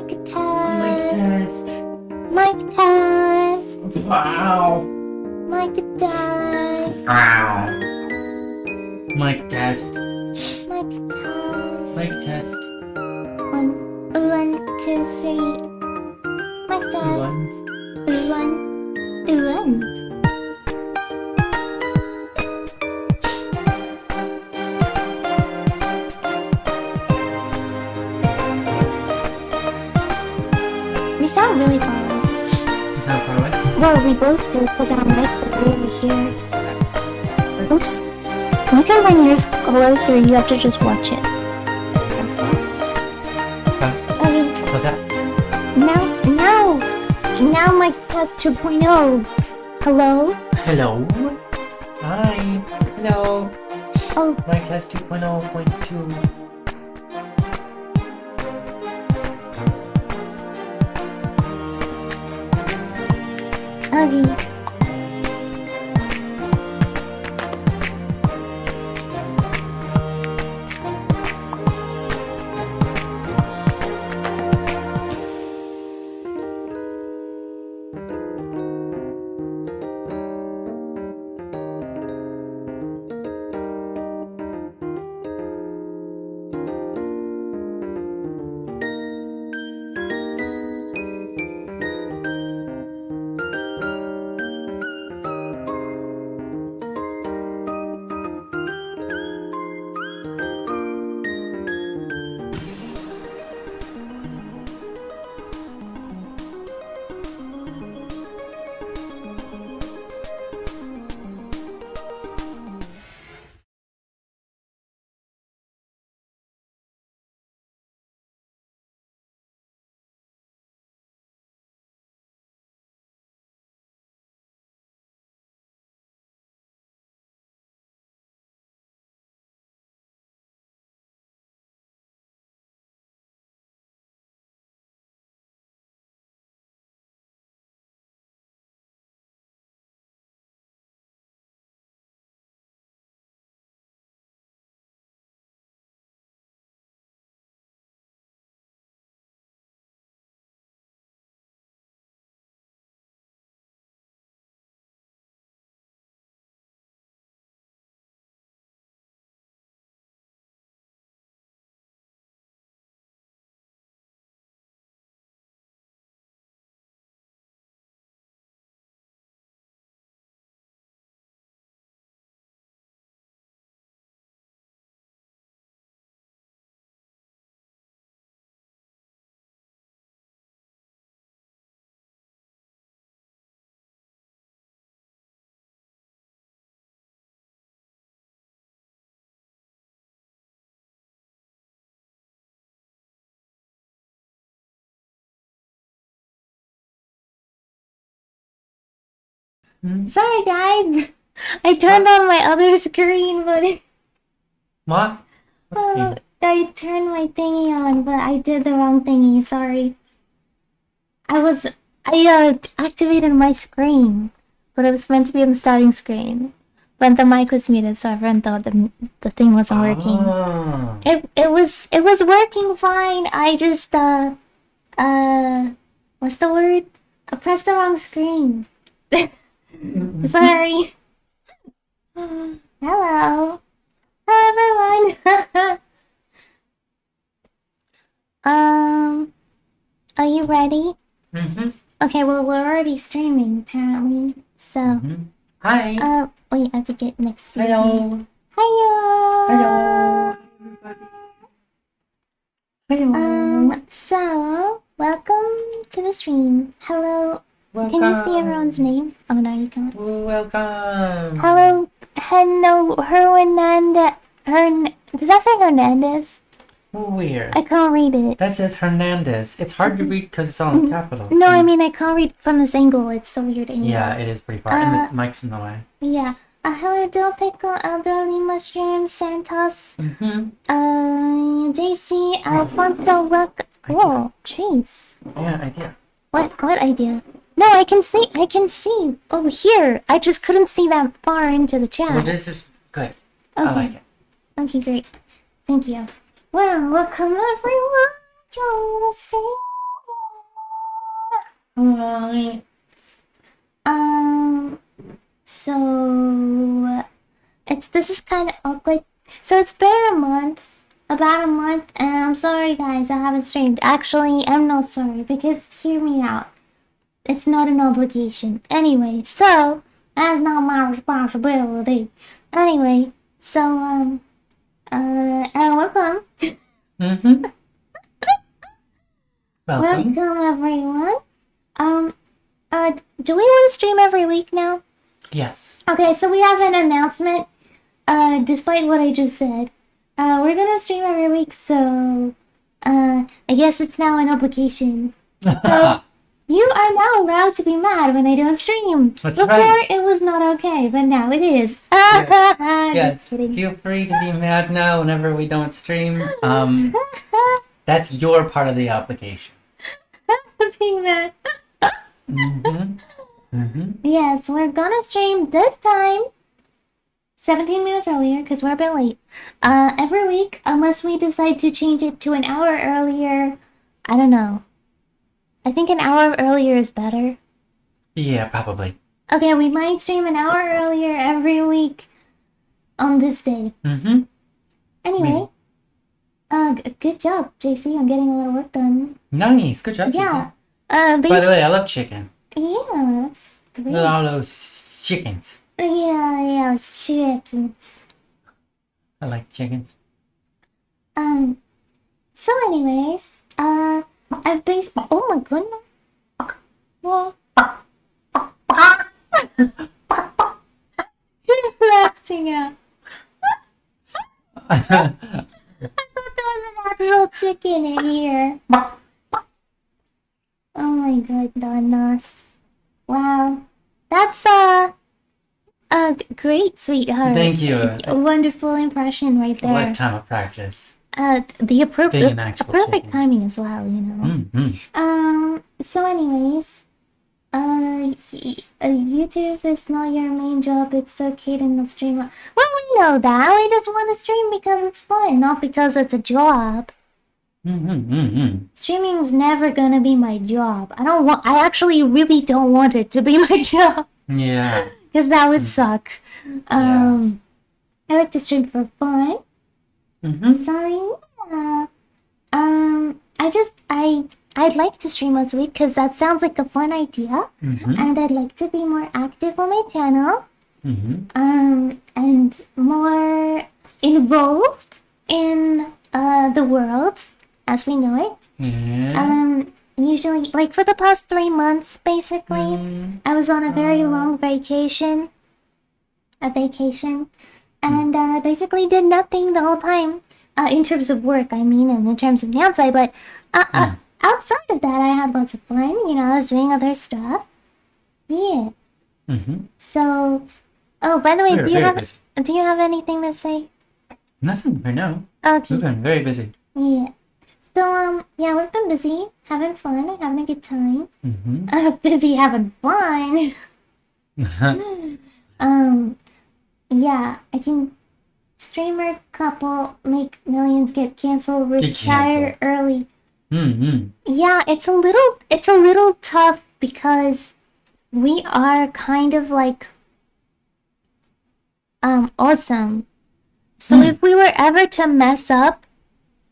Mic test. Mic test. Wow. Mic test. Wow. Mic test. Mic test. Mic test. One, 2, 3. Mic test. One. We sound really far away. You sound far away? Well, we both do because our mics are way over here. Oops. You can bring yours closer, you have to just watch it. Careful. Okay. What's that? Now mic test 2.0. Hello? Hello. Hi. Hello. Oh. Mic test 2.0.2. Okay. Sorry guys, I turned on my other screen, but What? What screen? I turned my thingy on, but I did the wrong thingy. Sorry. I activated my screen, but it was meant to be on the starting screen, but the mic was muted, so everyone thought the thing wasn't working. Oh. It was working fine. I just what's the word? I pressed the wrong screen. Sorry. Hello. Hello everyone. Are you ready? Okay, well we're already streaming apparently. So Hi. wait, I have to get next to Hello. you. Hello. Hello. So welcome to the stream. Hello. Welcome. Can you see everyone's name? Oh no, you can't. Welcome. Hello, does that say Hernandez? Weird. I can't read it. That says Hernandez. It's hard to read because it's all in capitals. No, I mean I can't read from this angle. It's so weird angle. Yeah, it is pretty far. And the mic's in the way. Yeah. Hello, Dill Pickle, Elderly Mushroom, Santos. JC, Alfonso, welcome. Whoa, jeez. Yeah, idea. What idea? No, I can see. Oh, here. I just couldn't see that far into the chat. Well, this is good. Okay. I like it. Okay, great. Thank you. Well, welcome everyone to the stream. Hi. So this is kind of awkward. So it's been about a month, and I'm sorry, guys, I haven't streamed. Actually, I'm not sorry because hear me out. It's not an obligation. Anyway, so that's not my responsibility. Anyway, so welcome. Mm-hmm. Welcome. Welcome, everyone. Do we want to stream every week now? Yes. Okay, so we have an announcement. Despite what I just said, we're gonna stream every week. So, I guess it's now an obligation. So you are now allowed to be mad when I don't stream. That's Before right. it was not okay, but now it is. Yes. Just kidding. Feel free to be mad now whenever we don't stream. That's your part of the obligation. Being mad. Mm-hmm. Mm-hmm. Yes, we're gonna stream this time 17 minutes earlier because we're a bit late. Every week, unless we decide to change it to an hour earlier. I don't know. I think an hour earlier is better. Yeah, probably. Okay, we might stream an hour earlier every week on this day. Mm-hmm. Anyway, good job, JC, on getting a lot of work done. Nice. Good job, Yeah. Susan. By the way, I love chicken. Yeah, that's great. Look at all those chickens. Yeah, it's chickens. I like chickens. So anyways, I've based. Oh my goodness. Well, you're relaxing out. I thought there was an actual chicken in here. Oh my goodness. Wow. That's great, sweetheart. Thank you. A wonderful impression right A there. lifetime of practice. The Being appropriate an actual perfect chicken. timing as well, you know. Mm-hmm. So anyways, YouTube is not your main job. It's okay to not stream. Well, we know that. We just want to stream because it's fun, not because it's a job. Mm-hmm. Streaming's never gonna be my job. I actually really don't want it to be my job. Yeah. Because that would suck. I like to stream for fun. Mm-hmm. So yeah. I'd like to stream once a week because that sounds like a fun idea. Mm-hmm. And I'd like to be more active on my channel. Mm-hmm. And more involved in the world as we know it. Yeah. Usually, like for the past 3 months, basically, I was on a very long vacation. And I basically did nothing the whole time. In terms of work, I mean, and in terms of nyansai. But outside of that, I had lots of fun. You know, I was doing other stuff. Yeah. Mm-hmm. So, oh, by the way, We're do you very have busy. anything to say? Nothing right now. Okay. We've been very busy. Yeah. So, yeah, we've been busy, having fun, having a good time. Mm-hmm. Busy having fun. Yeah, I can streamer couple make millions get canceled, retire early. Mm-hmm. Yeah, it's a little tough because we are kind of like awesome. So if we were ever to mess up,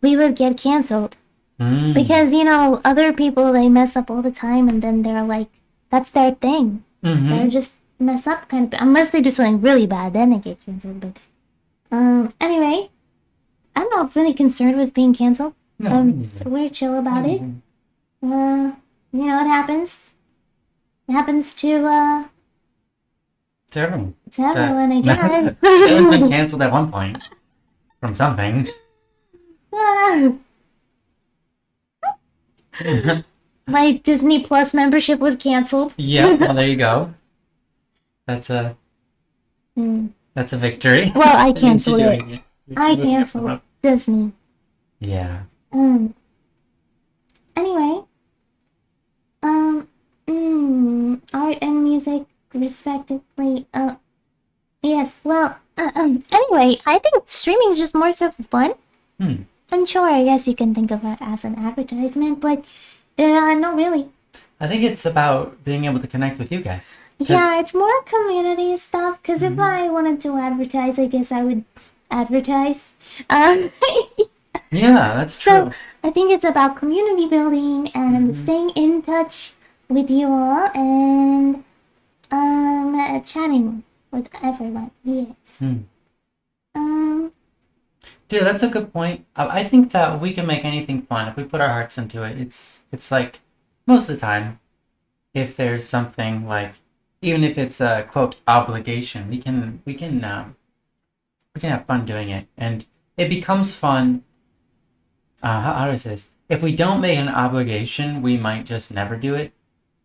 we would get canceled. Because, you know, other people, they mess up all the time and then they're like, that's their thing. Mm-hmm. They're just mess up kind of, unless they do something really bad, then they get canceled. But anyway, I'm not really concerned with being canceled. No, We're chill about it. You know, it happens. It happens to Terrible. everyone, I guess. Everyone's been canceled at one point from something. My Disney Plus membership was canceled. Yeah, well, there you go. That's a victory. Well, I At least canceled you're it. doing I canceled Disney. Yeah. Anyway, art and music respectively. Yes. Well, anyway, I think streaming is just more so for fun. And sure, I guess you can think of it as an advertisement, but not really. I think it's about being able to connect with you guys. 'Cause- Yeah, it's more community stuff. Because if I wanted to advertise, I guess I would advertise. Um, Yeah, that's so true. I think it's about community building and staying in touch with you all and chatting with everyone. Yes. Hmm. Um, Dude, that's a good point. I think that we can make anything fun if we put our hearts into it. It's like most of the time, if there's something like, even if it's a quote obligation, we can have fun doing it, and it becomes fun. How do I say this? If we don't make an obligation, we might just never do it,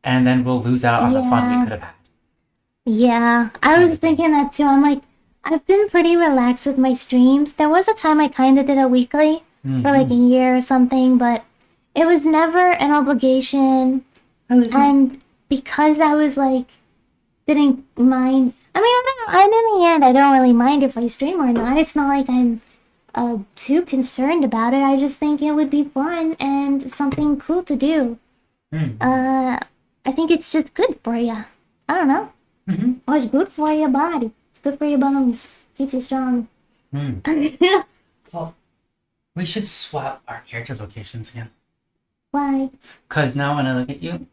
and then we'll lose out on the fun we Yeah. could have had. yeah, I was thinking that too. I'm like, I've been pretty relaxed with my streams. There was a time I kind of did a weekly for like a year or something, but it was never an obligation. And because I was like, didn't mind. I mean, in the end, I don't really mind if I stream or not. It's not like I'm too concerned about it. I just think it would be fun and something cool to do. I think it's just good for you. I don't know. Or it's good for your body. It's good for your bones. Keeps you strong. Well, we should swap our character locations again. Why? Cause now when I look at you,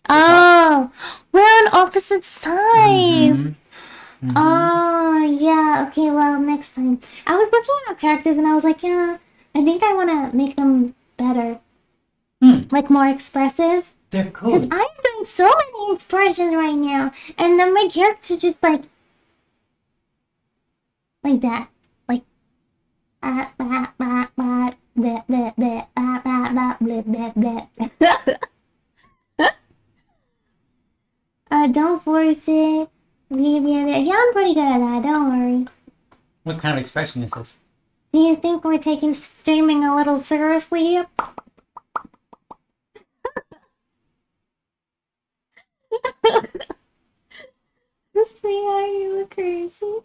Oh, we're on opposite sides. Oh, yeah. Okay, well, next time. I was looking at our characters and I was like, yeah, I think I want to make them better. Like more expressive. they're Because cool. I'm doing so many expressions right now. And then my character just like that. Like, blah, blah, blah, blah, blah, blah, blah, blah, blah, blah, blah. Don't force it. Yeah, I'm pretty good at that. Don't worry. What kind of expression is this? Do you think we're taking streaming a little seriously here? Sweetheart, you look crazy.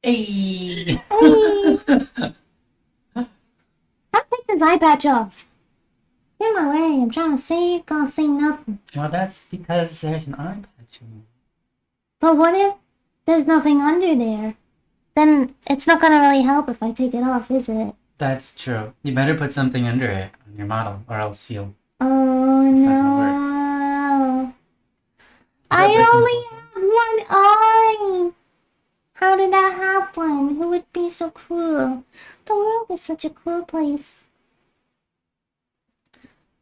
Hey. Hey. I'll take this eye patch off. Get in my way. I'm trying to say, can't say nothing. Well, that's because there's an eye patch. But what if there's nothing under there? Then it's not gonna really help if I take it off, is it? That's true. You better put something under it on your model, or else you'll. Oh It's not no. I that only have one eye. How did that happen? Who would be so cruel? The world is such a cruel place.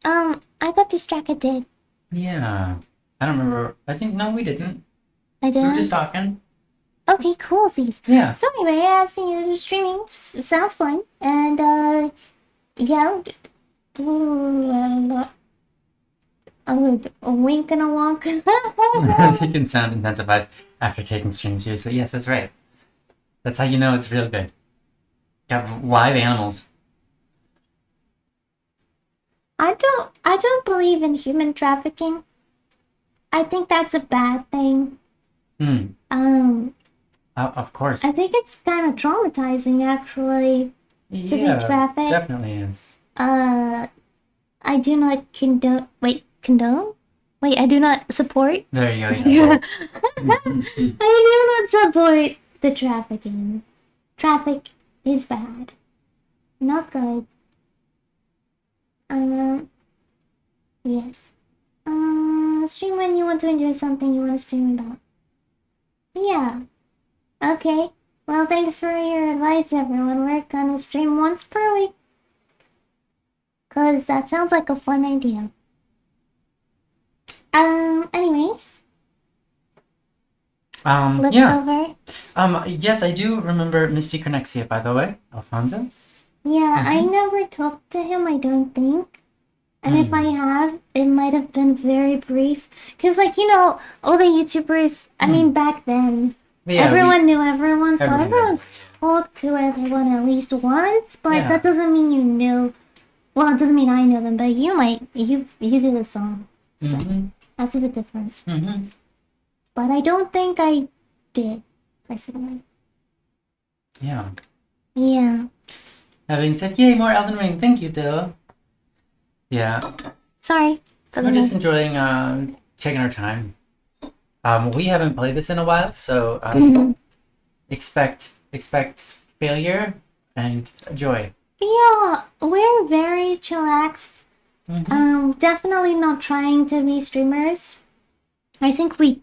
I got distracted. Yeah. I don't remember. I think, no, we didn't. I We were did. just talking. Okay, cool, Z's. Yeah. So anyway, I see you streaming. Sounds fun. And yeah. A wink and a walk. You can sound intensifies after taking streams seriously. Yes, that's right. That's how you know it's real good. Got live animals. I don't believe in human trafficking. I think that's a bad thing. Of course. I think it's kind of traumatizing actually to be trafficked. Definitely is. I do not condone? Wait, I do not support? There you go. I do not support the trafficking. Traffic is bad. Not good. Yes. Stream when you want to enjoy something you want to stream about. Yeah. Okay. Well, thanks for your advice, everyone. We're gonna stream once per week. 'Cause that sounds like a fun idea. Anyways. Looks Yeah. over. Yes, I do remember Misty Connexia, by the way. Alfonso. Yeah, I never talked to him, I don't think. And if I have, it might have been very brief. Because, like, you know, all the YouTubers, I mean, back then, Yeah, everyone knew everyone, so everyone knew everyone's talked to everyone at least once, but Yeah. that doesn't mean you know. Well, it doesn't mean I know them, but you might. You do the song. So that's a bit different. But I don't think I did, personally. Yeah. Yeah. Having said, yay, more Elden Ring. Thank you, Dill. Yeah. Sorry. For We're the just most. enjoying taking our time. We haven't played this in a while, so expect failure and joy. Yeah, we're very chillaxed. Definitely not trying to be streamers. I think we.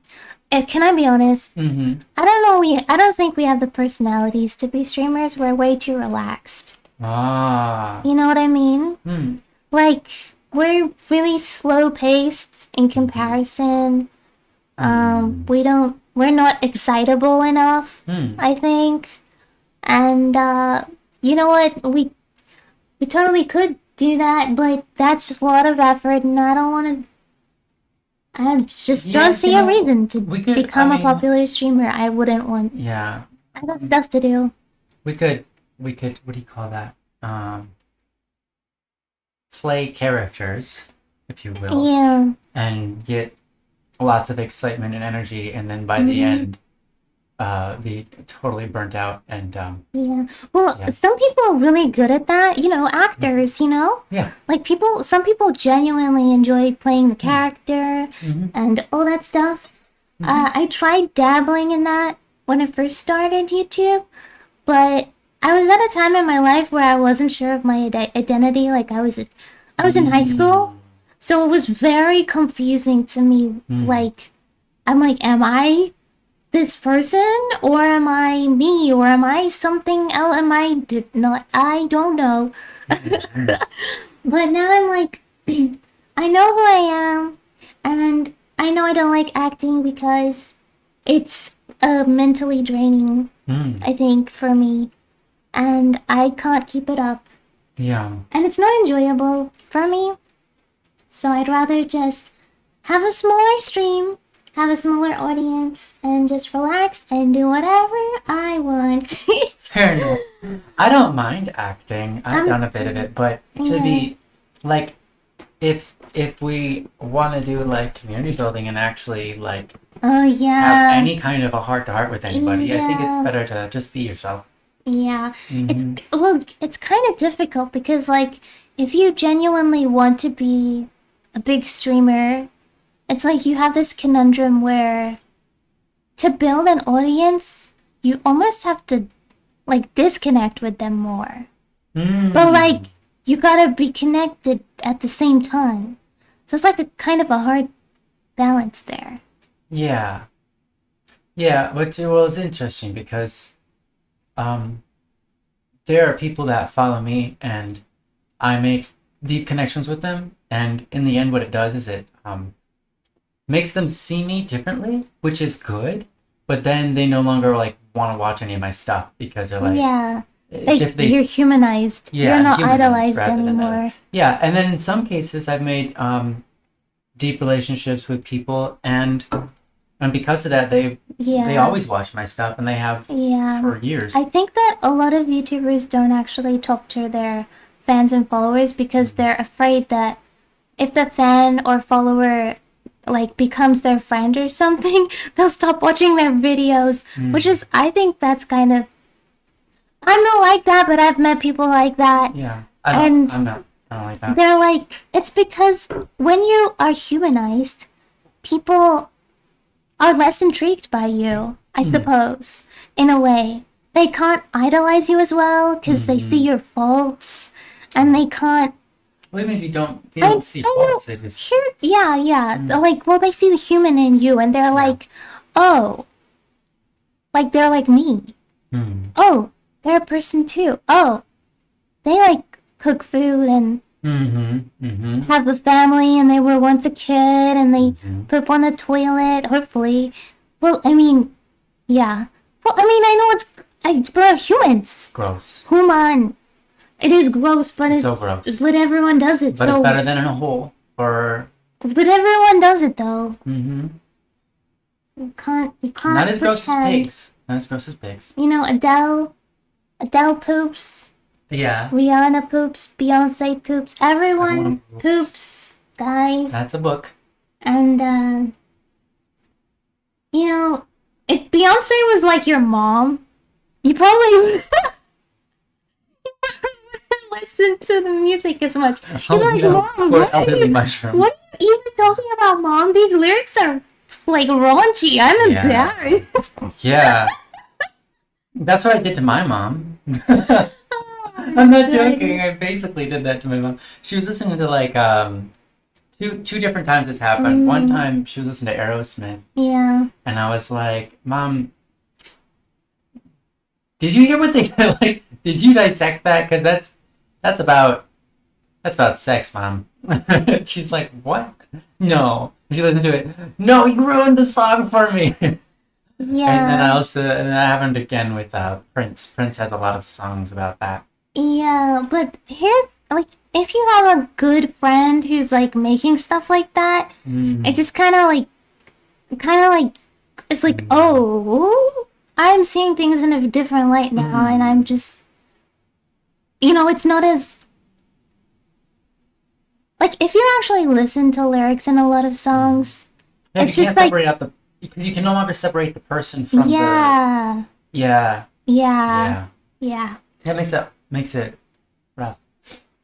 Can I be honest? Mm-hmm. I don't know. I don't think we have the personalities to be streamers. We're way too relaxed. Ah. You know what I mean? Hmm. Like we're really slow paced in comparison. We're not excitable enough. Hmm. I think, and you know what? We totally could do that, but that's just a lot of effort, and I don't want to. I just Yeah, don't see a reason to we could. become a popular streamer. I wouldn't want. Yeah, I got stuff to do. we could. We could. What do you call that? Play characters, if you will, Yeah. and get lots of excitement and energy, and then by the end, be totally burnt out and Yeah. Well, Yeah. some people are really good at that. You know, actors, you know? yeah. Like some people genuinely enjoy playing the character Mm-hmm. and all that stuff. I tried dabbling in that when I first started YouTube, but I was at a time in my life where I wasn't sure of my identity. Like I was in high school, so it was very confusing to me. Like I'm like, am I this person, or am I me, or am I something else? Am I not? I don't know. But now I'm like, I know who I am, and I know I don't like acting because it's mentally draining, I think, for me, and I can't keep it up, Yeah. and it's not enjoyable for me. So I'd rather just have a smaller stream, have a smaller audience, and just relax and do whatever I want. Fair enough. I don't mind acting. I've done a bit of it, but to be like, if we want to do like community building and actually like Oh have yeah, any kind of a heart to heart with anybody, I think it's Yeah. better to just be yourself. yeah. Mhm. It's kind of difficult because like if you genuinely want to be a big streamer, it's like you have this conundrum where to build an audience, you almost have to like disconnect with them more. But like you gotta be connected at the same time. So it's like a kind of a hard balance there. Yeah. Yeah, but well, it's interesting because um there are people that follow me and I make deep connections with them, and in the end what it does is it makes them see me differently, which is good, but then they no longer like want to watch any of my stuff because they're like Yeah. they You're humanized. Yeah, You're not humanized idolized rather than anymore. yeah, and then in some cases I've made deep relationships with people, and because of that they Yeah. always watch my stuff, and they have Yeah. for years. I think that a lot of YouTubers don't actually talk to their fans and followers because they're afraid that if the fan or follower like becomes their friend or something, they'll stop watching their videos, which is I think that's kind of I'm not like that, but I've met people like that. Yeah, And I don't like that. they're like it's because when you are humanized, people are less intrigued by you, I suppose, in a way. They can't idolize you as well because they see your faults, and they can't. Well, even if they don't see faults, they just Sure, yeah. Like, well, they see the human in you, and they're like, oh, like they're like me. Oh, they're a person too. Oh, they like cook food and have a family, and they were once a kid, and they poop on the toilet. Hopefully, well, I mean, yeah. Well, I mean, I know we're humans. gross. Human. It is gross, but it's So gross. But everyone does it. But so it's better than in a hole. Or But everyone does it though. mm-hmm. You can't Not as gross as pretend. pigs. Not as gross as pigs. You know, Adele poops. Yeah, Rihanna poops. Beyonce poops. Everyone Everyone poops. poops, guys. that's a book. And you know, if Beyonce was like your mom, you probably listen to the music as much. You're like, Mom, Or elderly mushroom. what are you even talking about mom, these lyrics are like raunchy. I'm Yeah. embarrassed. Yeah. That's what I did to my mom. Oh my I'm not goodness. joking. I basically did that to my mom. She was listening to like two different times it's happened. One time she was listening to Aerosmith, Yeah. and I was like, "Mom, did you hear what they said? Like, did you dissect that? Because that's about sex, Mom." She's like, "What? No." She listened to it. No, you ruined the song for me. And then Yeah. that happened again with Prince. Prince has a lot of songs about that. Yeah, but here's like if you have a good friend who's like making stuff like that, it Mm, just kind of like it's like, yeah. oh, I'm seeing things in a different light now, and I'm Mm, just, it's not as like if you actually listen to lyrics in a lot of mm. songs, Yeah, it's because you just can't like, separate out the because you can no longer separate the person from the yeah, yeah yeah, yeah. yeah. That makes it rough.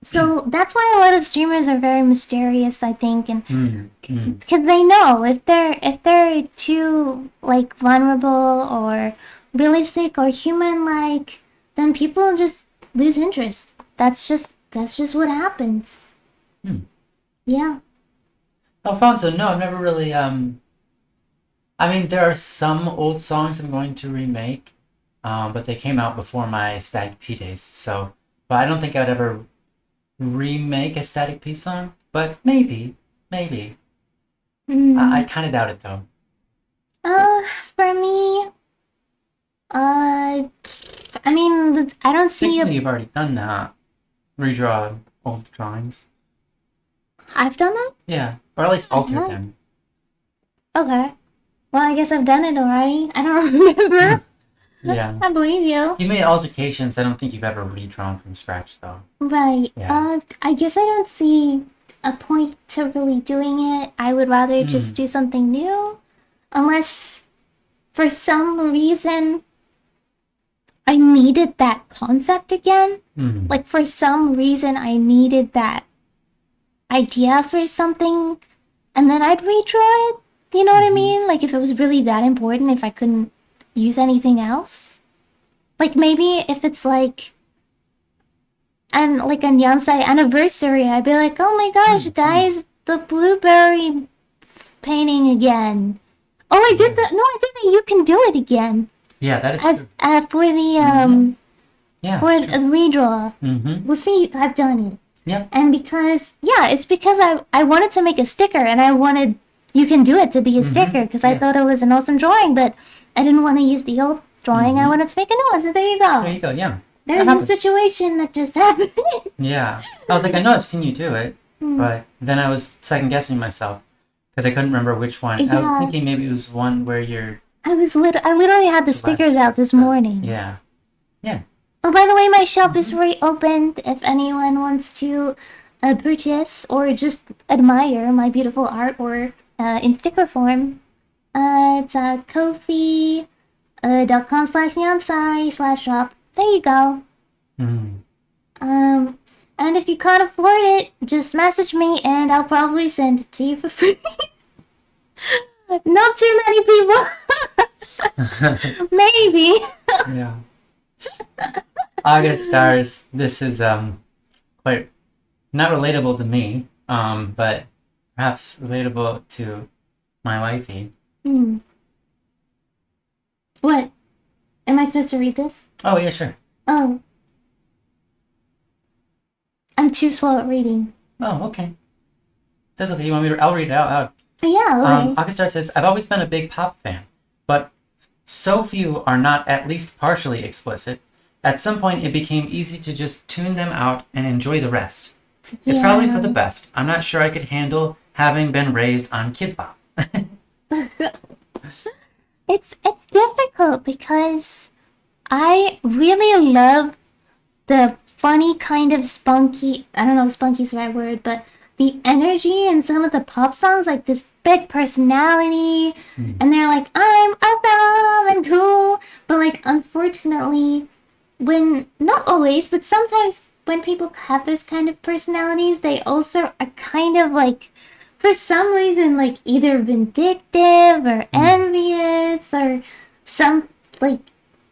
So that's why a lot of streamers are very mysterious, I think, and Mm, mm, because they know if they're too like vulnerable or realistic or human like, then people just lose interest. That's just what happens. mm. Yeah. Alfonso, no, I've never really I mean, there are some old songs I'm going to remake, but they came out before my Static P days, so. But I don't think I'd ever remake a Static P song. But maybe. I Mm. kind of doubt it though. For me, uh, I mean, I don't see a. Technically, you've already done that. Redraw old drawings. I've done that. Yeah, or at least I altered have. them. Okay. Well, I guess I've done it already. I don't remember. Yeah. I believe you. You made altercations. I don't think you've ever redrawn from scratch though. Right. Yeah. I guess I don't see a point to really doing it. I would rather just Mm. do something new. Unless for some reason I needed that concept again. Mm. Like for some reason I needed that idea for something and then I'd redraw it. You know what I Mm-hmm. mean? Like if it was really that important, if I couldn't use anything else. Like maybe if it's like and like a nyansai anniversary, I'd be like, oh my gosh, Mm-hmm. guys, the blueberry painting again. Oh, I did Yeah. that. No, I did the you can do it again Yeah, that is as true. for the Mm-hmm. Yeah, for it's a true. redraw. Mm-hmm. We'll see. I've done it, Yep. and it's because I wanted to make a sticker, and I wanted you can do it to be a Mm-hmm. sticker because I Yeah. thought it was an awesome drawing, but I didn't want to use the old drawing. I Mm-hmm. wanted to make a new one. So there you There go. you go. Yeah. That There's a happens. situation that just happened. Yeah. I was like, I know I've seen you do it, Hmm. but then I was second guessing myself because I couldn't remember which one. I was Yeah, thinking maybe it was one where you're I literally had the stickers left. out this morning. Yeah. Yeah. Oh, by the way, my shop is Mm-hmm. reopened if anyone wants to purchase or just admire my beautiful artwork in sticker form. It's kofi.com/nyansai/shop. There you go. Mm. Um, and if you can't afford it, just message me and I'll probably send it to you for free. Not too many people. Maybe. Yeah. August stars. This is quite not relatable to me, but perhaps relatable to my wifey. Hmm. What? Am I supposed to read this? Oh yeah, sure. Oh, I'm too slow at reading. Oh okay. That's okay. You want me to? I'll read it out loud. Yeah, okay. August star says, "I've always been a big pop fan, but so few are not at least partially explicit. At some point, it became easy to just tune them out and enjoy the rest. It's probably for the Yeah. best. I'm not sure I could handle having been raised on Kids Bop." It's difficult because I really love the funny kind of spunky, I don't know if spunky's the right word, but the energy in some of the pop songs, like this big personality, and they're like, I'm awesome and cool. But like, unfortunately, when, not always, but sometimes when people have those kind of personalities, they also are kind of like for some reason, like either vindictive or envious or some like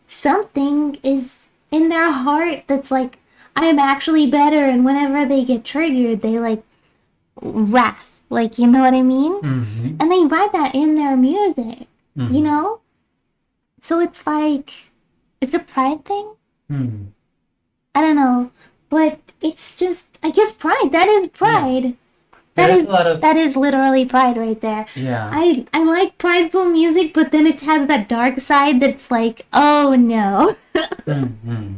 something is in their heart that's like I'm actually better, and whenever they get triggered, they like wrath, like you know what I mean, Mm-hmm. and they write that in their music, you know. So it's like it's a pride thing. Mm-hmm. I don't know, but it's just I guess pride. That is pride. There's a lot of That is literally pride right there. yeah. I like prideful music, but then it has that dark side that's like, oh no. Mm-hmm.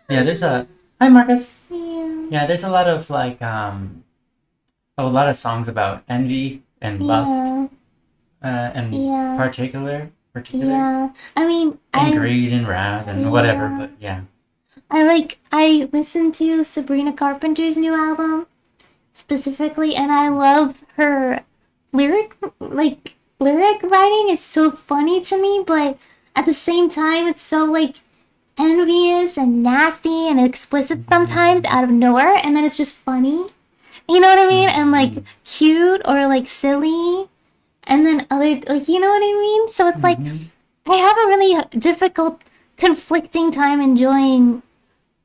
Yeah, there's a hi Marcus. Yeah. Yeah, there's a lot of like a lot of songs about envy and lust, Yeah. and Yeah. particular Yeah. I mean, and greed and wrath and whatever. But yeah, I listened to Sabrina Carpenter's new album specifically, and I love her lyric writing is so funny to me, but at the same time it's so like envious and nasty and explicit sometimes out of nowhere, and then it's just funny. You know what I mean? And like cute or like silly, and then other like you know what I mean? So it's like I have a really difficult, conflicting time enjoying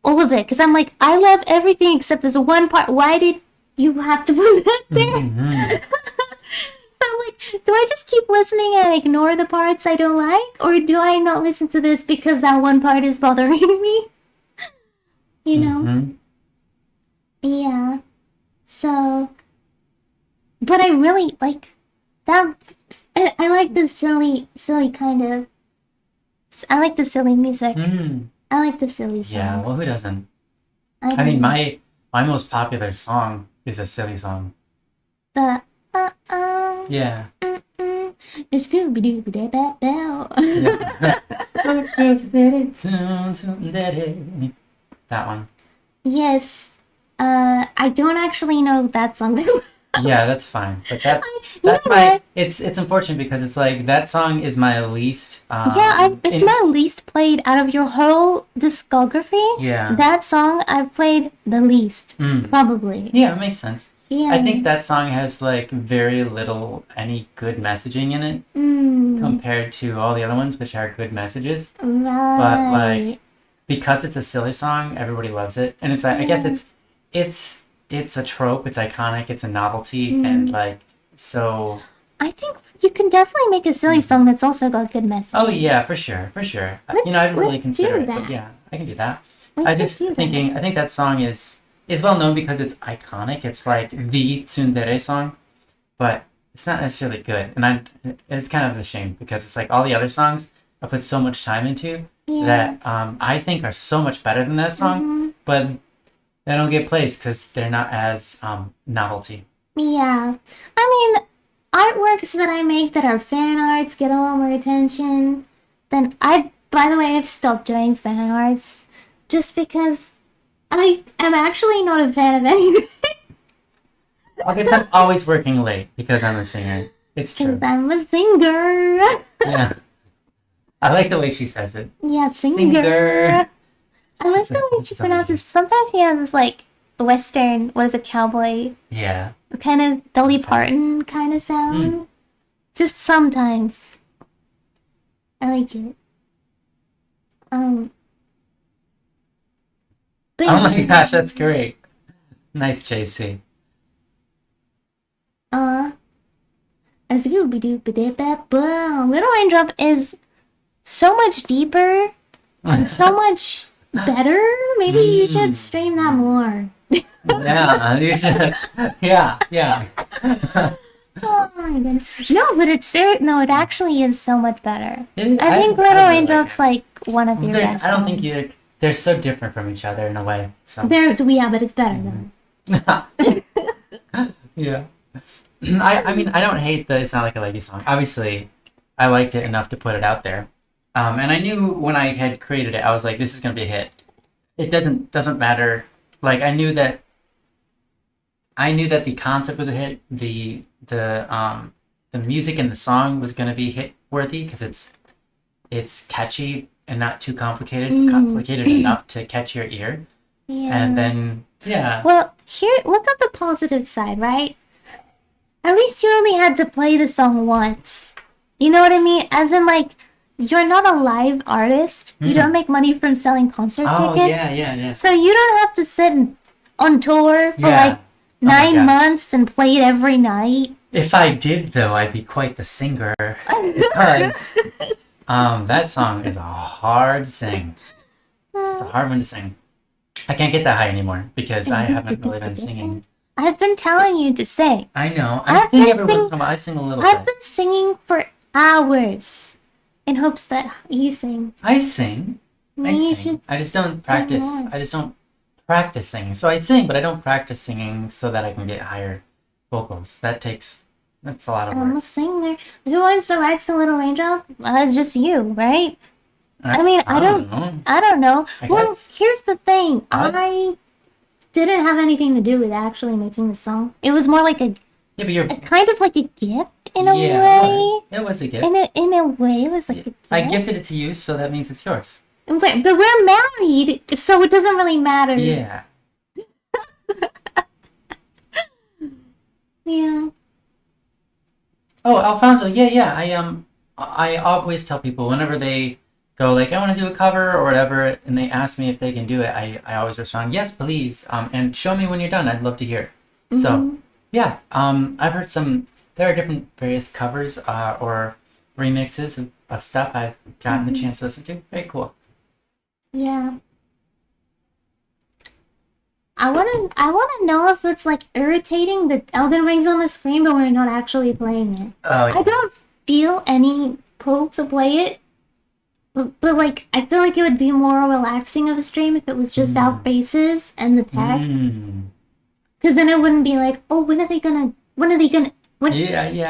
all of it because I'm like I love everything except this one part. Why did you have to put that there? So I'm like, do I just keep listening and ignore the parts I don't like, or do I not listen to this because that one part is bothering me? You know? Mhm. Yeah. So, but I really like that. I like the silly kind of. I like the silly music. Mm. I like the silly songs. Yeah, well, who doesn't? I I mean, do. my most popular song is a silly song. The Yeah. Scooby Doo Doo Bow Bow. That one. Yes. I don't actually know that song. Yeah, that's fine. But that's You know my what? it's unfortunate because it's like that song is my least It's my least played out of your whole discography. Yeah. That song I've played the least, probably. Yeah, it makes sense. Yeah. I think that song has like very little any good messaging in it compared to all the other ones which are good messages. Right. But like because it's a silly song, everybody loves it. And it's like I guess it's a trope, it's iconic, it's a novelty and like so I think you can definitely make a silly song that's also got good messaging. oh yeah, for sure. I didn't really let's consider do it, but that. yeah, I can do that. We I should just do that. thinking I think that song is well known because it's iconic. It's like the tsundere song, but it's not necessarily good. And it's kind of a shame because it's like all the other songs I put so much time into that I think are so much better than that song, but they don't get plays because they're not as novelty. Yeah. I mean, artworks that I make that are fan arts get a lot more attention. Then by the way, I've stopped doing fan arts just because I am actually not a fan of anything. I guess I'm always working late because I'm a singer. It's true. Because I'm a singer. Yeah. I like the way she says it. Yeah, Singer. singer. I like That's the way that's she so pronounces. Sometimes she has this like western, what is it, cowboy, Yeah. kind of Dolly Parton kind of sound. Just sometimes. I like it. But Oh my gosh, that's great. Nice, JC. a Scooby Doo boom. Little Raindrop is so much deeper and so much better. Maybe you should stream that more. Yeah, you should. Yeah. Oh my goodness. No, but it's no, it actually is so much better. I think I Little really Raindrop's like one of your They're- best. I don't think songs. they're so different from each other in a way. So Yeah, but it's better though. yeah. I mean I don't hate that it's not like a leggy song. Obviously, I liked it enough to put it out there. And I knew when I had created it, I was like, this is gonna be a hit. It doesn't matter. Like I knew that the concept was a hit. The music and the song was gonna be hit worthy because it's catchy and not too complicated enough to catch your ear. Yeah. And then yeah. Well, here, look at the positive side, right? At least you only had to play the song once. You know what I mean? As in, like, you're not a live artist. You don't make money from selling concert Oh, tickets. yeah. So you don't have to sit on tour for Yeah. like Oh my 9 gosh. months and play it every night. If I did, though, I'd be quite the singer. Because that song is a hard sing. It's a hard one to sing. I can't get that high anymore because I haven't really been singing. I've been telling you to sing. I know. I I've sing been every once in sing- a while. I sing a little I've bit. been singing for hours in hopes that you sing. I sing. I Maybe you sing. should I just don't sing practice. more. I just don't practice singing. So I sing, but I don't practice singing so that I can get higher vocals. That's a lot of I'm a work. singer. Who wants to write the little raindrop? It's just you, right? I mean, I don't know. I Well, guess. here's the thing. What? I didn't have anything to do with actually making the song. It was more like Yeah, but you're. a kind of like a gift in a Yeah, way. it was a gift. In a way, it was like a gift. I gifted it to you, so that means it's yours. But we're married, so it doesn't really matter. Yeah. Yeah. Oh, Alfonso. Yeah. I always tell people whenever they go like, I want to do a cover or whatever, and they ask me if they can do it. I always respond, yes, please. And show me when you're done. I'd love to hear it. So, yeah. I've heard there are different various covers or remixes of stuff I've gotten the chance to listen to. Very cool. Yeah. I wanna know if it's like irritating that Elden Ring's on the screen but we're not actually playing it. Oh, I don't feel any pull to play it. But like I feel like it would be more relaxing of a stream if it was just out faces and the text. Cause then it wouldn't be like, oh, when Yeah.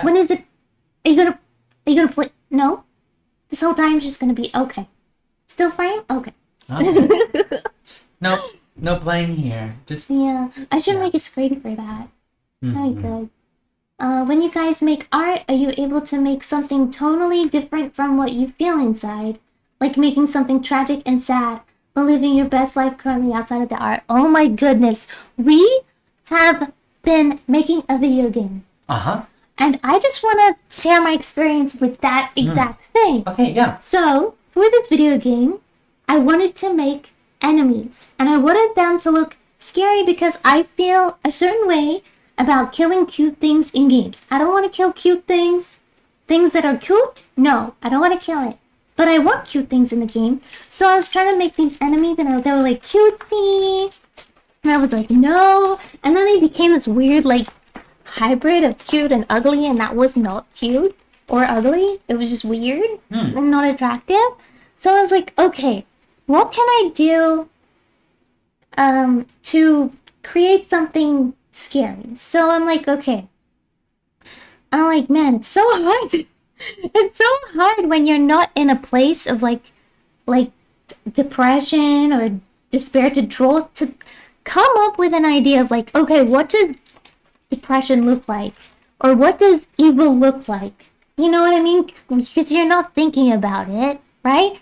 when is it are you gonna play? No? This whole time it's just gonna be okay. Still frame? Okay. Okay. No playing here. Just Yeah, I should Yeah. make a screen for that. That'd be Mhm. good. When you guys make art, are you able to make something totally different from what you feel inside? Like making something tragic and sad, but living your best life currently outside of the art. Oh my goodness. We have been making a video game. Uh-huh. And I just want to share my experience with that exact thing. Okay, yeah. So, for this video game, I wanted to make enemies. And I wanted them to look scary because I feel a certain way about killing cute things in games. I don't want to kill cute things. Things that are cute? No, I don't want to kill it. But I want cute things in the game. So I was trying to make these enemies and they were like cutesy. And I was like, no. And then they became this weird like hybrid of cute and ugly, and that was not cute or ugly. It was just weird and not attractive. So I was like, okay, what can I do to create something scary? So I'm like, okay. I'm like, man, it's so hard. It's so hard when you're not in a place of like depression or despair to draw to come up with an idea of like, okay, what does depression look like? Or what does evil look like? You know what I mean? Because you're not thinking about it, right?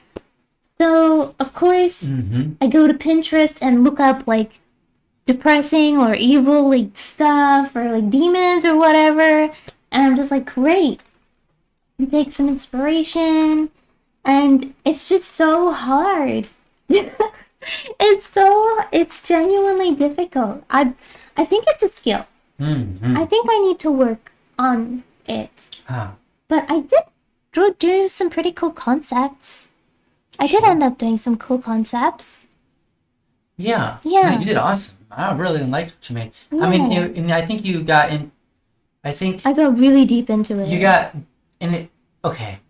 So, of course, I go to Pinterest and look up like depressing or evil like stuff or like demons or whatever. And I'm just like, great. And take some inspiration. And it's just so hard. It's genuinely difficult. I think it's a skill. I think I need to work on it. But I did do some pretty cool concepts. I did end up doing some cool concepts. Yeah. Yeah. No, you did awesome. I really liked what you made. I mean, Yeah. and I think you got in. I think I got really deep into it. you got in it. Okay.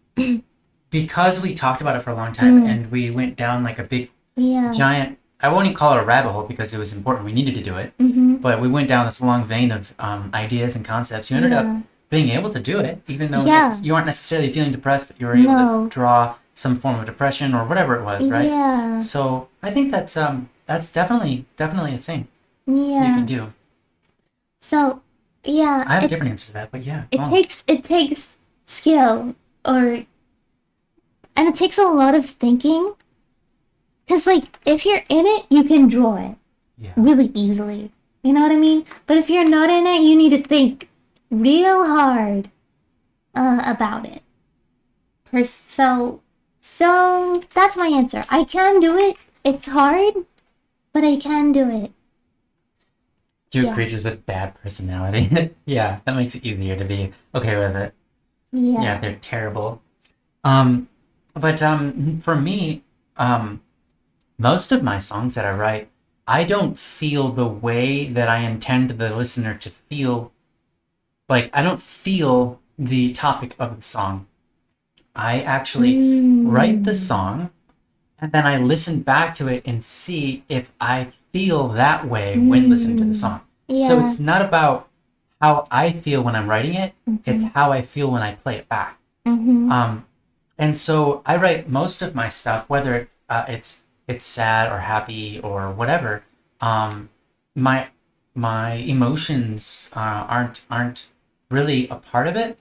Because we talked about it for a long time and we went down like a big, Yeah. giant. I won't even call it a rabbit hole because it was important. We needed to do it. But we went down this long vein of ideas and concepts. You ended Yeah. up being able to do it, even though Yeah. you aren't necessarily feeling depressed, but you were able No. to draw some form of depression or whatever it was, right? Yeah. So I think that's definitely a thing you Yeah. can do. So, yeah. I have a different answer to that, but yeah. It takes skill and it takes a lot of thinking. Cause like if you're in it, you can draw it Yeah. really easily. You know what I mean? But if you're not in it, you need to think real hard about it. So that's my answer. I can do it. It's hard, but I can do it. Two Yeah. creatures with bad personality. Yeah, that makes it easier to be okay with it. Yeah. Yeah, they're terrible. But for me, most of my songs that I write, I don't feel the way that I intend the listener to feel. Like, I don't feel the topic of the song. I actually write the song, and then I listen back to it and see if I feel that way when listening to the song. Yeah. So it's not about how I feel when I'm writing it, it's how I feel when I play it back. And so I write most of my stuff, whether it's sad or happy or whatever. My emotions aren't really a part of it,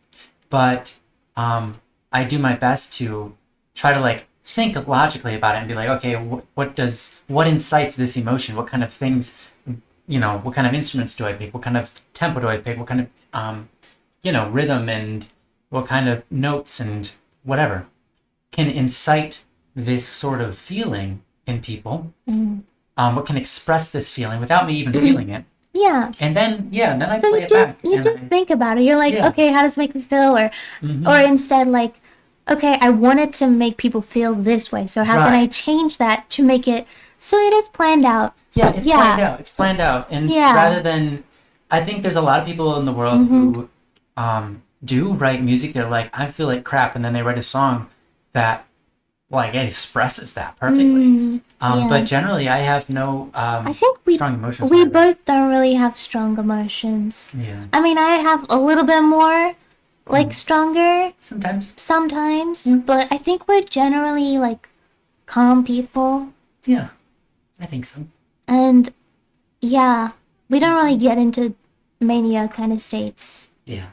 but I do my best to try to like think logically about it and be like, okay, what incites this emotion? What kind of things, what kind of instruments do I pick? What kind of tempo do I pick? What kind of rhythm and what kind of notes and whatever can incite this sort of feeling in people. What can express this feeling without me even feeling it. Yeah. And then I So play it back. you do think about it. You're like, Yeah. okay, how does it make me feel? Or instead like, okay, I wanted to make people feel this way. So how can I Right. change that to make it so it is planned out? Yeah, it's planned out. It's planned out. And Yeah. rather than, I think there's a lot of people in the world who do write music. They're like, I feel like crap. And then they write a song that, like, it expresses that perfectly. Yeah. But generally, I have no I think strong emotions. we behind it. both don't really have strong emotions. Yeah. I mean, I have a little bit more, like, stronger Sometimes. sometimes, but I think we're generally, like, calm people. Yeah. I think so. And, yeah, we don't really get into mania kind of states Yeah.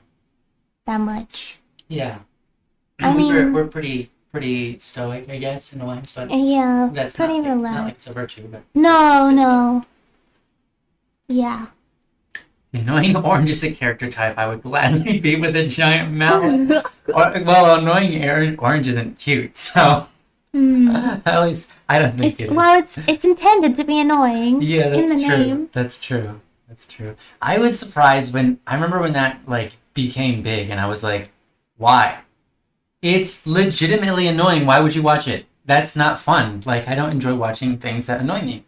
that much. Yeah. I mean- we're pretty stoic, I guess, in a way. But And yeah, that's pretty not like relaxed. it's a virtue. But No. Yeah. Annoying orange is a character type I would gladly be with a giant mallet. Well, annoying orange isn't cute, so at least I don't think it is. Well, it's intended to be annoying. Yeah, in that's the true. name. That's true. That's true. I was surprised I remember when that like became big, and I was like, why? It's legitimately annoying. Why would you watch it? That's not fun. Like, I don't enjoy watching things that annoy me.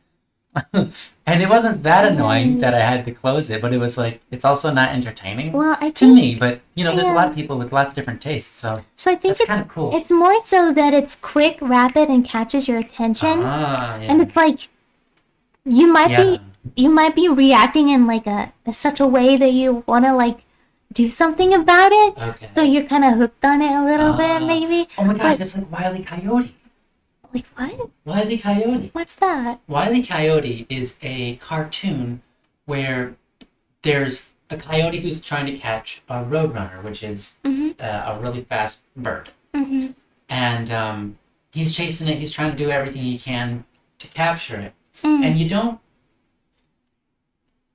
And it wasn't that annoying that I had to close it, but it was like, it's also not entertaining Well, I to think me. But, there's a lot Yeah. of people with lots of different tastes, so so. I think that's kind of cool. it's more so that it's quick, rapid, and catches your attention. Yeah. And it's like you might Yeah. be reacting in like such a way that you want to like do something about it. Okay. So you're kind of hooked on it a little bit, maybe. Oh my gosh, But- that's like Wile E. Coyote. Like what? Wile E. Coyote. What's that? Wile E. Coyote is a cartoon where there's a coyote who's trying to catch a roadrunner, which is a really fast bird. Mm-hmm. And he's chasing it. He's trying to do everything he can to capture it. Mm. And you don't...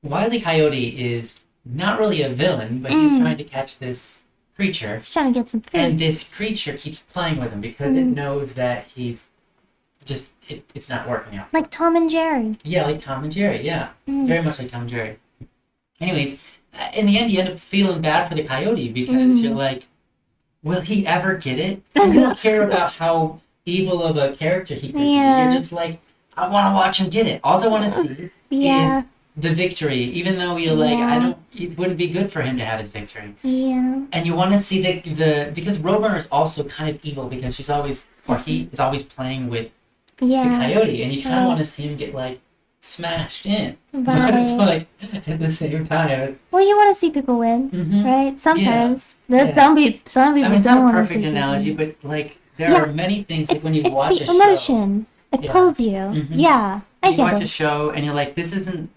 Wile E. Coyote is not really a villain, but he's trying to catch this creature. He's trying to get some food. And this creature keeps playing with him because it knows that he's just... It's not working out. Like Tom and Jerry. Yeah, like Tom and Jerry, yeah. Very much like Tom and Jerry. Anyways, in the end, you end up feeling bad for the coyote because you're like, will he ever get it? You don't care about how evil of a character he could be. Yeah. You're just like, I want to watch him get it. All I want to see Yeah. is the victory, even though you're like, Yeah. it wouldn't be good for him to have his victory. Yeah. And you want to see because Roadrunner is also kind of evil because he is always playing with the Yeah. coyote, and you kind of Right. want to see him get like smashed in. Right. But it's like at the same time, it's Well, you want to see people win, Mhm. right? Sometimes. Yeah. Some people I mean, it's don't not a want to see perfect people analogy, win. but like there Yeah. are many things like It's, when you it's watch the a show, emotion. It Yeah. pulls you. Mhm. Yeah. I you get watch it. a show and you're like, this isn't.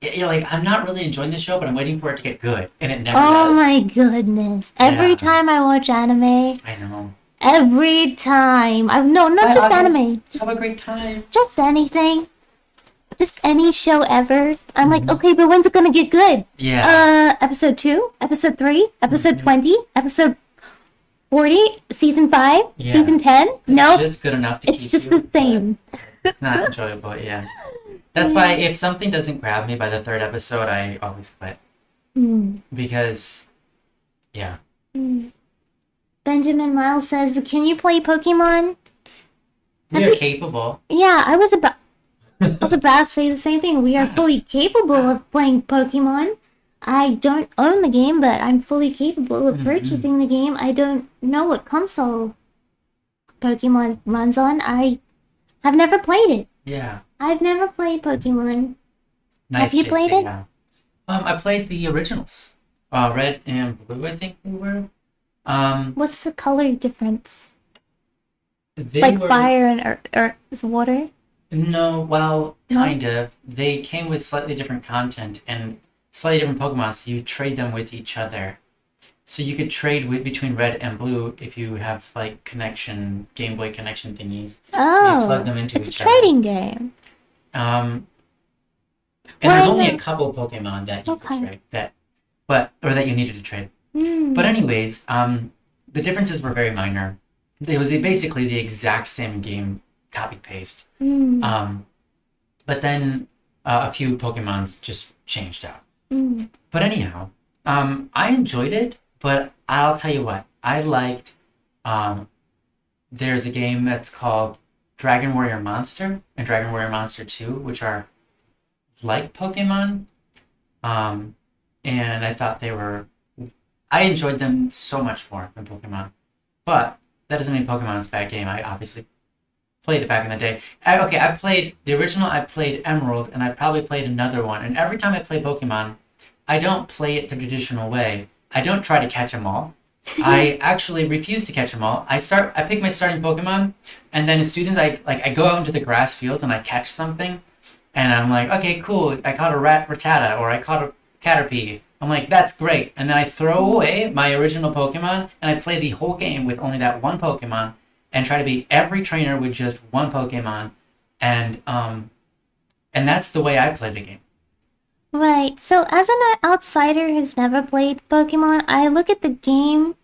You're like, I'm not really enjoying the show, but I'm waiting for it to get good, and it never Oh does. my goodness. Every Yeah. time I watch anime, I know. every time. No, not Bye, just August. anime. Just Have a great time. just anything. just any show ever. I'm like, okay, but when's it gonna get good? Yeah. Episode 2, episode 3, episode 20, episode 40, season 5, Yeah. season 10. It's Nope, just good enough to it's keep just you, the same. It's not enjoyable, yeah. That's why if something doesn't grab me by the third episode, I always quit. Because, yeah. Benjamin Miles says, can you play Pokemon? We are capable. Yeah, I was about to say the same thing. We are fully capable of playing Pokemon. I don't own the game, but I'm fully capable of purchasing the game. I don't know what console Pokemon runs on. I have never played it. Yeah. I've never played Pokemon. Nice, Have you JC, played it? Yeah. I played the originals. Red and blue, I think they were. What's the color difference? They Like were, fire and earth, water? No, well, No? kind of. They came with slightly different content and slightly different Pokemon, so you trade them with each other. So you could trade between red and blue if you have like Game Boy connection thingies. You plug them into it's a each other. trading game. And Well, there's only no. a couple Pokemon that you Okay. could trade that you needed to trade. But anyways, the differences were very minor. It was basically the exact same game, copy paste. But then a few Pokemons just changed out. But anyhow, I enjoyed it. But I'll tell you what, I liked. There's a game that's called Dragon Warrior Monster and Dragon Warrior Monster 2, which are like Pokemon. And I thought I enjoyed them so much more than Pokemon. But that doesn't mean Pokemon is a bad game. I obviously played it back in the day. I played the original, I played Emerald, and I probably played another one. And every time I play Pokemon, I don't play it the traditional way. I don't try to catch them all. I actually refuse to catch them all. I pick my starting Pokemon, and then as soon as I go out into the grass field and I catch something, and I'm like, okay, cool, I caught a Rattata, or I caught a Caterpie. I'm like, that's great. And then I throw away my original Pokemon, and I play the whole game with only that one Pokemon, and try to beat every trainer with just one Pokemon, and that's the way I play the game. Right. So, as an outsider who's never played Pokemon, I look at the game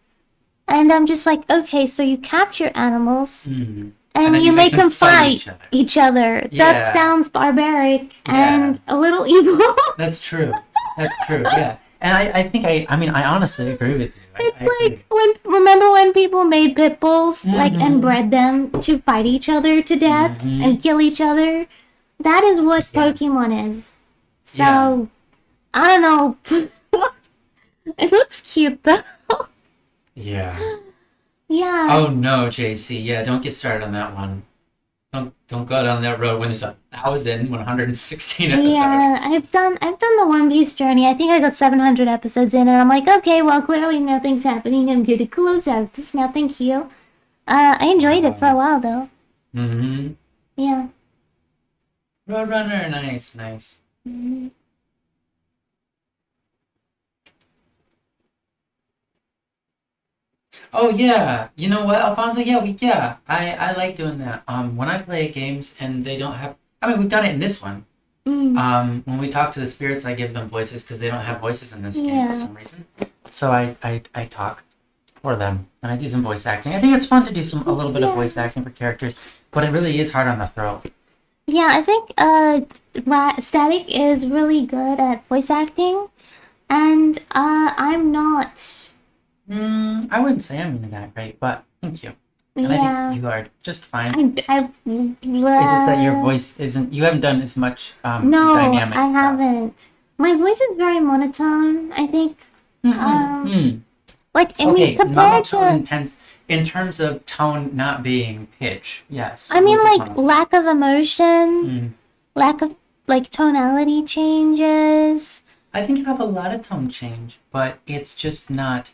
and I'm just like, okay, so you capture animals and then you make them fight each other. each other. Yeah. That sounds barbaric Yeah. and a little evil. That's true. That's true. Yeah. And I think I honestly agree with you. It's I agree. like remember when people made pit bulls and bred them to fight each other to death and kill each other? That is what Pokemon is. So, Yeah. I don't know. It looks cute though. Yeah. Yeah. Oh no, JC. Yeah, don't get started on that one. Don't go down that road when there's 1,116 episodes. Yeah, I've done the One Piece journey. I think I got 700 episodes in, and I'm like, okay, well, clearly nothing's happening. I'm good to close out this now. Thank you. I enjoyed it for a while though. Mm-hmm. Yeah. Roadrunner, nice. Oh yeah, you know what, Alfonso? I like doing that. When I play games and they don't have, I mean, we've done it in this one. When we talk to the spirits, I give them voices because they don't have voices in this game for some reason. So I talk for them and I do some voice acting. I think it's fun to do a little bit of voice acting for characters, but it really is hard on the throat. Yeah, I think Static is really good at voice acting, and I'm not. I wouldn't say I'm that great, but thank you. And I think you are just fine. It's It's just that your voice isn't. You haven't done as much No, dynamic I stuff. haven't. My voice is very monotone, I think. Like compared monotone to, in terms of tone not being pitch. Yes. I mean, voice is like monotone. lack of emotion, lack of like tonality changes, I think you have a lot of tone change, but it's just not.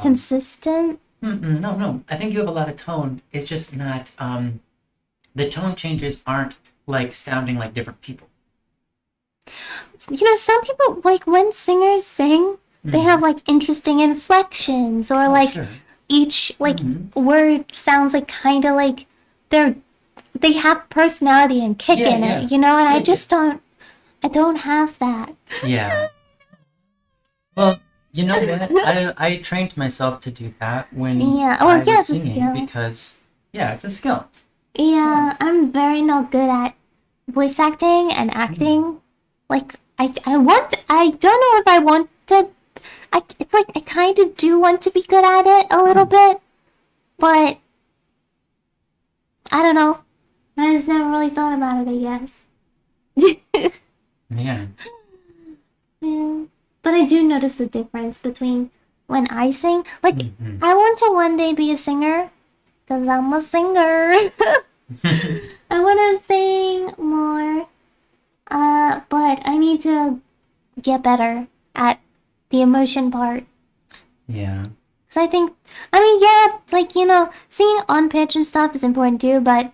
consistent. No. I think you have a lot of tone. It's just not. The tone changes aren't like sounding like different people. You know, some people like when singers sing, they have like interesting inflections, or like Sure. each like word sounds like kind of like they're they have personality and kick Yeah, in yeah. it, you know, and I Yeah, just don't have that. Yeah. Well, you know what? I trained myself to do that when Yeah. I Well, yeah, was it's a singing skill. because, yeah, it's a skill. Yeah, I'm very not good at voice acting and acting. Like I don't know if I want to. It's like I kind of do want to be good at it a little bit, but I don't know. I just never really thought about it, I guess. Yeah. Yeah. But I do notice the difference between when I sing. Like, Mhm. I want to one day be a singer, because I'm a singer. I want to sing more, but I need to get better at the emotion part. Yeah. So I think, I mean, yeah, like, you know, singing on pitch and stuff is important too, but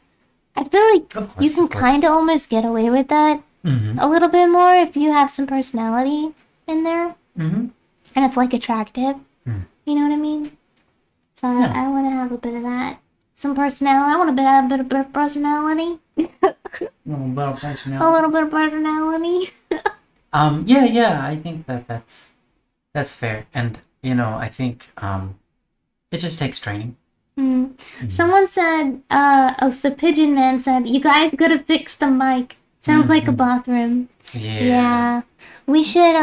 I feel like Of you course, can of course. kind of almost get away with that Mm-hmm. a little bit more if you have some personality in there Mm-hmm. and it's like attractive. Mm. You know what I mean? So Yeah. I want to have a bit of that. Some personality. I want a bit of personality. Little A personality. little bit of personality. Yeah. I think that's fair, and you know, I think it just takes training. Hmm. Someone said, so Pigeon Man said, you guys gotta fix the mic. Sounds like a Mhm. bathroom. Yeah. Yeah. We should,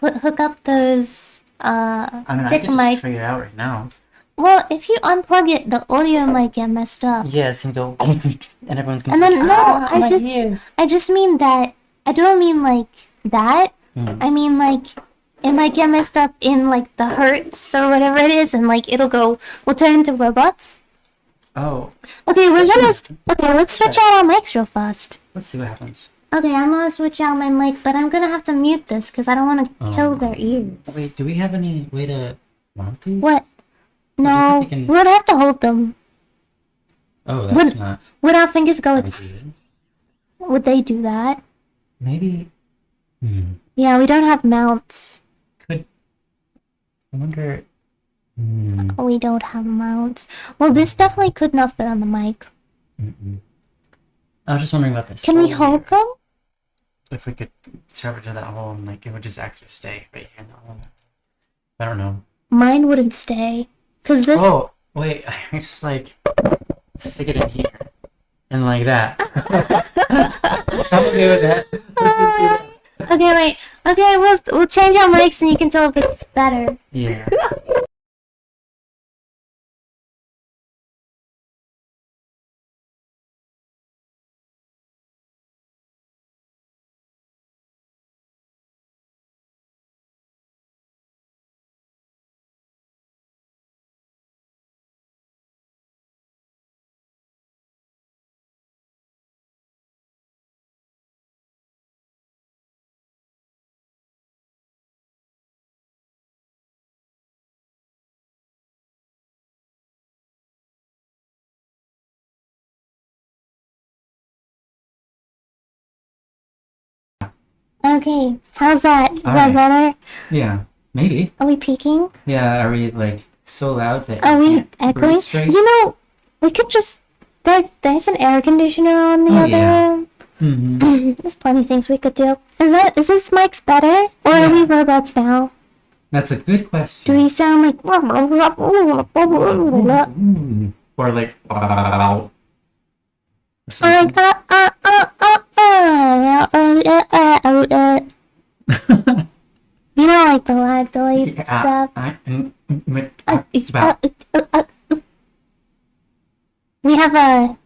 hook up those, I mean, I stick could just mics. try it out right now. Well, if you unplug it, the audio might get messed up. Yes, and go, and everyone's gonna. And then, no, my ears. I just mean that, I don't mean like that. Mm. I mean like, it might get messed up in like the hertz or whatever it is, and like we'll turn into robots. Oh, Okay, let's switch out our mics real fast. let's see what happens. Okay, I'm gonna switch out my mic, but I'm gonna have to mute this because I don't want to kill their ears. Wait, do we have any way to mount these? What? do you No, think we we can- would have to hold them. Oh, that's not. Would our fingers go? Ideal. Would they do that? Maybe. Yeah, we don't have mounts. Could. I wonder. We don't have mounts. Well, this definitely could not fit on the mic. I was just wondering about this. Can we hole hold here. them? If we could shove it to that hole and like it would just actually stay right here in the hole. I don't know. Mine wouldn't stay. Cause this. Oh wait, I just like stick it in here and like that. I'm okay with that. Let's just do that. Okay, wait. Okay, we'll change our mics and you can tell if it's better. Yeah. Okay, how's that? Is that Alright. better? Yeah. Maybe. Are we peaking? Yeah. Are we like so loud that Are you we can't echoing? breathe straight? You know, we could just. There's an air conditioner on the Oh, other yeah. room. Mm-hmm. There's plenty of things we could do. Is this mic's better? Or are we Yeah. robots now? That's a good Do question. we sound like. Or like wow. Or something. You know, like the lag delay Yeah, stuff. We have a.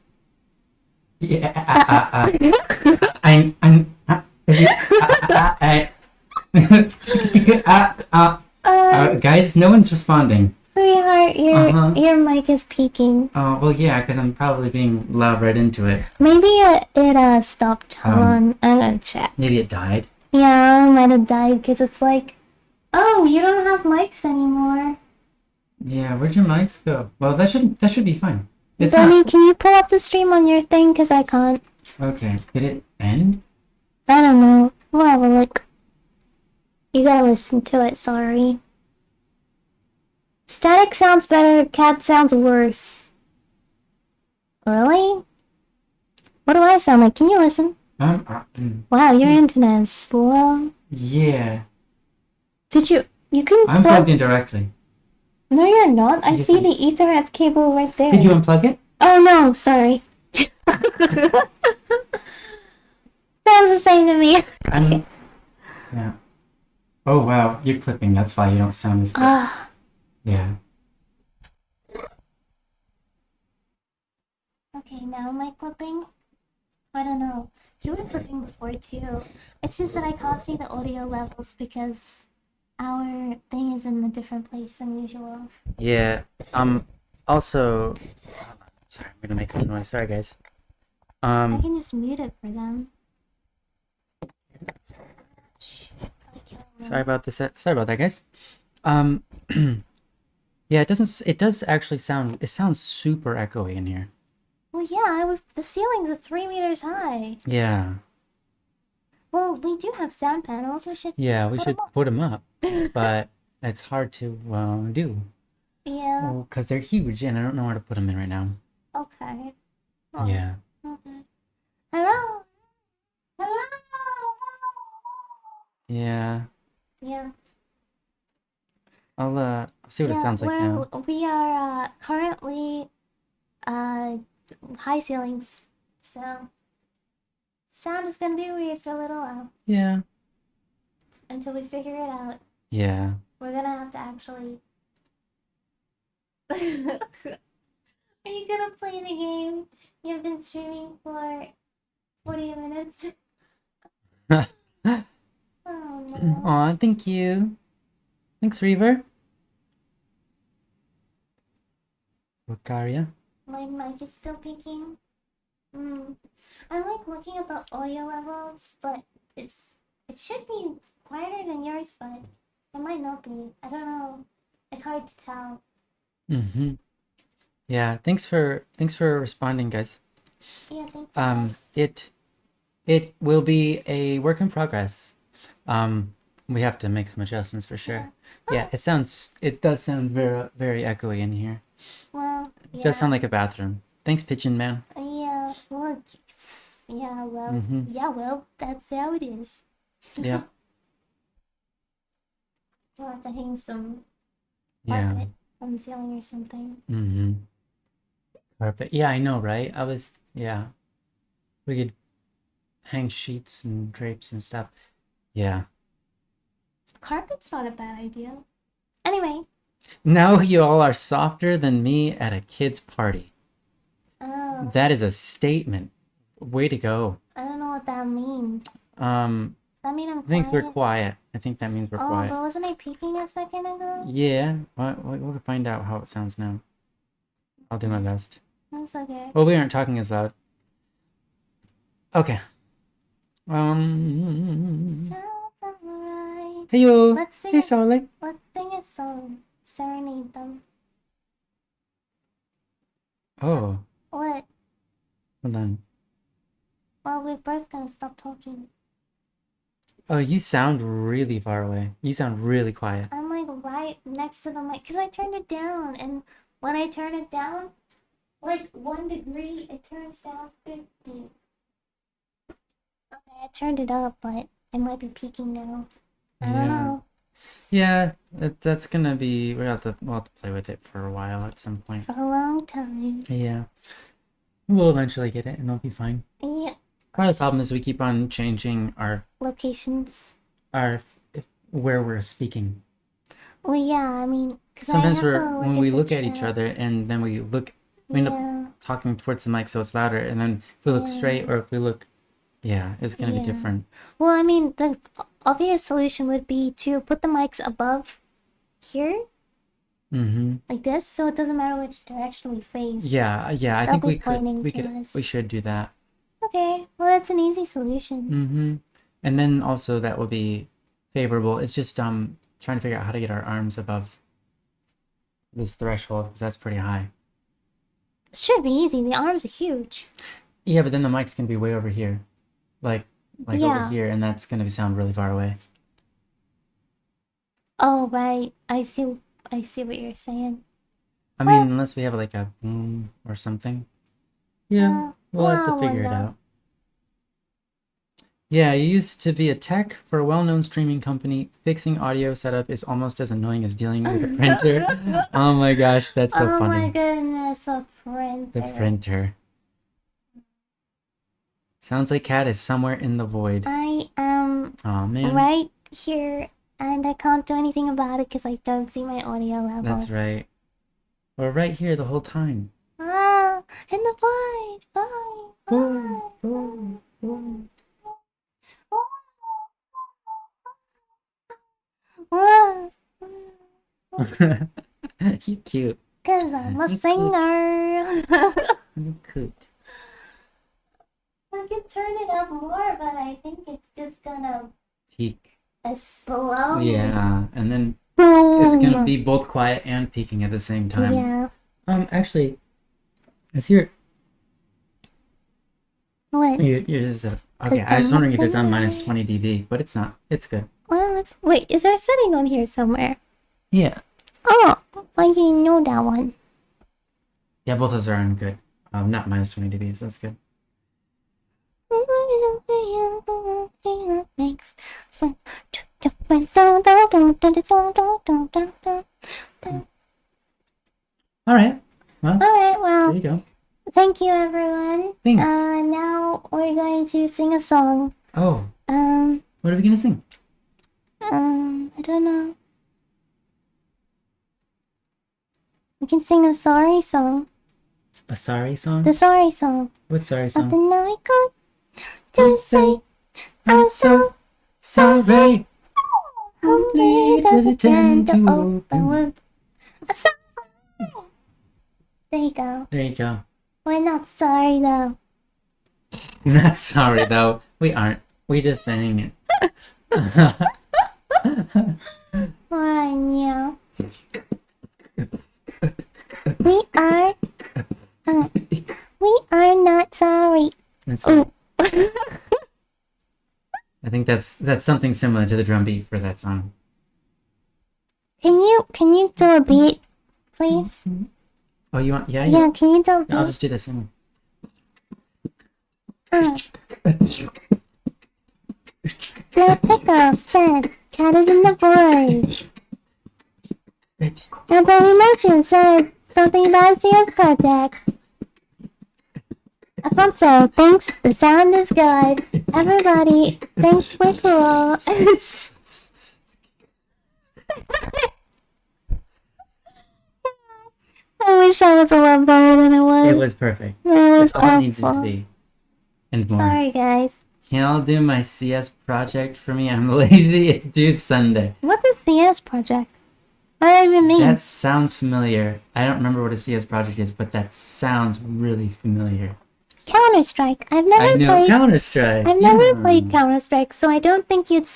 Guys, no one's responding. Sweetheart, your mic is peaking. Oh, well, yeah, because I'm probably being loud right into it. Maybe it stopped. Hold on, I'm gonna check. Maybe it died. Yeah, it might have died because it's like, oh, you don't have mics anymore. Yeah, where'd your mics go? Well, that should be fine. It's Bunny, not. can you pull up the stream on your thing? Because I can't. Okay, did it end? I don't know. We'll have a look. You gotta listen to it, sorry. Static sounds better, cat sounds worse. Really? What do I sound like? Can you listen? Wow, your internet is slow. Yeah. Did you? You can I'm plug. plugged in directly. No, you're not. I Yes, see I- the Ethernet cable right there. Did you unplug it? Oh no, sorry. Sounds the same to me. I'm. Yeah. Oh wow, you're clipping. That's why you don't sound as good. Ah, Yeah. okay, now am I clipping? I don't know. You were clipping before too. It's just that I can't see the audio levels because our thing is in a different place than usual. Yeah. Also, sorry, I'm gonna make some noise. Sorry, guys. I can just mute it for them. Sorry about this. Sorry about that, guys. Um, yeah, it doesn't. It does actually sound. It sounds super echoey in here. Well, yeah, the ceilings are 3 meters high. Yeah. Well, we do have sound panels. We should. Yeah, we put should 'em up. put them up, but it's hard to do. Yeah. Because they're huge, and I don't know where to put them in right now. Okay. Oh, Yeah. okay. Hello. Hello. Yeah. Yeah. I'll see what it sounds like now. We are currently high ceilings, so sound is gonna be weird for a little while Yeah. until we figure it out. Yeah. We're gonna have to actually. Are you gonna play the game? You've been streaming for 40 minutes. Oh no. Aw, thank you. Thanks, Reaver. Lucaria. My mic is still peaking. I like looking at the audio levels, but it should be quieter than yours, but it might not be. I don't know. It's hard to tell. Mm-hmm. Yeah, thanks for responding, guys. Yeah, thanks. It will be a work in progress. We have to make some adjustments for sure. Yeah, it does sound very, very echoey in here. Well, It does sound like a bathroom. Thanks, Pigeon Man. yeah, well, yeah, well, Mhm. yeah, well, that's how it is. Yeah. We'll have to hang some Yeah. carpet on the ceiling or something. Mm-hmm. Carpet. Yeah, I know, right? Yeah. We could hang sheets and drapes and stuff. Yeah. Carpet's not a bad idea. Anyway. Now you all are softer than me at a kid's party. Oh. That is a statement. Way to go. I don't know what that means. Does that mean I'm quiet? Thinks we're quiet. I think that means we're quiet. But wasn't I peeking a second ago? Yeah. We'll find out how it sounds now. I'll do my best. That's okay. Well, we aren't talking as loud. Okay. Sounds alright. Hey yo. Let's sing Hey Solly. Let's sing a song. Serenade them. Oh. What? Hold on. Well, we're both gonna stop talking. Oh, you sound really far away. You sound really quiet. I'm like right next to the mic because I turned it down, and when I turn it down, like 1 degree, it turns down 50. Okay, I turned it up, but it might be peaking now. I don't know. Yeah, that's gonna be. We'll have to play with it for a while at some point. For a long time. Yeah. We'll eventually get it, and it'll be fine. Yeah. Part of the problem is we keep on changing our locations. Where we're speaking. Well, yeah, I mean, sometimes when we look at each other and then we end up talking towards the mic so it's louder, and then if we look straight or if we look, it's gonna be different. Well, I mean, the obvious solution would be to put the mics above here. Mm-hmm. Like this, so it doesn't matter which direction we face. Yeah, I think we should do that. Okay, well that's an easy solution. Mm-hmm. And then also that will be favorable. It's just trying to figure out how to get our arms above this threshold because that's pretty high. It should be easy. The arms are huge. Yeah, but then the mic's gonna be way over here, like over here, and that's gonna sound really far away. Oh right, I see what you're saying. I mean, unless we have like a boom or something. Yeah. We'll have to figure it out. Yeah, you used to be a tech for a well-known streaming company. Fixing audio setup is almost as annoying as dealing with a printer. Oh my gosh, that's so Oh funny. my goodness, a printer. The printer. Sounds like Cat is somewhere in the void. I am Oh man. right here, and I can't do anything about it because I don't see my audio level. That's right. We're right here the whole time. Ah, in the void. Void. Void, void. You cute. Cause I'm a You singer. You cute. I can turn it up more, but I think it's just gonna Peak. explode. Yeah, and then it's gonna be both quiet and peaking at the same time. Yeah. Actually, is your What? yours okay? I was wondering if it's on minus 20 dB, but it's not. It's good. Well, wait, is there a setting on here somewhere? Yeah. Oh, I didn't know that one. Yeah, both of those are on good. Not minus 20 dB, so that's good. Makes sense. All right. Well, Alright, well, there you go. thank you everyone. Thanks. Now we're going to sing a song. Oh, what are we gonna sing? I don't know. We can sing a sorry song. A sorry song? The sorry song. What sorry Something song? I got to say. I'm so sorry. Only does it tend to open with a sorry. There you go. There you go. We're not sorry though. Not sorry though. We aren't. We just sang it. Fine, yeah. We are. We are not sorry. That's right. I think that's something similar to the drum beat for that song. Can you do a beat, please? Oh, you want? Yeah. Yeah, can you do a beat? I'll just do this one. The pickle said, "Cat is in the void." And the emotion said something about CS project. Alfonso thinks the sound is good. Everybody thinks we're cool. I wish I was a lot better than it was. It was perfect. It was That's all it needs to awful. be. And more. Sorry, guys. Can y'all do my CS project for me? I'm lazy. It's due Sunday. What's a CS project? What does that even mean? That sounds familiar. I don't remember what a CS project is, but that sounds really familiar. Counter-Strike. I've I never know played. Counter-Strike. I've never played Counter-Strike, so I don't think you'd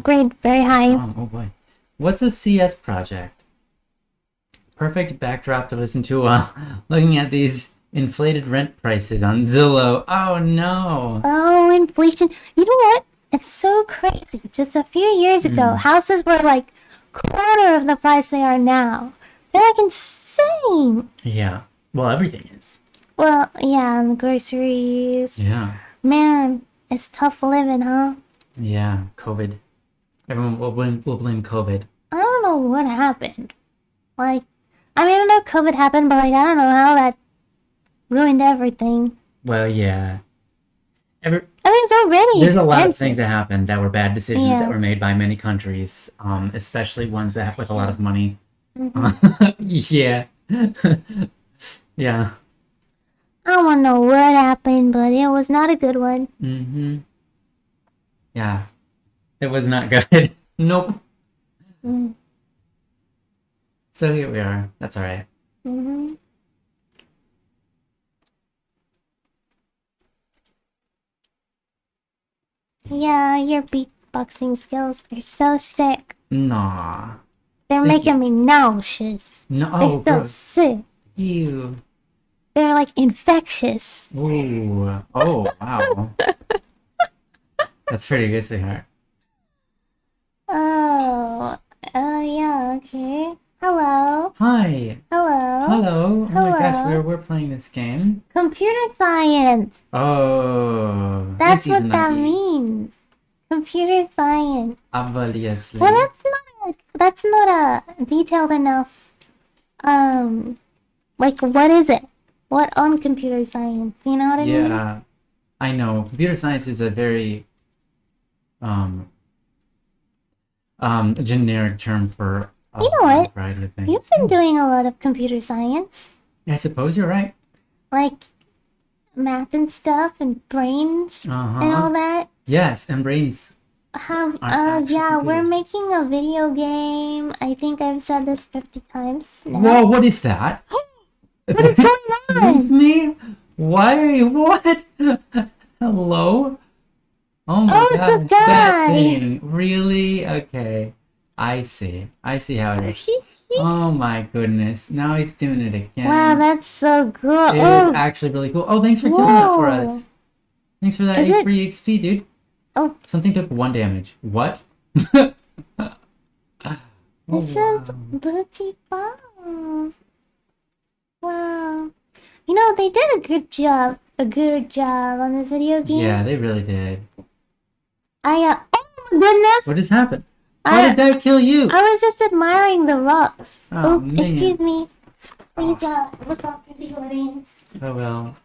grade very high. Oh boy. What's a CS project? Perfect backdrop to listen to while looking at these inflated rent prices on Zillow. Oh no. Oh, inflation. You know what? It's so crazy. Just a few years ago, houses were like quarter of the price they are now. They're like insane. Yeah. Well, everything is. Well, yeah, and the groceries. Yeah. Man, it's tough living, huh? Yeah. COVID. Everyone will blame COVID. I don't know what happened. Like, I mean, I know COVID happened, but like, I don't know how that ruined everything. Well, yeah. I mean, it's already There's a lot of expensive. things that happened that were bad decisions Yeah. that were made by many countries, especially ones that with a lot of money. Yeah. Yeah. I don't know what happened, but it was not a good one. Mm-hmm. Yeah. It was not good. Nope. Mm. So here we are. That's all right. Mm-hmm. Yeah, your beatboxing skills are so sick. Nah. They're Thank making me nauseous. No. They're Oh, so gross. sick. Ew. They're like infectious. Ooh. Oh, wow. That's pretty good, sweetheart. Oh, yeah, okay. Hello. Hi. Hello. Hello. Oh my Hello. gosh, we're playing this game. Computer science. Oh, That's this is what that nutty. means. Computer science. Obviously. Well, that's not a detailed enough. Like what is it? What on computer science? You know what I mean? Yeah, I know. Computer science is a very generic term for a You know what? variety of things. You've been doing a lot of computer science, I suppose you're right. like math and stuff, and brains and all Uh-huh. that. Yes, and brains. Have Aren't yeah, actually we're computers. making a video game. I think I've said this 50 times now. Whoa, what is that? What is going on? Excuse me? Why? What? Hello? Oh my Oh, it's a gosh, that guy. thing. Really? Okay. I see. I see how it is. Oh my goodness. Now he's doing it again. Wow, that's so cool. It is Oh, actually really cool. Oh, thanks for killing that for whoa. us. Thanks for that Is it- free XP, dude. Oh, Something took 1 damage. What? Oh, this wow. is beautiful. Wow. You know, they did a good job. A good job on this video game. Yeah, they really did. Oh my goodness. What just happened? How I, did that kill you? I was just admiring the rocks. Oh, Oh, man. excuse me. Please, look off to the audience. Oh well.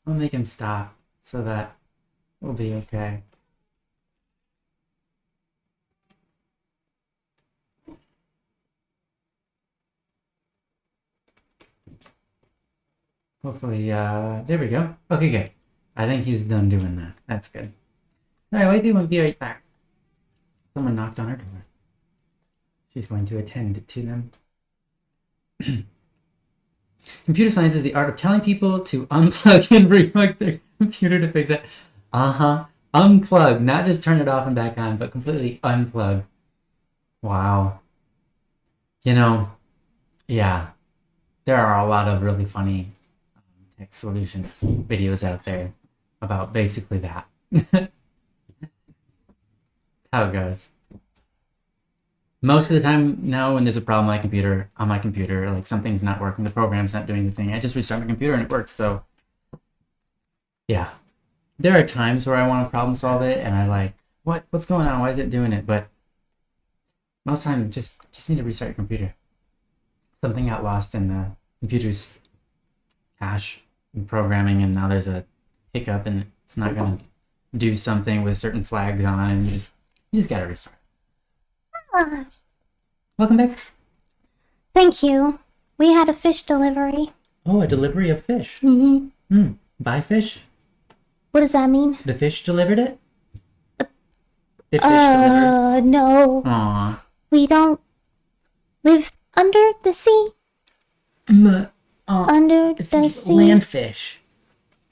I'll make him stop so that we'll be okay. Hopefully, there we go. Okay, good. I think he's done doing that. That's good. Alright, wifey will be right back. Someone knocked on her door. She's going to attend to them. Computer science is the art of telling people to unplug and replug their computer to fix it. Unplug, not just turn it off and back on, but completely unplug. Wow. You know, yeah, there are a lot of really funny tech solutions videos out there about basically that. That's how it goes. Most of the time now when there's a problem on my computer, like something's not working, the program's not doing the thing, I just restart my computer and it works. So yeah, there are times where I want to problem solve it and I like, what's going on? Why is it doing it? But most of the time, just need to restart your computer. Something got lost in the computer's cache and programming, and now there's a hiccup and it's not gonna do something with certain flags on, and you just gotta restart. Ah, Welcome back. thank you. We had a fish delivery. Oh, a delivery of fish. Mm-hmm. Buy fish? What does that mean? The fish delivered it? Did fish deliver? No. Aw. We don't live under the sea. Under the sea. Land fish.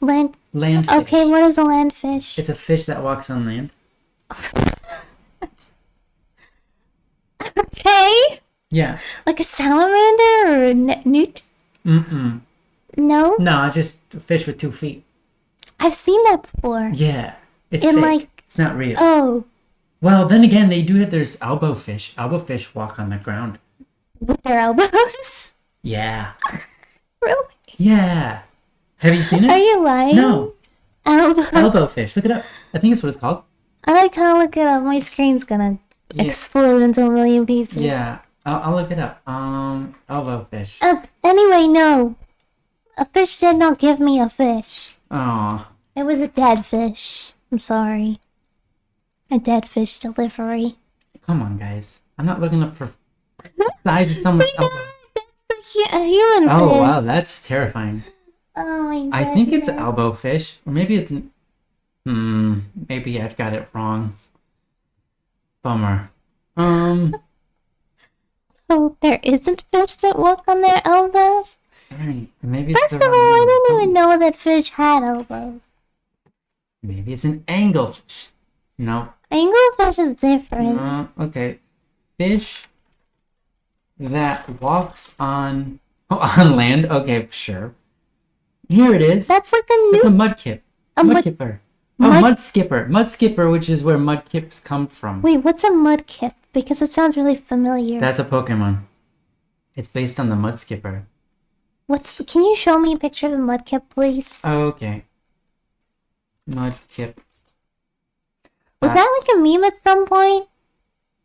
Land. Land fish. Okay, what is a land fish? It's a fish that walks on land. Okay. Yeah. Like a salamander or a newt? Mm-mm. No? No, it's just a fish with 2 feet. I've seen that before. Yeah. It's In, fake. like- It's not real. Oh, Well, then again, they do it. There's elbow fish. Elbow fish walk on the ground. with their elbows? Yeah. Really? Yeah. Have you seen Are it? you lying? No. Elbow. Elbow fish. Look it up. I think that's what it's called. I like how look it up. My screen's gonna Yeah. explode into a million pieces. Yeah. I'll look it up. Elbow fish. Anyway, no. A fish did not give me a fish. Aw. It was a dead fish. I'm sorry. A dead fish delivery. Come on, guys. I'm not looking up for size of someone's elbow. A human Oh, fish. wow. That's terrifying. Oh my god. I think it's elbow fish. Or maybe it's... Maybe I've got it wrong. Bummer. Oh, there isn't fish that walk on their elbows? Darn, maybe it's First the of all, wrong I didn't one. even know that fish had elbows. Maybe it's an anglefish. No. Anglefish is different. Okay. Fish that walks on land. Okay, sure. Here it is. That's like a It's a new. mudkip. A mud- Mudkipper. Oh, mud- mudskipper. Mudskipper, which is where mudkips come from. Wait, what's a mudkip? Because it sounds really familiar. That's a Pokemon. It's based on the Mudskipper. Can you show me a picture of the mudkip, please? Okay. Mudkip. Was that like a meme at some point?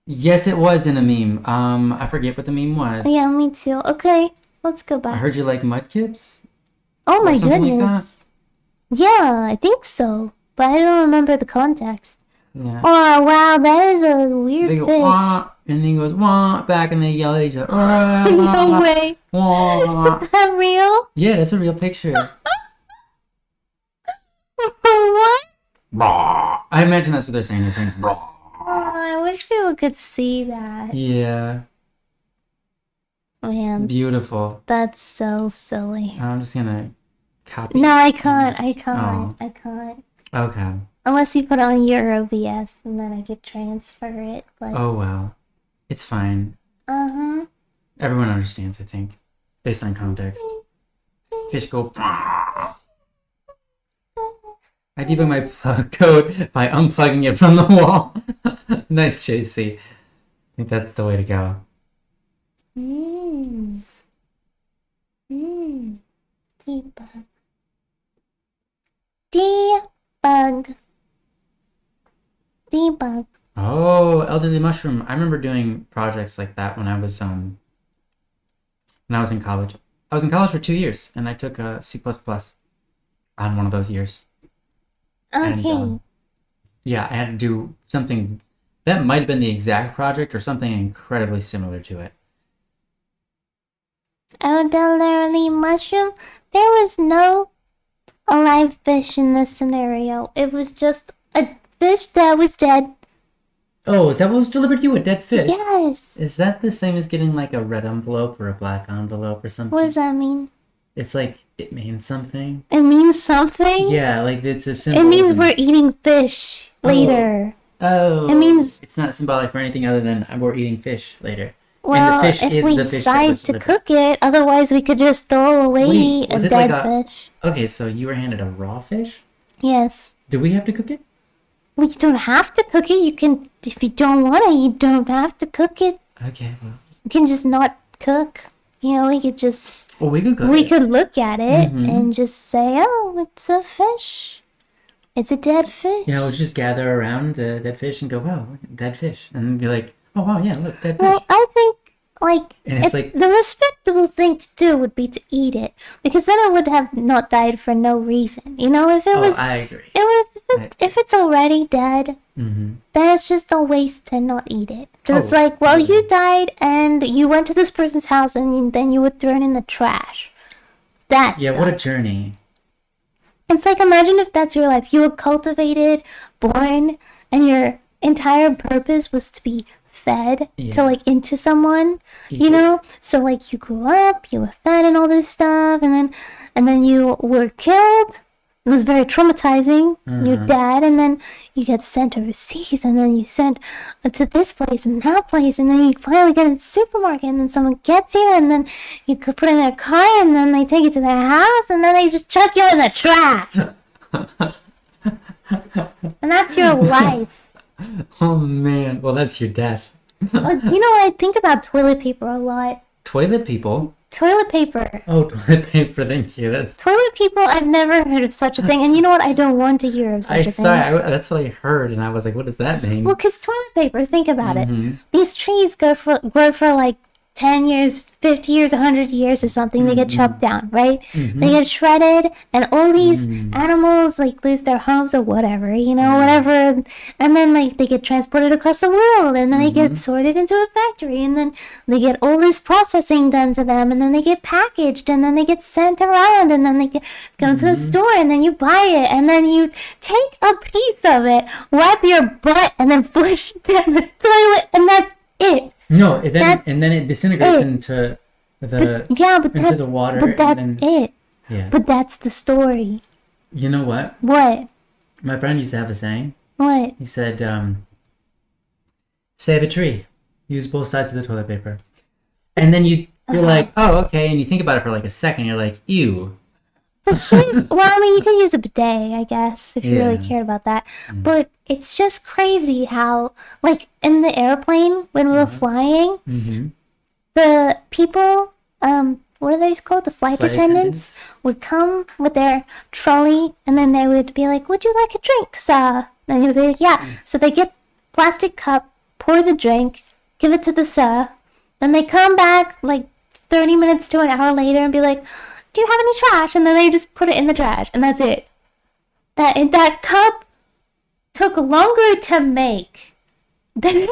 Yes, it was in a meme. I forget what the meme was. Yeah, me too. Okay, let's go I back. heard you like mudkips. Oh my something like goodness. Yeah, I think so. But I don't remember the context. Yeah. Oh wow, that is a weird They go, fish. wah, and then he goes, wah, back, and they yell at each other. No way. Wah. Is that real? Yeah, that's a real picture. What? Blah. I imagine that's what they're saying. They're saying, blah. Oh, I wish people could see that. Yeah. Man, Beautiful. that's so silly. I'm just gonna copy. No, I can't. I can't. Oh. I can't. Okay. Unless you put on your OBS and then I could transfer it. But Oh, well. It's fine. uh-huh. Everyone understands, I think. Based on context. Fish go, blah. I debug my plug code by unplugging it from the wall. Nice, JC. I think that's the way to go. Debug. Debug. Debug. Oh, elderly mushroom. I remember doing projects like that when I was in college. I was in college for 2 years, and I took a C++ on one of those years. Okay. And, yeah, I had to do something that might have been the exact project or something incredibly similar to it. Elderly mushroom. There was no alive fish in this scenario. It was just a fish that was dead. Oh, is that what was delivered to you? A dead fish? Yes. Is that the same as getting like a red envelope or a black envelope or something? What does that mean? It's like, it means something. It means something? Yeah, like it's a symbol. It means we're eating fish later. Oh. It means... It's not symbolic for anything other than we're eating fish later. Well, and the fish if is we the fish decide to cook it, otherwise we could just throw away Wait, a was it dead like fish. Okay, so you were handed a raw fish? Yes. Do we have to cook it? Well, you don't have to cook it. You can, if you don't want to, you don't have to cook it. Okay, well. You can just not cook. You know, we could just... Well, we could cook We it. could look at it Mhm. and just say, oh, it's a fish. It's a dead fish. You know, let's just gather around the dead fish and go, wow, dead fish. And then be like, oh, wow, yeah, look, dead fish. Well, I think, like, And it's like- the respectable thing to do would be to eat it. Because then it would have not died for no reason. You know, if it Oh, was... I agree. If it's already dead, Mm-hmm. then it's just a waste to not eat it. Because it's Oh, like, well, yeah. you died and you went to this person's house and then you would throw it in the trash. That's Yeah, what a journey. It's like, imagine if that's your life. You were cultivated, born, and your entire purpose was to be fed Yeah. to like into someone, you Equal. know? So like you grew up, you were fed and all this stuff, and then you were killed. It was very traumatizing. Your dad, and then you get sent overseas, and then you sent to this place and that place, and then you finally get in the supermarket, and then someone gets you, and then you could put in their car, and then they take you to their house, and then they just chuck you in the trash. And that's your life. Oh, man. Well, that's your death. You know, I think about toilet paper a lot. Toilet people? Toilet paper. Oh, toilet paper, thank you. That's... Toilet people, I've never heard of such a thing. And you know what? I don't want to hear of such a thing. That's what I heard, and I was like, what does that mean? Well, because toilet paper, think about Mhm. it. These trees grow for like 10 years, 50 years, 100 years or something. They get chopped down, right? They get shredded, and all these animals like lose their homes or whatever, you know, whatever. And then like they get transported across the world, and then they get sorted into a factory, and then they get all this processing done to them, and then they get packaged, and then they get sent around, and then they go to the store, and then you buy it, and then you take a piece of it, wipe your butt, and then flush it down the toilet, and that's it. No, and That's then it disintegrates it. into the But into the water. But that's and then, it. Yeah. But that's the story. You know what? What? My friend used to have a saying. What? He said, save a tree. Use both sides of the toilet paper. And then you're like, oh, okay. And you think about it for like a second. You're like, ew. But well, I mean, you could use a bidet, I guess, if you really Yeah. cared about that. But it's just crazy how, like, in the airplane when we were flying, Mm-hmm. the people what are those called? The flight Flight attendants would come with their trolley, and then they would be like, "Would you like a drink, sir?" And you'd be like, "Yeah." So they get plastic cup, pour the drink, give it to the sir. Then they come back like 30 minutes to an hour later and be like, "Do you have any trash?" And then they just put it in the trash, and that's it. That cup took longer to make than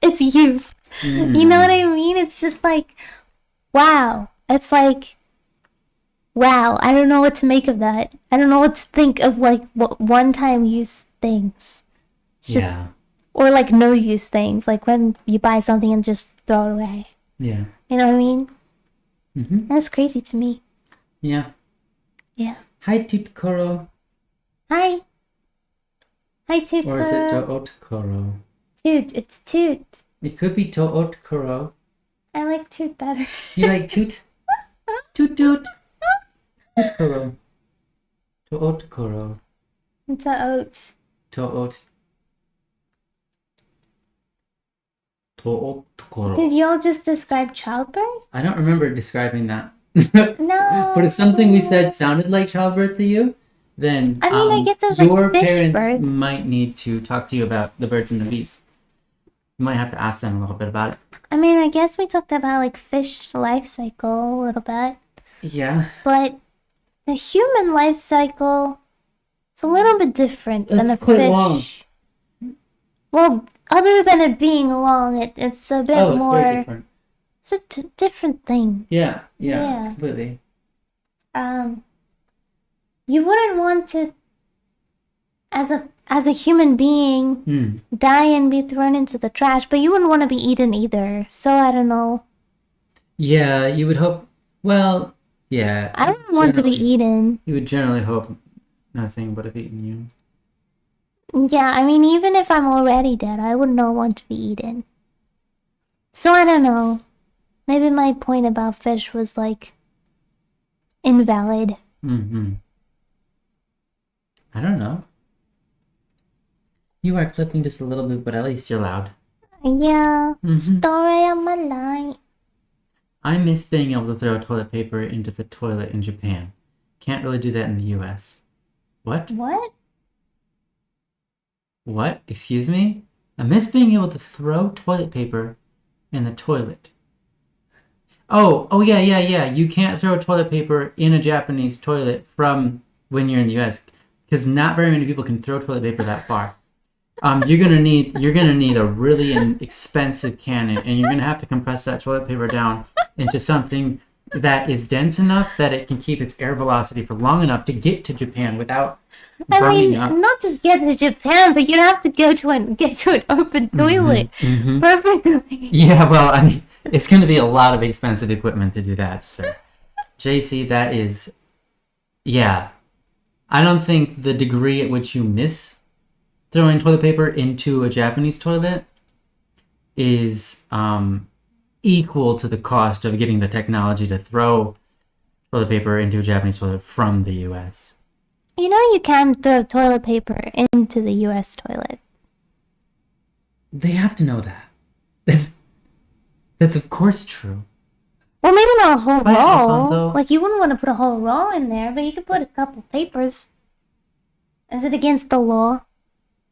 its use. You know what I mean? It's just like, wow. It's like, wow. I don't know what to make of that. I don't know what to think of like what one-time use things. Just, yeah. or like no use things, like when you buy something and just throw it away. Yeah. You know what I mean? Mm-hmm. That's crazy to me. Yeah. Yeah. Hi, Tutkoro. Hi. Hi, Toot. Or is it Tootkoro? Toot. It's Toot. It could be Tootkoro. I like Toot better. You like Toot? Toot Toot. Tootkoro. Tootkoro. It's a oat. Tootkoro. Did y'all just describe childbirth? I don't remember describing that. No. But if something we said sounded like childbirth to you, then I mean, I guess there was your like fish parents birth. might need to talk to you about the birds and the bees. You might have to ask them a little bit about it. I mean, I guess we talked about like fish life cycle a little bit, Yeah. but the human life cycle is a little bit different than It's a quite fish. long. Well, other than it being long, it's a bit Oh, it's more. very different. It's a different thing. Yeah, Yeah. it's completely. You wouldn't want to, as a human being, die and be thrown into the trash, but you wouldn't want to be eaten either. So I don't know. Yeah, you would hope. Well, yeah. I don't want to be generally- eaten. You would generally hope nothing would have eaten you. Yeah, I mean, even if I'm already dead, I would not want to be eaten. So I don't know. Maybe my point about fish was like invalid. Mm-hmm. I don't know. You are clipping just a little bit, but at least you're loud. Yeah, Mhm. story of my life. I miss being able to throw toilet paper into the toilet in Japan. Can't really do that in the US. What? What? What? Excuse me? I miss being able to throw toilet paper in the toilet. Oh, yeah. You can't throw toilet paper in a Japanese toilet from when you're in the US, because not very many people can throw toilet paper that far. You're gonna need a really expensive cannon, and you're gonna have to compress that toilet paper down into something that is dense enough that it can keep its air velocity for long enough to get to Japan without I burning mean, up. not just get to Japan, but you'd have to get to an open toilet perfectly. Yeah, well, I mean, it's going to be a lot of expensive equipment to do that, so. JC, that is... Yeah. I don't think the degree at which you miss throwing toilet paper into a Japanese toilet is equal to the cost of getting the technology to throw toilet paper into a Japanese toilet from the US. You know you can throw toilet paper into the U.S. toilet. They have to know that. That's of course true. Well, maybe not a whole Right, roll. Alfonso? Like, you wouldn't want to put a whole roll in there, but you could put a couple papers. Is it against the law?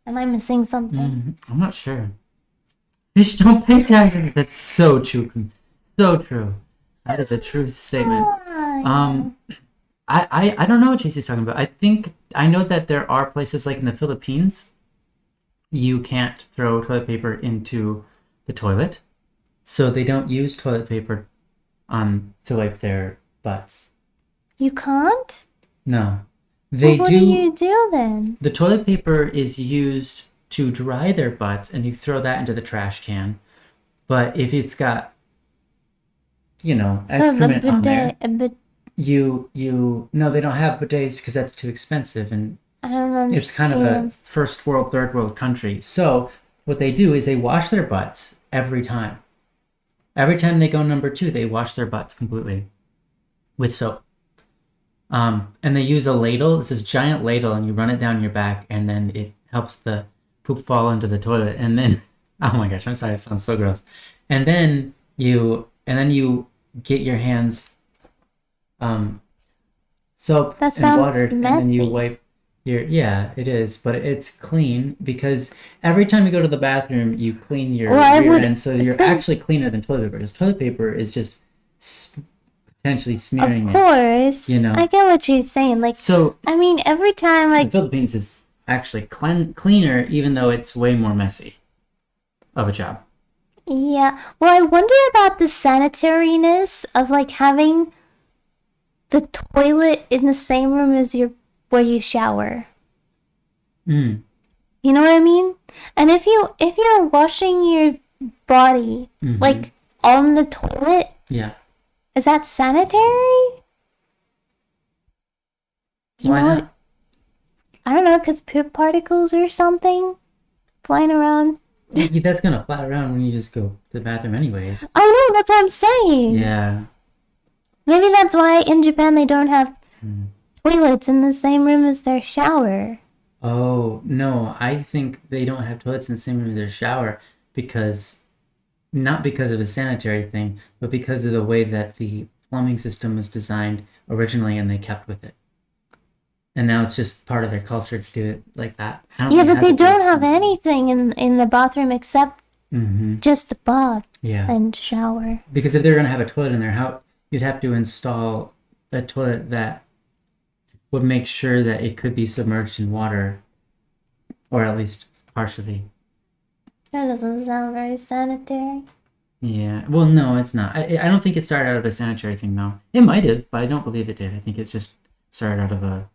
Am I missing something? I'm not sure. Fish don't pay taxes. That's so true. So true. That is a truth statement. I don't know what Tracy's talking about. I know that there are places like in the Philippines, you can't throw toilet paper into the toilet, so they don't use toilet paper to wipe their butts. You can't? No, they Well, what do. do you do then? The toilet paper is used to dry their butts, and you throw that into the trash can. But if it's got, excrement on there, no, they don't have bidets because that's too expensive, and I don't understand. it's kind of a first world, third world country. So what they do is they wash their butts every time. Every time they go number 2, they wash their butts completely with soap. And they use a ladle. It's this giant ladle, and you run it down your back, and then it helps the poop fall into the toilet. And then, oh my gosh, I'm sorry, it sounds so gross. And then you get your hands Soap That and sounds water, and then you messy. wipe your, yeah, it is, but it's clean because every time you go to the bathroom, you clean Well, your I rear would. end, so It's you're good. actually cleaner than toilet paper because toilet paper is just s- potentially Of smearing it, course, you I know. get what you're saying. Like, So I mean, every time, the like, Philippines is actually cleaner, even though it's way more messy of a job. yeah. Well, I wonder about the sanitariness of like having the toilet in the same room as your where you shower. Mm. You know what I mean? And if you're washing your body Mm-hmm. like on the toilet, Yeah. is that sanitary? You Why know what? not? I don't know, cause poop particles or something flying around. That's gonna fly around when you just go to the bathroom, anyways. I know, that's what I'm saying. Yeah. Maybe that's why in Japan they don't have Mm. toilets in the same room as their shower. Oh, no, I think they don't have toilets in the same room as their shower because not because of a sanitary thing, but because of the way that the plumbing system was designed originally and they kept with it. And now it's just part of their culture to do it like that. I don't Yeah, think it but has they a toilet don't have system. anything in the bathroom except Mm-hmm. just a bath Yeah. and shower. Because if they're gonna have a toilet in their house, you'd have to install a toilet that would make sure that it could be submerged in water, or at least partially. That doesn't sound very sanitary. Yeah. Well, no, it's not. I don't think it started out of a sanitary thing, though. It might have, but I don't believe it did. I think it's just started out of a.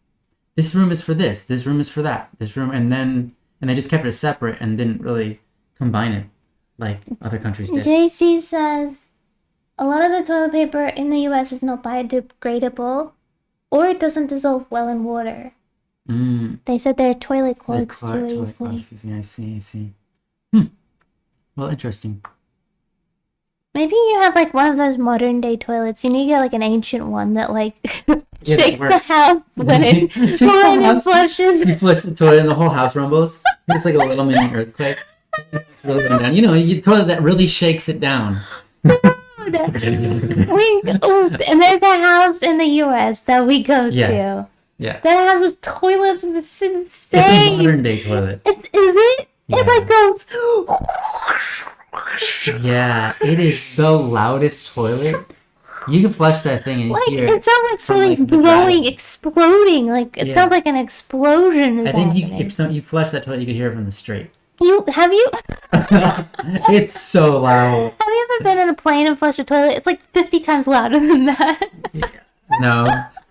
This room is for this. This room is for that. This room, and they just kept it separate and didn't really combine it like other countries did. JC says a lot of the toilet paper in the US is not biodegradable or it doesn't dissolve well in water. Mm. They said their toilet Like clogs too toilet easily. cloths. I see. I see. Hmm. Well, interesting. Maybe you have like one of those modern day toilets. You need to get like an ancient one that like Yeah, that shakes the works. house when it Shakes the when it house. flushes. You flush the toilet and the whole house rumbles. It's like a little mini earthquake. It's really going down. You know, you toilet that really shakes it down. We and there's a house in the US that we go Yes. to Yeah. that has this toilet and it's insane. It's a modern day toilet. Is it? It like goes. Yeah, it is the loudest toilet. You can flush that thing and Like hear it sounds like from, something's like, the blowing, rattle. exploding. Like it Yeah. sounds like an explosion is I think happening. if you flush that toilet, you could hear it from the street. You have you It's so loud. have you ever been in a plane and flushed a toilet? It's like 50 times louder than that. No,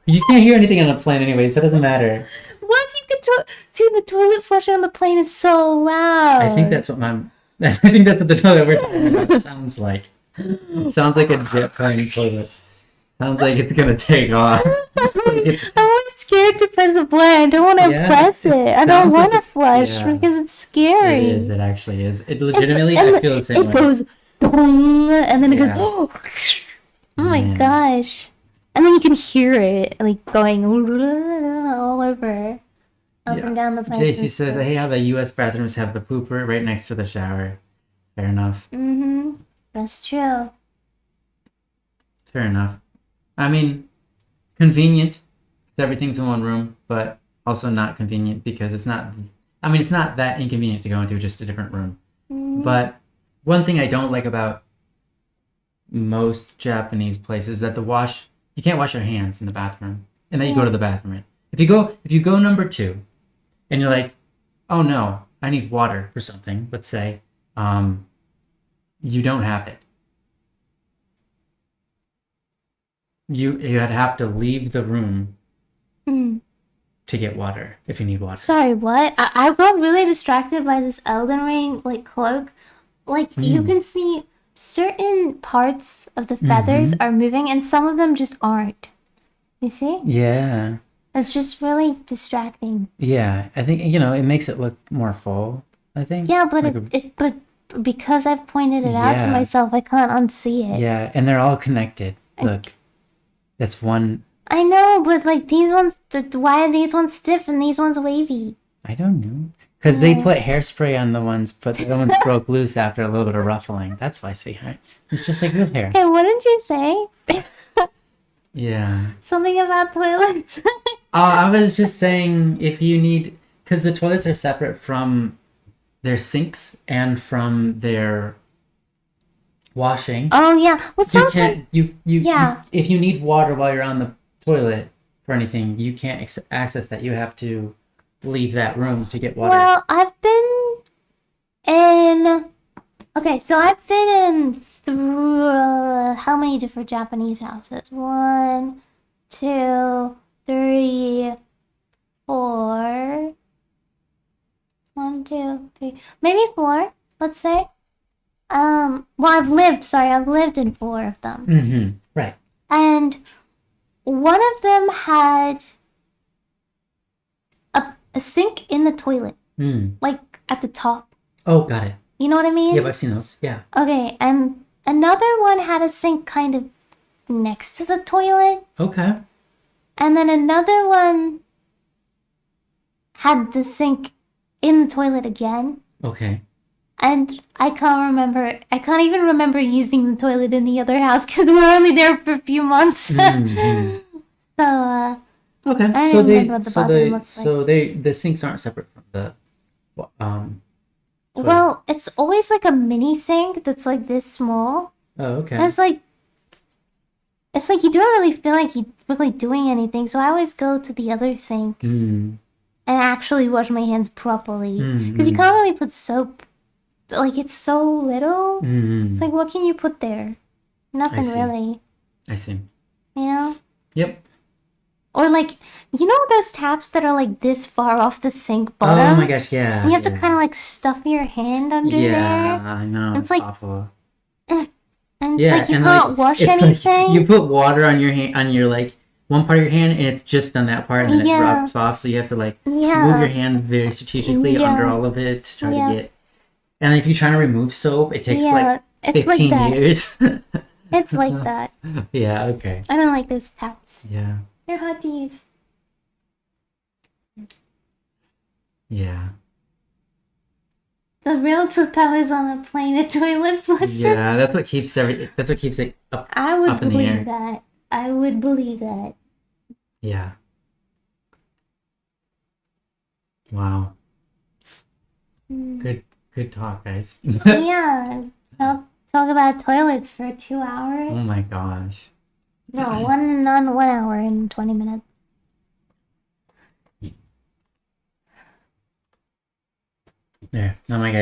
you can't hear anything on a plane anyway, so it doesn't matter. Once you get to the toilet flushing on the plane is so loud. I think that's what my. I think that's what the toilet we're talking about sounds like. It sounds like a jet plane toilet. Sounds like it's gonna take off. It's I'm always scared to press the button. I don't want to Yeah, press it it. I don't sounds like want to it's- flush yeah. because it's scary. It is. It actually is. It It's- legitimately. and I feel the same it way. goes dong, and then it goes Yeah. oh my Man. gosh, and then you can hear it like going all over up Yeah. and down the JC says, "Hey, how the U.S. bathrooms have the pooper right next to the shower." Fair enough. Mm-hmm. That's true. Fair enough. I mean, convenient because everything's in one room, but also not convenient because it's not. I mean, it's not that inconvenient to go into just a different room. Mhm. But one thing I don't like about most Japanese places is that you can't wash your hands in the bathroom, and then you go to the bathroom. If you go number two, and you're like, oh no, I need water or something. Let's say, you don't have it. You'd have to leave the room Mm. to get water if you need water. Sorry, what? I got really distracted by this Elden Ring like cloak. Like you can see certain parts of the feathers are moving and some of them just aren't. You see? Yeah. It's just really distracting. Yeah. I think, it makes it look more full, I think. Yeah, but Like but because I've pointed it out to Yeah. myself, I can't unsee it. Yeah, and they're all connected. Look. That's one. I know, but like these ones, why are these ones stiff and these ones wavy? I don't know. Because they put hairspray on the ones, but the other ones broke loose after a little bit of ruffling. That's why, sweetheart. It's just like real hair. Okay, what did you say? Yeah. Something about toilets. I was just saying if you need, because the toilets are separate from their sinks and from their washing. Oh yeah. Well, You sometimes can't you yeah. if you need water while you're on the toilet for anything, you can't access that. You have to leave that room to get water. Well, I've been in. Okay, so I've been in through how many different Japanese houses? 1, 2, 3, 4. 1, 2, 3, maybe 4. Let's say. Well, I've lived in 4 of them, Mm-hmm. Right. and one of them had a sink in the toilet, Mm. like at the top. Oh, got it. You know what I mean? Yep, I've seen those. Yeah. Okay, and another one had a sink kind of next to the toilet, Okay. and then another one had the sink in the toilet again. Okay. And I can't even remember using the toilet in the other house because we were only there for a few months. Mm-hmm. So, Okay. I So don't they remember what the so bathroom they looks so they the sinks aren't separate from the toilet. well, it's always like a mini sink that's like this small. Oh, okay. And it's like you don't really feel like you're really doing anything. So I always go to the other sink Mm. and actually wash my hands properly because you Mm-hmm. can't really put soap. Like it's so little. Mm-hmm. It's like what can you put there? Nothing see. really. I see. You know? Yep. Or like you know those taps that are like this far off the sink Oh bottom? my gosh, yeah. And you have to yeah. kind of like stuff your hand under Yeah, there. I know. It's It's like- awful. And it's Yeah, like you and can't like wash it's like anything. you put water on your hand, on your like one part of your hand, and it's just on that part, and then it Yeah. drops off. So you have to like Yeah. move your hand very strategically Yeah. under all of it to try Yeah. to get. And if you're trying to remove soap, it takes Yeah, like it's like 15 that. years. It's like that. Yeah. Okay. I don't like those taps. Yeah. They're hard to use. Yeah. The real propellers on a plane, a toilet flusher. Yeah. That's what keeps That's what keeps it up. I would Up in the air. believe that. I would believe that. Yeah. Wow. Mm. Good talk, guys. Yeah. Talk about toilets for 2 hours. Oh my gosh. No, 1 hour and 20 minutes. There. Now my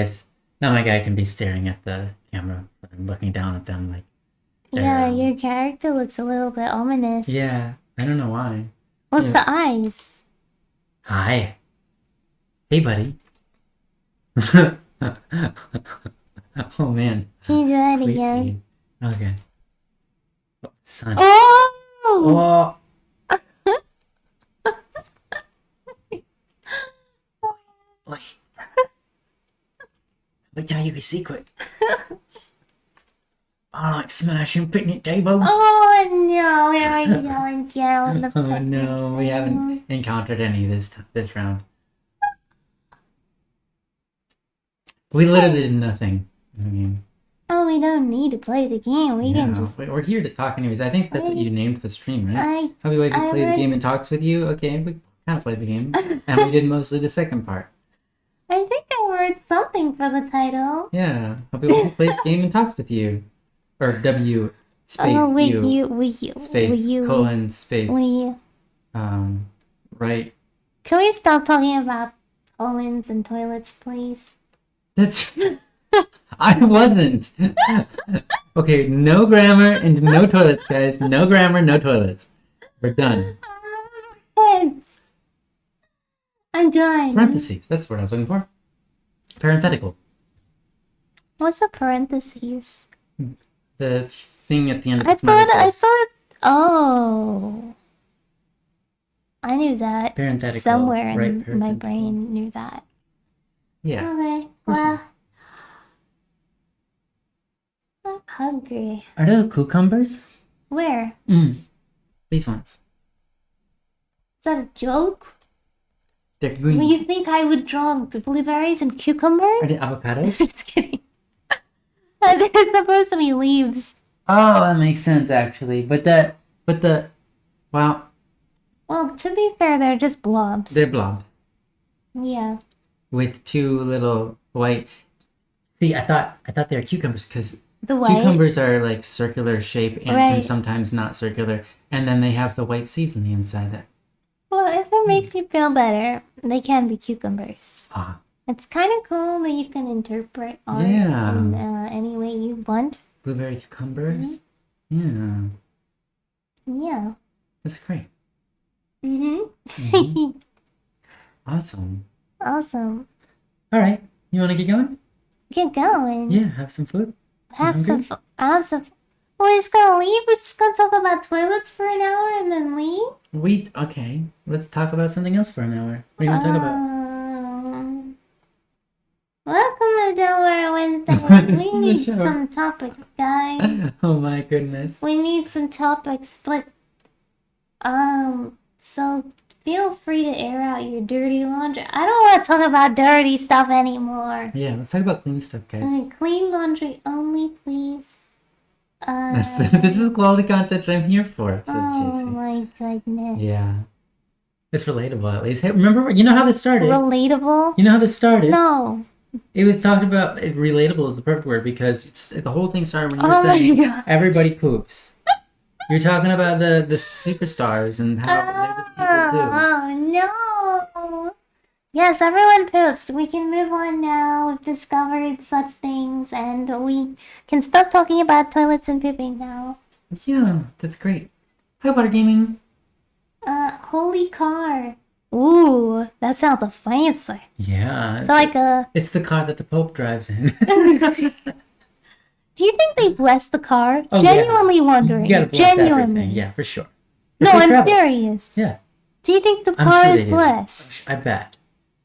guy can be staring at the camera and looking down at them like. Yeah, they're, your character looks a little bit ominous. Yeah. I don't know why. What's Yeah. the eyes? Hi. Hey, buddy. Oh man. Can you do that Creepy. again? Okay. Oh, son. Oh! Oh. Like. But tell you a secret. I like smashing picnic tables. Oh no, here I go again on the Oh no, we haven't encountered any this round. We literally did nothing. I mean, Oh, we don't need to play the game. We can yeah, just. we're here to talk anyways. I think that's what you named the stream, right? I Hubby Wifey I plays the read- game and talks with you. Okay, we kind of played the game, and we did mostly the second part. think I wrote something for the title. Yeah, Hubby Wifey plays the game and talks with you, or W space Oh, with U you, with you, space with you, colon space we. right. Can we stop talking about colons and toilets, please? That's. I wasn't. Okay, no grammar and no toilets, guys. No grammar, no toilets. We're done. Heads. I'm done. Parentheses. That's what I was looking for. Parenthetical. What's a parentheses? The thing at the end of I the sentence. thought. Oh. I knew that. Parenthetical. Somewhere in right, my parenthetical. brain knew that. Yeah. Okay. course Well. I'm hungry. Are those cucumbers? Where? These ones. Is that a joke? They're green. Well, you think I would draw the blueberries and Are cucumbers? they avocados? Just kidding. They're supposed to be leaves. Oh, that makes sense actually. But the Well, Well, to be fair, they're just blobs. they're blobs Yeah. with two little white. See, I thought they were cucumbers because The white. cucumbers are like circular shape and can Right. sometimes not circular, and then they have the white seeds on the inside. That Well, if it makes you feel better, they can be cucumbers. ah, It's kind of cool that you can interpret art Yeah. in any way you want. blueberry cucumbers. Yeah, Yeah. that's great. Mm-hmm. Mhm. Awesome. Awesome. All right, you want to get going? Get going. Yeah, have some food. Have some. hungry? Have some. We're just gonna leave. We're just gonna talk about toilets for an hour and then leave. Okay. Let's talk about something else for an hour. What do you want to talk about? Welcome to Delaware Wednesday. This We is the need show. some topics, guys. Oh my goodness. We need some topics, but so feel free to air out your dirty laundry. I don't want to talk about dirty stuff anymore. Yeah, let's talk about clean stuff, guys. Clean laundry only, please. This is the quality content I'm here for, says Oh JC. my goodness. Yeah. It's relatable at least. Hey, remember, you know how this started? Relatable? You know how this started? No. It was talked about, relatable is the perfect word because the whole thing started when you were Oh my saying God. everybody poops. You're talking about the superstars and how they're just people too. Oh no. Yes, everyone poops. We can move on now. We've discovered such things and we can stop talking about toilets and pooping now. Yeah, that's great. How about gaming? Holy car. Ooh, that sounds fancy. Yeah. So like a It's the car that the Pope drives in. Do you think they bless the car? Oh, yeah. Genuinely wondering. You gotta bless Genuinely. everything. Yeah, for sure. No, If it I'm travels. serious. Yeah. Do you think the I'm car sure is they do. blessed? I bet.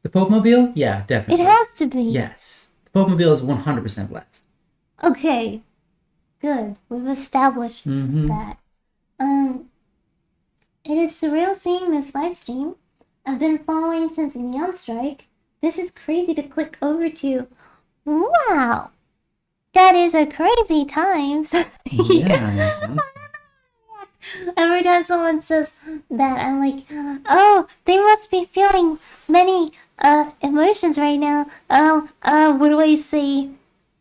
The Pope Mobile? Yeah, It definitely. has to be. Yes. The Pope Mobile is 100% blessed. Okay. Good. We've established Mm-hmm. that. It is surreal seeing this live stream. I've been following since Neon Strike. This is crazy to click over to. Wow. That is a crazy times. Yeah. Every time someone says that, I'm like, oh, they must be feeling many emotions right now. What do I say?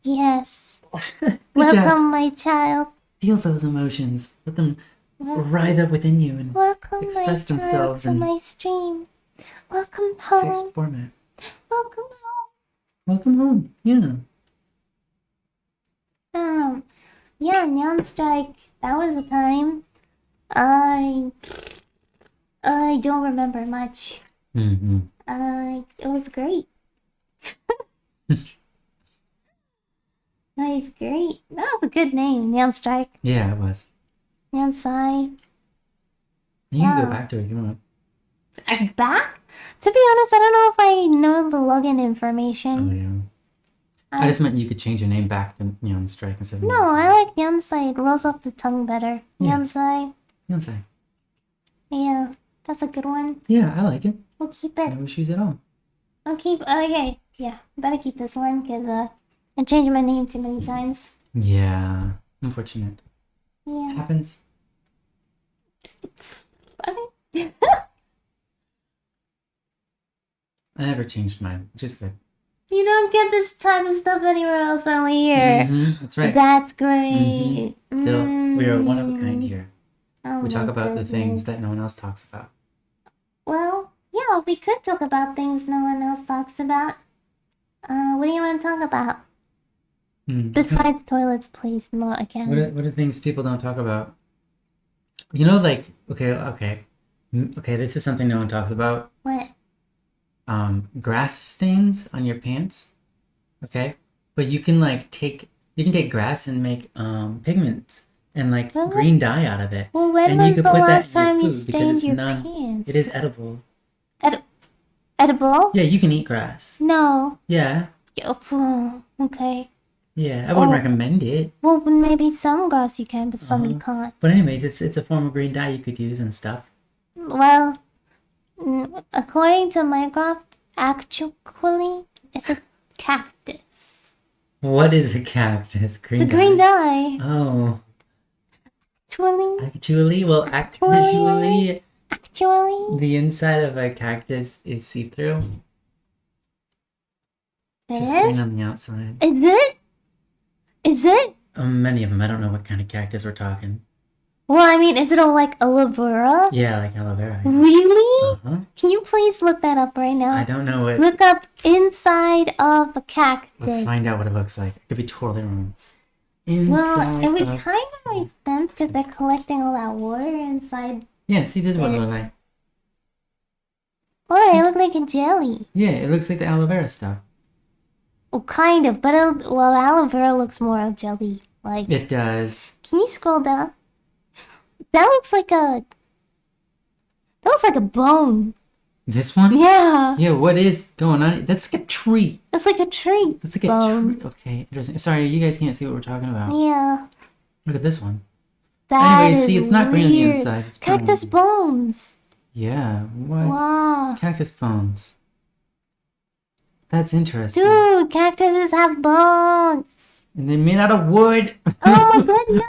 Yes. Good Welcome, job. my child. Feel those emotions. Let them writhe up within you and Welcome, my express child, themselves to in my stream. Welcome text home. format. Welcome home. Welcome home. Yeah. Yeah, Neon Strike. That was a time. I don't remember much. Mm-hmm. It was great. That is great. That was a good name, Neon Strike. Yeah, it was. Nyansai. You can Yeah. go back to it if you want. I'm back? To be honest, I don't know if I know the login Oh, information. yeah. I just meant you could change your name back to Neon Strike instead of No, Neon I like Nyansai. It rolls off the tongue better. Yeah. Nyansai. Neon Strike. Yeah, that's a good one. Yeah, I like it. We'll keep it. No issues at all. I'll keep. Okay. Yeah, better keep this one because I changed my name too many times. Yeah. Unfortunate. Yeah. Happens. Okay. I never changed mine, which is good. You don't get this type of stuff anywhere else, only here. That's right. That's great. Still, we are one of a kind here. Oh We talk my about the things goodness. that no one else talks about. Well, yeah, we could talk about things no one else talks about. What do you want to talk about? Besides toilets, please, not again. What are things people don't talk about? You know, like, okay, this is something no one talks about. What? Grass stains on your pants. Okay? But you can take grass and make pigments and When was- green dye out of it. Well, when And you was could the put that last in your time you food because stained it's your non- pants? It is edible. Edible? Yeah, you can eat grass. No. Yeah. Okay. Yeah, I wouldn't Oh. recommend it. Well, maybe some grass you can, but some you Uh-huh. can't. But anyways, it's a form of green dye you could use and stuff. Well, according to Minecraft, actually, it's a cactus. What is a cactus? The green dye. Oh. Actually, well, Actually. the inside of a cactus is see-through. It's just green on the outside. Is it? Is it? Many of them. I don't know what kind of cactus we're talking. Well, I mean, is it like aloe vera? Yeah, like aloe vera. Yeah. Really? Uh-huh. Can you please look that up right now? I don't know what. Look up inside of a cactus. Let's find out what it looks like. It could be totally wrong. Well, it would of- kind of make sense because they're collecting all that water inside. Yeah, see, this is what it looks like. Oh, it looks like a jelly. Yeah, it looks like the aloe vera stuff. Well, kind of, but well, aloe vera looks more jelly. Like, It does. can you scroll down? That looks like a. That looks like a bone. This one? Yeah. Yeah, what is going on? That's like a tree. That's like a tree. That's like bone. a tree. Okay, interesting. Sorry, you guys can't see what we're talking about. Yeah. Look at this one. That Anyway, is see, it's not green on the weird. inside. It's Cactus brown. bones. Yeah, what? Wow. Cactus bones. That's interesting. Dude, cactuses have bones. And they're made out of wood. Oh my goodness.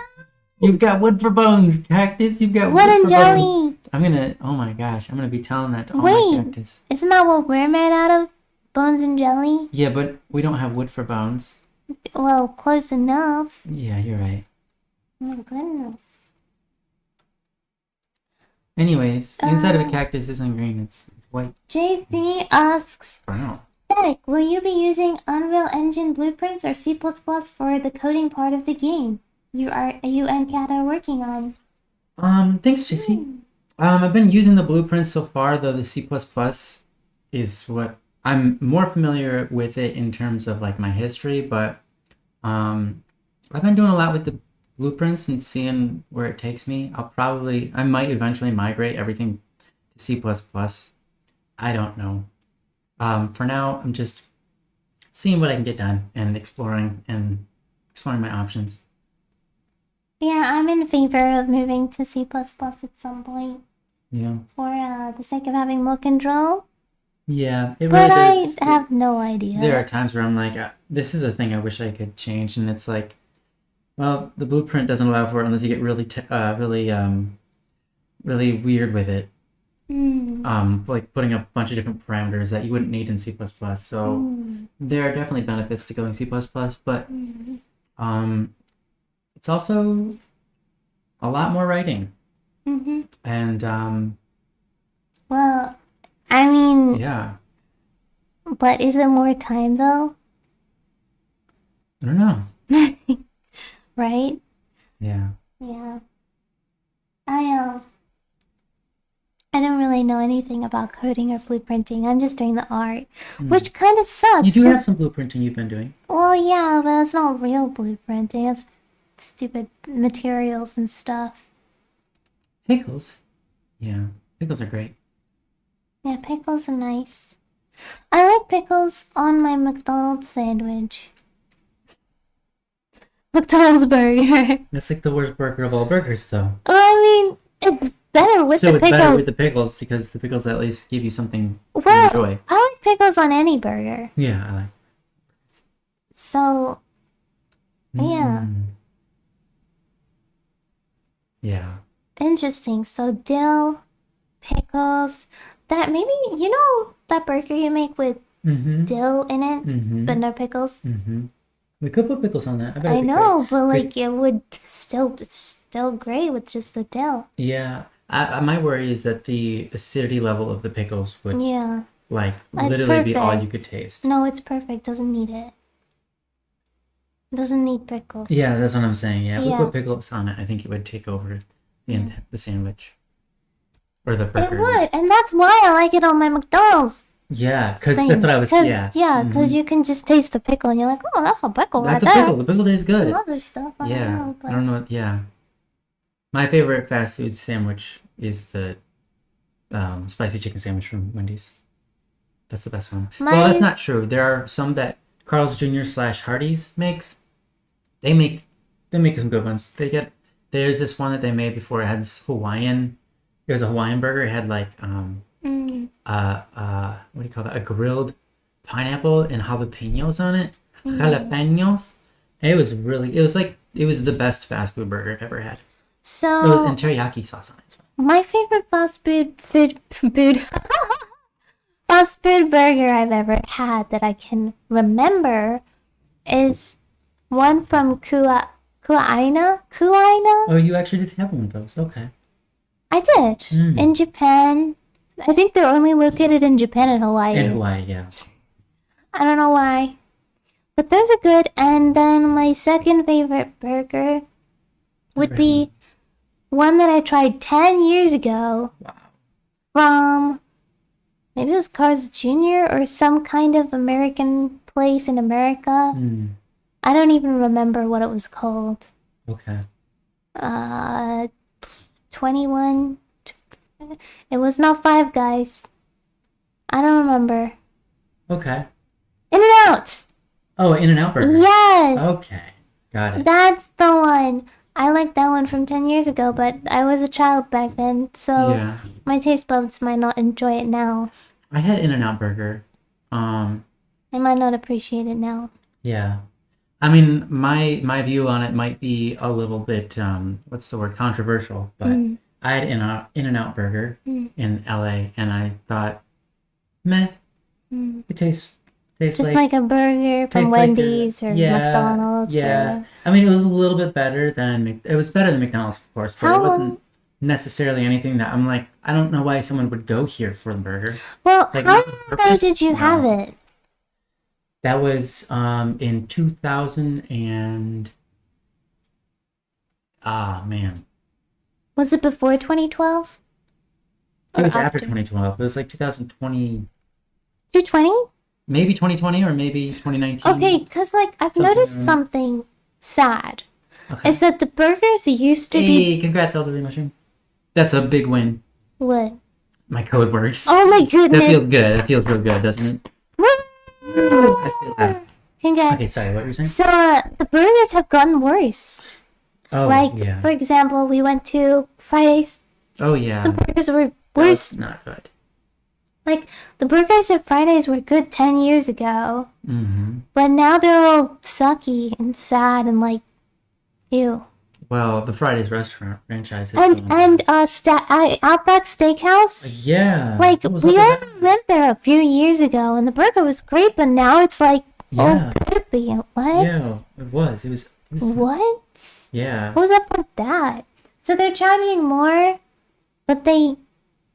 You've got wood for bones, cactus. You've got Wood wood and for jelly. bones. Oh my gosh, I'm gonna be telling that to all Wait. my cactus. Isn't that what we're made out of? Bones and jelly? Yeah, but we don't have wood for bones. Well, close enough. Yeah, you're right. Oh my goodness. Anyways, the inside of a cactus isn't green, it's white. JC asks, Brown. Static, will you be using Unreal Engine blueprints or C++ for the coding part of the game you and Kat are working on? Thanks, JC. I've been using the blueprints so far, though the C++ is what I'm more familiar with it in terms of like my history, but I've been doing a lot with the blueprints and seeing where it takes me. I might eventually migrate everything to C++. I don't know. For now, I'm just seeing what I can get done and exploring my options. Yeah, I'm in favor of moving to C++ at some point Yeah. for the sake of having more control. Yeah, it But really I does. have no idea. There are times where I'm like, this is a thing I wish I could change, and it's like, well, the blueprint doesn't allow for it unless you get really weird with it. Like putting a bunch of different parameters that you wouldn't need in C++. So there are definitely benefits to going C++, but it's also a lot more writing. And Well, I mean, yeah, but is it more time though? I don't know. Right? Yeah. Yeah. I don't really know anything about coding or blueprinting. I'm just doing the art, which kind of sucks. You do 'cause- have some blueprinting you've been doing. Well, yeah, but that's not real blueprinting. That's stupid materials and stuff. Pickles. Yeah, pickles are great. Yeah, pickles are nice. I like pickles on my McDonald's sandwich. McDonald's burger. That's like the worst burger of all burgers, though. Well, I mean, it's better with So the it's pickles. better with the pickles because the pickles at least give you something to Well, enjoy. I like pickles on any burger. Yeah, I like. So, yeah. Yeah. Interesting. So dill, pickles. That maybe that burger you make with dill in it, but no pickles. We could put pickles on that. I bet I it'd be know, great. but like it's still great with just the dill. Yeah. My worry is that the acidity level of the pickles would Yeah. like It's literally be all you perfect. could taste. No, it's perfect. Doesn't need it. Doesn't need pickles. Yeah, that's what I'm saying. Yeah, if Yeah. we put pickles on it, I think it would take over the sandwich or the It burger. would, and that's why I like it on my McDonald's. Yeah, because thing. that's what I was. Yeah. Yeah, because you can just taste the pickle and you're like, oh, that's a pickle That's a right pickle. there. The pickle tastes good. Some other stuff, I Yeah, don't know, I don't know. Yeah, my favorite fast food sandwich is the spicy chicken sandwich from Wendy's. That's the best one. Well, that's not true. There are some that Carl's Jr. / Hardee's makes. They make some good ones. There's this one that they made before. It had this Hawaiian. It was a Hawaiian burger. It had like what do you call that? A grilled pineapple and jalapenos on it. Jalapenos. It was the best fast food burger I've ever had. So and teriyaki sauce on it as well. my favorite fast food burger I've ever had that I can remember is one from Kuaina. Oh, you actually did have one of those. Okay. I did in Japan. I think they're only located in Japan and Hawaii. In Hawaii, yeah. I don't know why, but those are good. And then my second favorite burger would be one that I tried 10 years ago. Wow. From maybe it was Carl's Jr. or some kind of American place in America. I don't even remember what it was called. Okay. 21. It was not Five Guys. I don't remember. Okay. In-N-Out. Oh, In-N-Out Burger. Yes. Okay. Got it. That's the one. I like that one from 10 years ago, but I was a child back then, so my taste buds might not enjoy it now. I had In-N-Out Burger. I might not appreciate it now. Yeah. I mean, my view on it might be a little bit, what's the word, controversial, but I had In-N-Out Burger in LA, and I thought, meh, it tastes just like a burger from Wendy's or McDonald's. Yeah. I mean, it was a little bit better than, it was better than McDonald's, of course, but it wasn't necessarily anything that I'm like, I don't know why someone would go here for the burger. Well, like, how long ago did you have it? That was in 2000 and... man. Was it before 2012? It was after 2012. It was like 2020... 220? Maybe 2020 or maybe 2019. Okay, because like I've noticed something sad. Okay. Is that the burgers used to be... Hey, congrats, Elderly Mushroom. That's a big win. What? My code works. Oh my goodness. That feels good. That feels real good, doesn't it? I feel that. Congrats. Okay, sorry, what were you saying? So, the burgers have gotten worse. Oh, like, yeah. for example, we went to Fridays. Oh, yeah. The burgers were That worse. was not good. Like, the burgers at Fridays were good 10 years ago. Mm-hmm. But now they're all sucky and sad and like, ew. Well, the Fridays restaurant franchise. And Outback Steakhouse. Yeah. Like, we only went there a few years ago, and the burger was great, but now it's like, Yeah. oh, poopy. What? Yeah, it was. It was What? Yeah. What was up with that? So they're charging more, but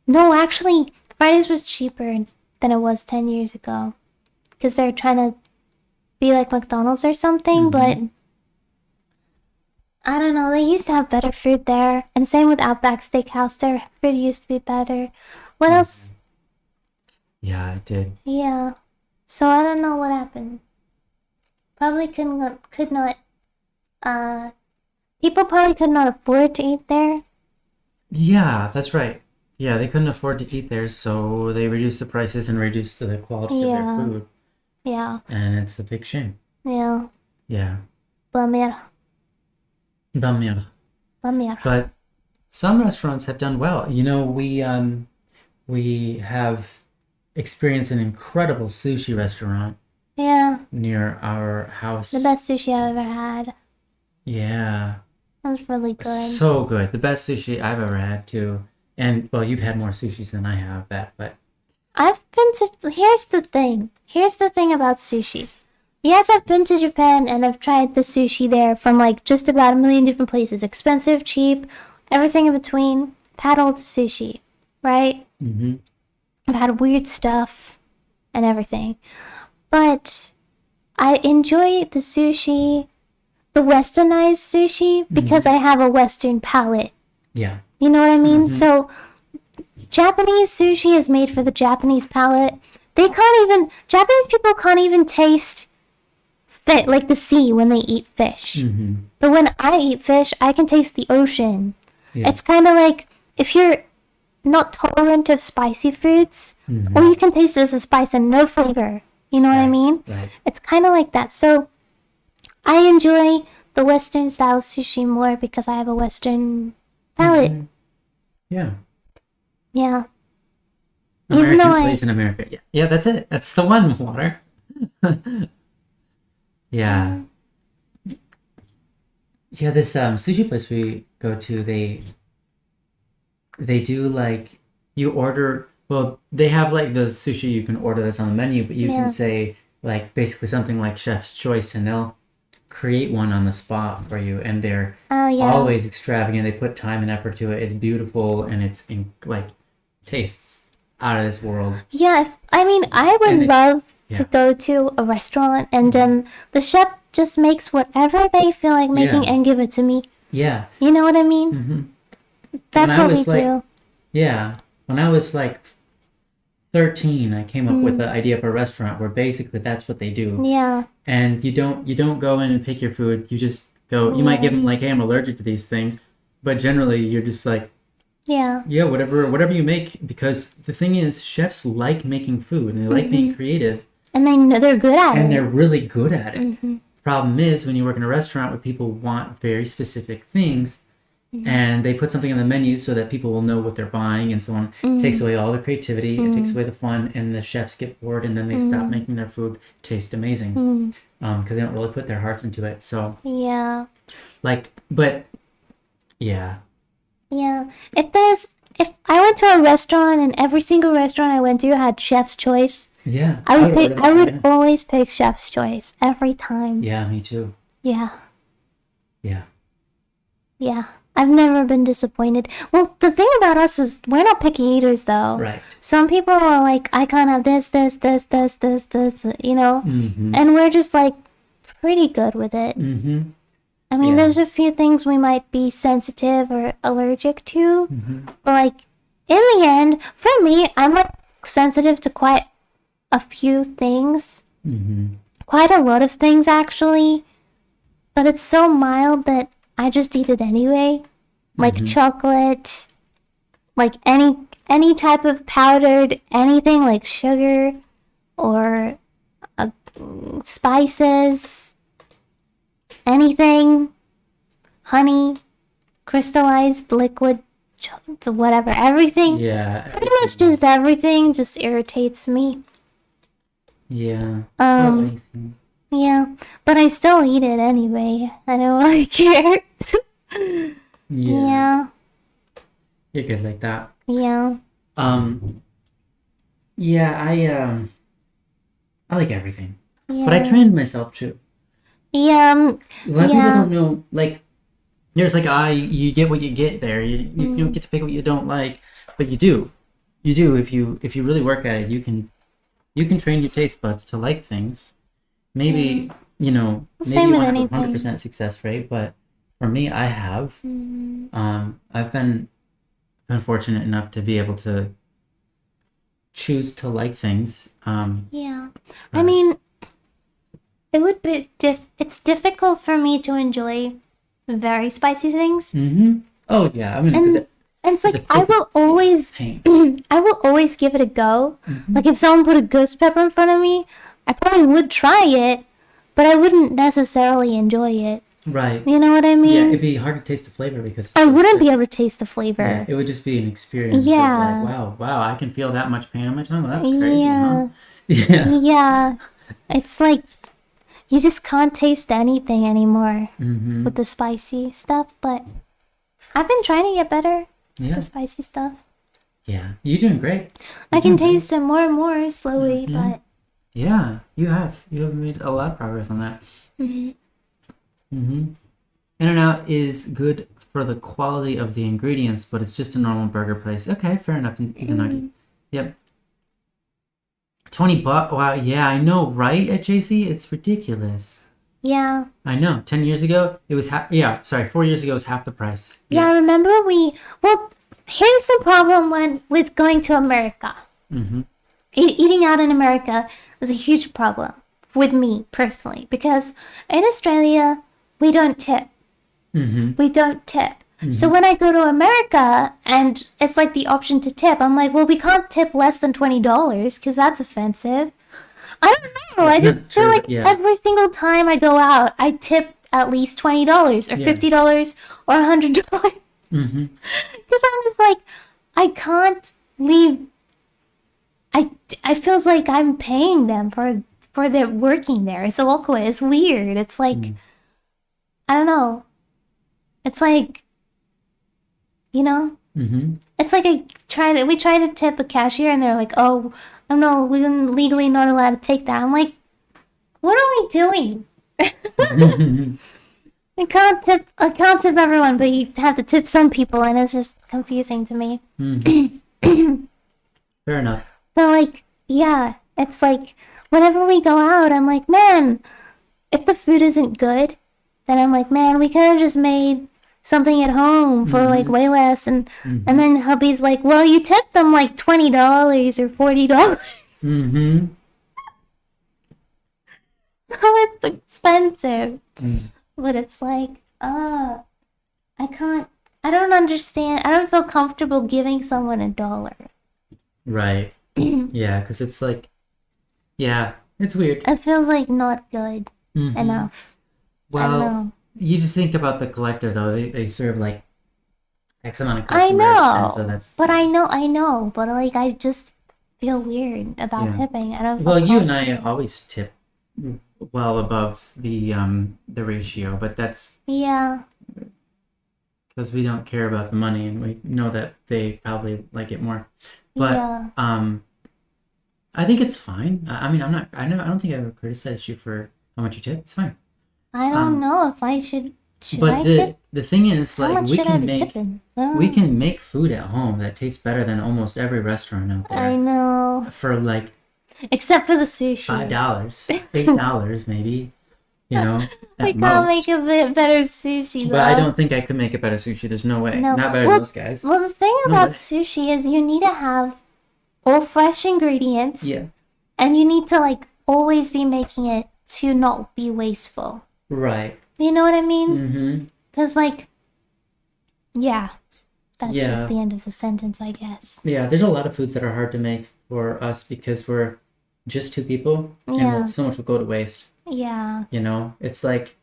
no, actually, Fridays was cheaper than it was 10 years ago. Because they're trying to be like McDonald's or something, but I don't know. They used to have better food there. And same with Outback Steakhouse. Their food used to be better. What else? Yeah, it did. Yeah. So I don't know what happened. Probably could not, people probably could not afford to eat there. Yeah, that's right. Yeah, they couldn't afford to eat there, so they reduced the prices and reduced the quality of their food. Yeah. And it's a big shame. Yeah. Yeah. Bummer. Bummer. But some restaurants have done well. You know, we have experienced an incredible sushi restaurant. Yeah. Near our house. The best sushi I've ever had. Yeah. That was really good. So good. The best sushi I've ever had too. And well, you've had more sushis than I have, but I've been to... Here's the thing about sushi. Yes, I've been to Japan and I've tried the sushi there from like just about a million different places. Expensive, cheap, everything in between. I've had all the sushi, right? Mm-hmm. I've had weird stuff and everything. But I enjoy the sushi, the westernized sushi, because I have a Western palate. Yeah. You know what I mean? So, Japanese sushi is made for the Japanese palate. Japanese people can't even taste like the sea when they eat fish. Mm-hmm. But when I eat fish, I can taste the ocean. Yeah. It's kind of like if you're not tolerant of spicy foods, or you can taste it as a spice and no flavor. You know what I mean? Right. It's kind of like that. So, I enjoy the Western style of sushi more because I have a Western palate. Mm-hmm. Yeah. Yeah. American place in America. Yeah. Yeah, that's it. That's the one, Water. Yeah. Yeah, this sushi place we go to, they do like you order. Well, they have like the sushi you can order that's on the menu, but you can Yeah. say like basically something like chef's choice, and they'll create one on the spot for you, and they're Oh yeah. always extravagant. They put time and effort to it. It's beautiful, and like tastes out of this world. Yeah, I mean, I would And it's love to yeah, go to a restaurant and then the chef just makes whatever they feel like making yeah, and give it to me. yeah. You know what I mean? hmm When That's I what we was like, do. yeah, when I was like 13, I came up with Mm, the idea of a restaurant where basically that's what they do. yeah, And you don't go in and pick your food. You just go. You might yeah, give them like, hey, I'm allergic to these things, but generally you're just like, yeah. yeah, whatever you make. Because the thing is, chefs like making food and they like being creative, And they know they're good at and it. they're really good at it. Mm-hmm. Problem is when you work in a restaurant where people want very specific things, and they put something on the menu so that people will know what they're buying and so on. It takes away all the creativity, it takes away the fun, and the chefs get bored, and then they stop making their food taste amazing because they don't really put their hearts into it. So Yeah, like, but yeah, yeah. If I went to a restaurant and every single restaurant I went to had chef's choice, yeah, I I would would order pick. I that. would Yeah, always pick chef's choice every time. yeah, me too. Yeah, Yeah, yeah. I've never been disappointed. Well, the thing about us is we're not picky eaters, though. right. Some people are like, I can't have this, you know, Mm-hmm. and we're just like pretty good with it. Mm-hmm. I mean, Yeah. there's a few things we might be sensitive or allergic to, but like in the end, for me, I'm like sensitive to quite a few things, Mm-hmm. quite a lot of things actually, but it's so mild that I just eat it anyway. Like chocolate, like any type of powdered anything like sugar or uh, spices, anything, honey, crystallized liquid, whatever, everything. Yeah. Pretty much just everything just irritates me. Yeah. Um, anything. yeah, but I still eat it anyway. I don't really care. Yeah. Yeah, You're good like that. yeah, Um. Yeah. I like everything, but I yeah, trained myself too. yeah, A lot of people yeah, don't know. Like, there's like you get what you get there. You don't get to pick what you don't like, but you do. You do if you really work at it. You can train your taste buds to like things. Maybe maybe Same you with won't have a anything. 100% success rate, but for me, I have. I've been fortunate enough to be able to choose to like things. Yeah. I mean, it would be it's difficult for me to enjoy very spicy things. Oh yeah, I mean, And because and it's it's like a I will always pain. I will always give it a go. Like if someone put a ghost pepper in front of me, I probably would try it, but I wouldn't necessarily enjoy it. Right. You know what I Yeah, mean? it'd be hard to taste the flavor because it's I so wouldn't be spicy. able to taste the Yeah, flavor. it would just be an experience of like, Yeah. wow, I can feel that much pain on my tongue. Well, that's crazy, huh? Yeah. Yeah. Yeah. It's like you just can't taste anything anymore with the spicy stuff, but I've been trying to get better with Yeah. the spicy stuff. Yeah. You're doing great. I You're can doing great. taste it more and more slowly, but Yeah, you have. You have made a lot of progress on that. In-N-Out is good for the quality of the ingredients, but it's just a normal burger place. Okay, fair enough. Izanagi. Yep. 20 bucks. Wow, yeah, I know, right? At JC, it's ridiculous. yeah. I know. 10 years ago, it was half. Yeah, sorry, 4 years ago, it was half the price. Yeah, I remember well, here's the problem with going to America. Eating out in America is a huge problem with me personally because in Australia, we don't tip. We don't tip. So when I go to America and it's like the option to tip, I'm like, well, we can't tip less than $20 because that's offensive. I don't know. I just True, feel like yeah. every single time I go out, I tip at least $20 or Yeah. $50 or $100 because I'm just like, I can't leave. I feels like I'm paying them for their working there. It's awkward. It's weird. It's like I don't know. It's like, you know, Mm-hmm. it's like we try to tip a cashier and they're like, oh no, we're legally not allowed to take that. I'm like, what are we doing? I can't tip everyone, but you have to tip some people, and it's just confusing to me. Fair enough. But like, yeah, it's like whenever we go out, I'm like, man, if the food isn't good, then I'm like, man, we could have just made something at home for like way less, and then hubby's like, well, you tipped them like $20 or $40. Mm-hmm. So it's expensive. Mm. But it's like, I don't understand. I don't feel comfortable giving someone $1. Right. Yeah, because it's like, yeah, it's weird. It feels like not good enough. I don't Well, know. you just think about the collective though. They serve like X amount of I customers, and know. so that's But I know. But like, I just feel weird about yeah. tipping. I don't feel Well, you and I comfortable. always tip well above the ratio, but that's Yeah. because we don't care about the money and we know that they probably like it more. But Yeah. I think it's fine. I mean, I don't think I ever criticized you for how much you tip. It's fine. I don't know if I should. Should But I tip? the thing is, How like, much should I be tipping? we can make food at home that tastes better than almost every restaurant out I there know. for like Except for the sushi. $5, $8 maybe. You know, We at can't most. make a bit better sushi, though. But I don't think I could make a better sushi. There's no way. No. Not better Well, than those guys. well, the thing No about way. sushi is you need to have all fresh ingredients, Yeah. and you need to like always be making it to not be wasteful. Right. You know what I mean? Mm-hmm. Because like, yeah, that's Yeah. just the end of the sentence, I guess. Yeah, there's a lot of foods that are hard to make for us because we're just two people Yeah. and so much will go to waste. Yeah. You know, it's like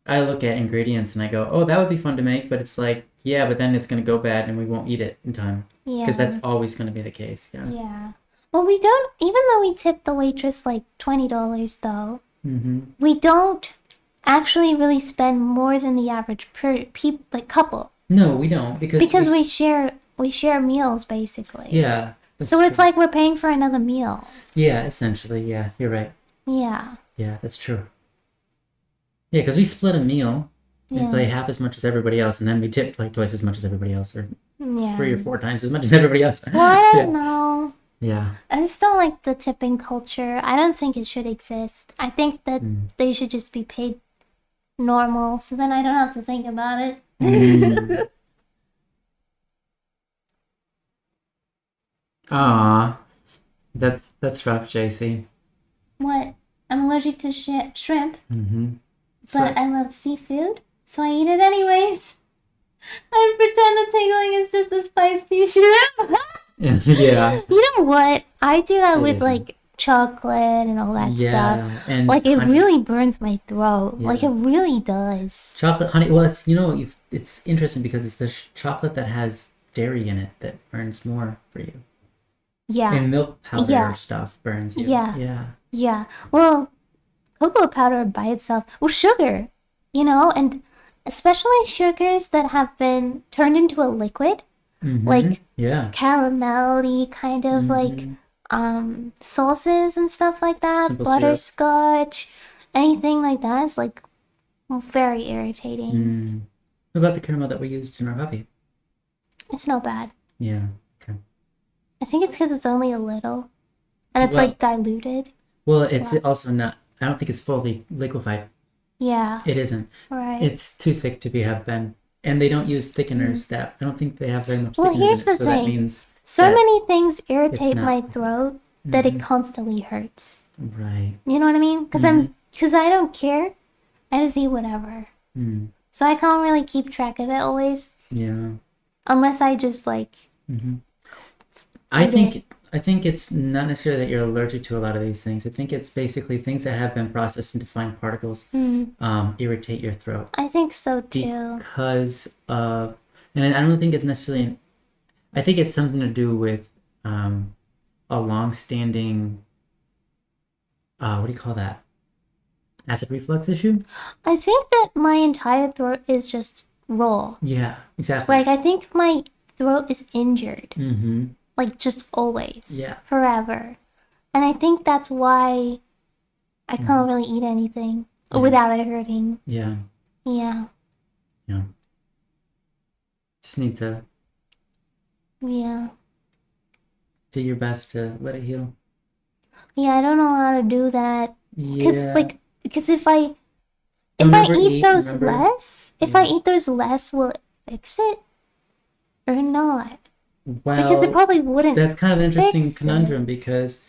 I look at ingredients and I go, oh, that would be fun to make, but it's like, yeah, but then it's going to go bad and we won't eat it in time. Yeah. Because that's always going to be the case. Yeah. Yeah. Well, we don't, even though we tip the waitress like $20 though, Mm-hmm. we don't actually really spend more than the average couple. No, we don't Because we share meals basically. yeah. That's So it's true. like we're paying for another meal. Yeah, essentially. Yeah, you're right. Yeah. Yeah, that's true. Yeah, because we split a meal and Yeah. pay half as much as everybody else, and then we tip like twice as much as everybody else, or Yeah. 3 or 4 times as much as everybody else. Well, I Yeah. don't know. Yeah. I just don't like the tipping culture. I don't think it should exist. I think that they should just be paid normal, so then I don't have to think about it. Mm. Aw, that's rough, JC. What? I'm allergic to shrimp, Mm-hmm. but I love seafood, so I eat it anyways. I pretend the tingling is just the spicy shrimp. Yeah. You know what? I do that It with isn't. like chocolate and all that stuff. Yeah, and Like it honey, really burns my throat. Like it Yeah. really does. chocolate, honey. Well, it's it's interesting because it's the chocolate that has dairy in it that burns more for you, Yeah. and milk powder Yeah. stuff burns you. Yeah. Yeah. Yeah. Well, cocoa powder by itself, well, sugar, and especially sugars that have been turned into a liquid, Mhm. like Yeah. caramelly kind of like sauces and stuff like that, Simple syrup. butterscotch, anything like that is like very irritating. Mm. What about the caramel that we used in our coffee? It's not bad. Yeah. Okay. I think it's because it's only a little, and it's Well- like diluted. Well, That's it's why. also not. I don't think it's fully liquefied. Yeah. It isn't. Right. It's too thick to have been, and they don't use thickeners. That I don't think they have very much. Well, thickeners here's in it, the so that thing. means So that many things irritate not- my throat that it constantly hurts. right. You know what I mean? Because I don't care. I just eat whatever. Mm. So I can't really keep track of it always, Yeah. unless I just like. I Okay. think it's not necessarily that you're allergic to a lot of these things. I think it's basically things that have been processed into fine particles irritate your throat I think so too. because of, and I don't think it's necessarily. I think it's something to do with a long-standing. What do you call that? Acid reflux issue. I think that my entire throat is just raw. Yeah, exactly. Like, I think my throat is injured. Mm-hmm. Like, just always. Yeah. Forever. And I think that's why I can't really eat anything without it hurting. Yeah. Yeah. Yeah. Just need to Yeah. do your best to let it heal. Yeah, I don't know how to do that. Yeah. Because if I Don't eat overeat, those remember? less, if I eat those less, will it fix it or not? Because it Well, probably wouldn't that's kind of an interesting fix conundrum it. because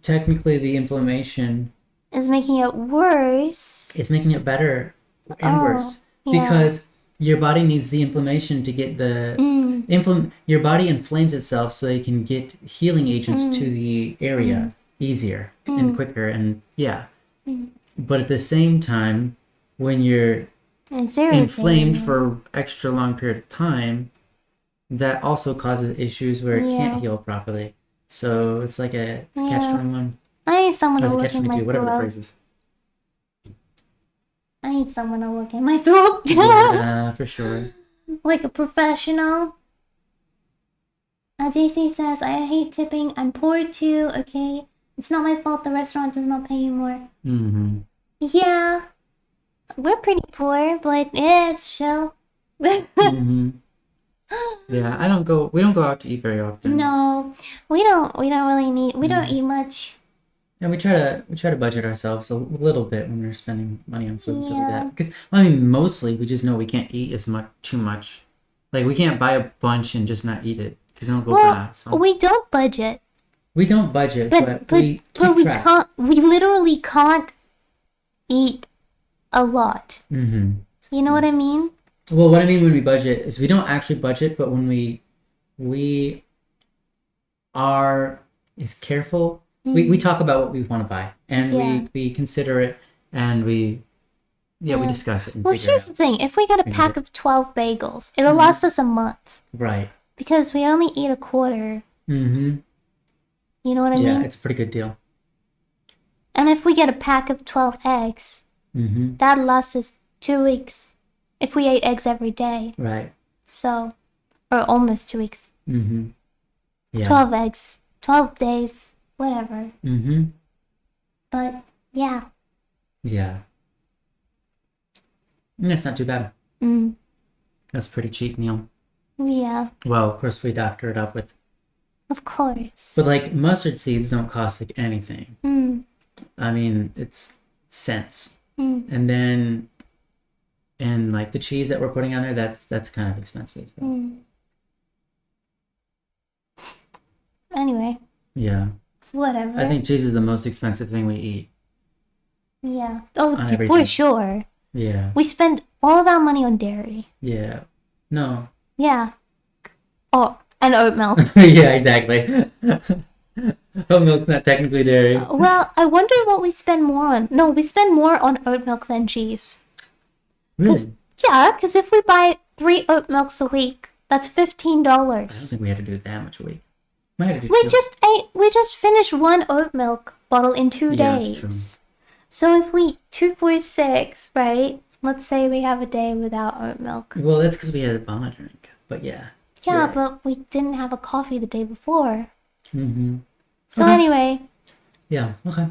technically the inflammation It's making it worse. is making it better and Oh, worse yeah. because your body needs the inflammation to get the Mm, your body inflames itself so it can get healing agents to mm, the area easier and mm, quicker and yeah. mm. But at the same time, when you're It's inflamed irritating. for extra long period of time, that also causes issues where it can't Yeah. heal properly. So it's like it's a catch Yeah. 21. I need someone Or to it's a look catch in my 22, whatever the throat. phrase is. I need someone to look in my throat. Yeah, for sure. Like a professional. JC says, I hate tipping. I'm poor too, okay? It's not my fault the restaurant does not pay you more. Mm-hmm. Yeah. We're pretty poor, but yeah, it's chill. Mm-hmm. Yeah, we don't go out to eat very often. No, we don't really need, we don't Mm. eat much. And we try to budget ourselves a little bit when we're spending money on food and stuff like Yeah. that. Because I mean, mostly we just know we can't eat as much too much. Like we can't buy a bunch and just not eat it because it'll go Well, bad. So we don't budget, we don't budget, but we keep we track. can't, we literally can't eat a lot. Mm-hmm. You know what I mean? Well, what I mean when we budget is we don't actually budget, but when we are is careful. We talk about what we want to buy and Yeah. we consider it and we discuss it and Well, figure here's it the out. thing. If we get a We pack get of 12 bagels, it'll last us a month. Right. Because we only eat a quarter. Mm-hmm. You know what I Yeah, mean? it's a pretty good deal. And if we get a pack of 12 eggs, Mm-hmm. that'll last us 2 weeks. If we ate eggs every day. Right. So, or almost 2 weeks. Mm-hmm. Yeah. 12 eggs, 12 days, whatever. Mm-hmm. But, yeah. Yeah. That's not too bad. Mm, That's a pretty cheap meal. yeah. Well, of course we doctor it up with, Of course. but like mustard seeds don't cost like anything. Mm, I mean, it's cents. mm. And then, and like the cheese that we're putting on there, that's kind of expensive. So. Mm. Anyway, Yeah. whatever. I think cheese is the most expensive thing we eat. Yeah. Oh, On for everything. sure. Yeah. We spend all of our money on dairy. Yeah. No. Yeah. Oh, and oat milk. Yeah, exactly. Oat milk's not technically dairy. Well, I wonder what we spend more on. No, we spend more on oat milk than cheese. Really? Yeah, because if we buy 3 oat milks a week, that's $15. I don't think we had to do that much a week. Might have to do We two. just finished 1 oat milk bottle in 2 Yeah, that's days. true. So if we 2, 4, 6, right? Let's say we have a day without oat milk. Well, that's because we had a bomb drink. But yeah. Yeah, Right. but we didn't have a coffee the day before. Mm-hmm. So Okay. anyway, Yeah. Okay.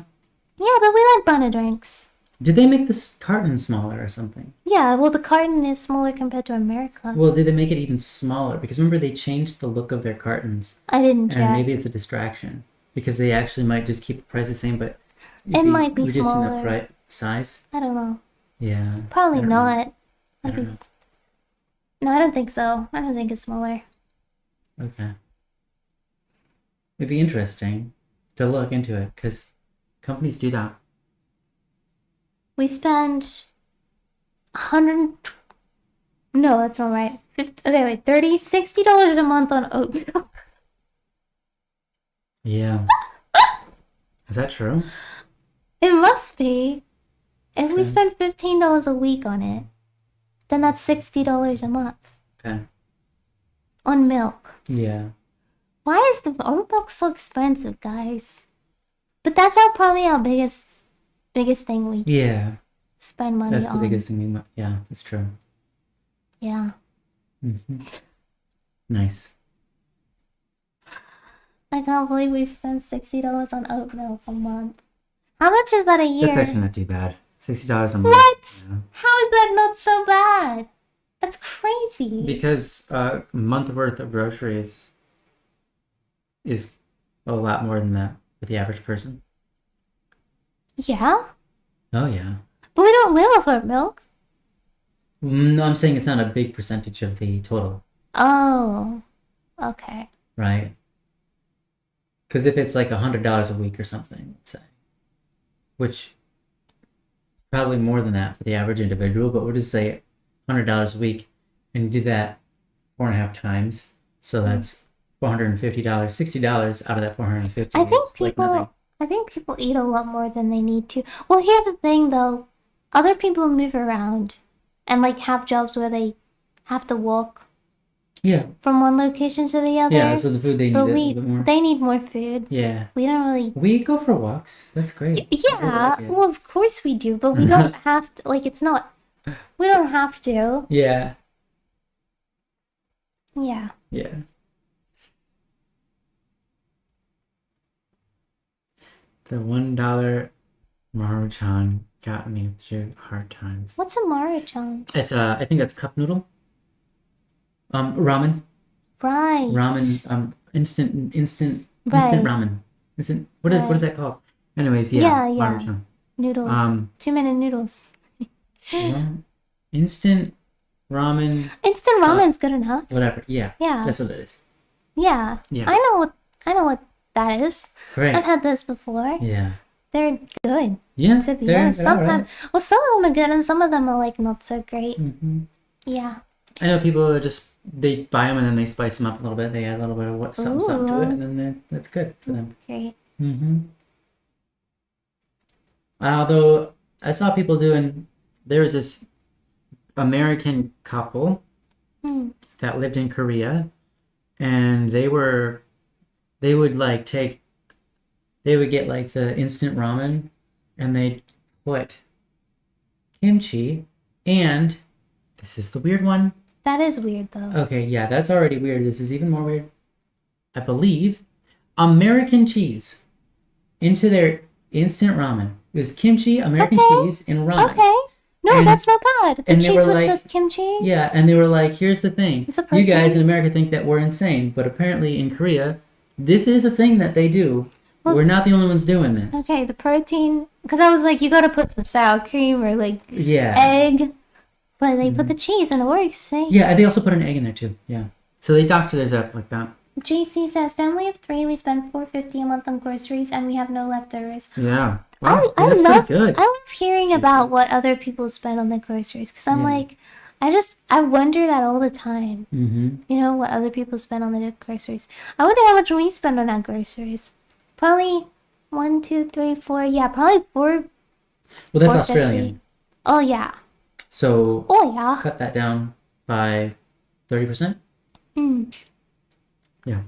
yeah, but we like banana drinks. Did they make this carton smaller or something? Yeah, well, the carton is smaller compared to America. Well, did they make it even smaller? Because remember they changed the look of their cartons. I didn't And check. maybe it's a distraction. Because they actually might just keep the price the same, but It might be reducing smaller. the size. I don't know. Yeah. Probably I don't know. not. I don't know. No, I don't think so. I don't think it's smaller. Okay. It'd be interesting to look into it because companies do that. We spend 100. No, that's not right. 50, okay, wait. $60 a month on oat milk. Yeah. Is that true? It must be. If we Okay. spend $15 a week on it, then that's $60 a month Okay. on milk. Yeah. Why is the oat milk so expensive, guys? But that's probably our biggest thing we Yeah. spend money That's the on. biggest thing yeah, that's true. Yeah. Mm-hmm. Nice. I can't believe we spent $60 on oat milk a month. How much is that a year? That's actually not too bad. $60 a month. What? Yeah. How is that not so bad? That's crazy. Because a month worth of groceries is a lot more than that for the average person. Yeah? Oh, yeah. But we don't live off oat milk. No, I'm saying it's not a big percentage of the total, Oh. Okay. right? Because if it's like $100 a week or something, let's say, which probably more than that for the average individual, but we'll just say $100 a week, and you do that 4.5 times, so that's $450, $60 out of that 450. I think is like nothing. people eat a lot more than they need to. Well, here's the thing though. Other people move around and like have jobs where they have to walk Yeah, from one location to the other. yeah. So the food they need a but little bit more. they need more food. Yeah, We don't really. we go for walks. That's great. I Yeah, like it. well, of course we do, but we don't have to. Like, it's not. We don't have to. Yeah, Yeah. yeah. The $1 Maruchan got me through hard times. What's a Maruchan? It's I think that's cup noodle. Ramen. Right. Ramen. Instant Right. ramen. What is that called? Anyways, Yeah, yeah. yeah. Maruchan. Noodle. 2-minute noodles. Instant ramen. Instant ramen's good enough. Whatever. Yeah. Yeah. That's what it is. Yeah. Yeah. I know what that is. Great. I've had those before. Yeah. They're good. Yeah. To be they're honest, all right. sometimes well, some of them are good and some of them are like not so great. Mhm. Yeah. I know people are they buy them and then they spice them up a little bit. They add a little bit of something to it, Ooh. and then that's good for them. Great. Mm-hmm. Although I saw people doing, there was this American couple Hmm. that lived in Korea, and they would get like the instant ramen, and they'd put kimchi, and this is the weird one. That is weird though. Okay, yeah, that's already weird. This is even more weird. I believe American cheese into their instant ramen. It was kimchi, American Okay. cheese, and ramen. Okay. No, And- that's not bad. The and they cheese were with like- the kimchi. Yeah, and they were like, here's the thing. It's a You guys protein. in America think that we're insane, but apparently in Korea, this is a thing that they do. Well- We're not the only ones doing this. Okay, the protein. Because I was like, you gotta put some sour cream or like Yeah. egg, but they put the cheese and it works. See? Yeah, and they also put an egg in there too. Yeah. So they doctor theirs up like that. JC says, family of 3, we spend $4.50 a month on groceries and we have no leftovers. Yeah. I Wow. Yeah, that's love pretty good. I love hearing about what other people spend on their groceries because I'm Yeah. like, I wonder that all the time. Mm-hmm. You know what other people spend on their groceries. I wonder how much we spend on our groceries. Probably 1, 2, 3, 4. Yeah, probably 4. Well, that's 4.50. Australian. Oh yeah. So Oh yeah. cut that down by 30%. Mm. Yeah.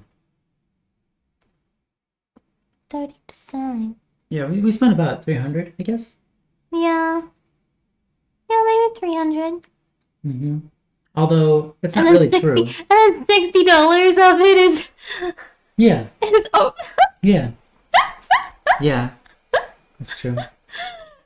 30%. Yeah, we spent about 300, I guess. Yeah. Yeah, maybe 300. Mm-hmm. Although it's not And then really true. And then $60 of it is Yeah. oh. Yeah. Yeah. That's true.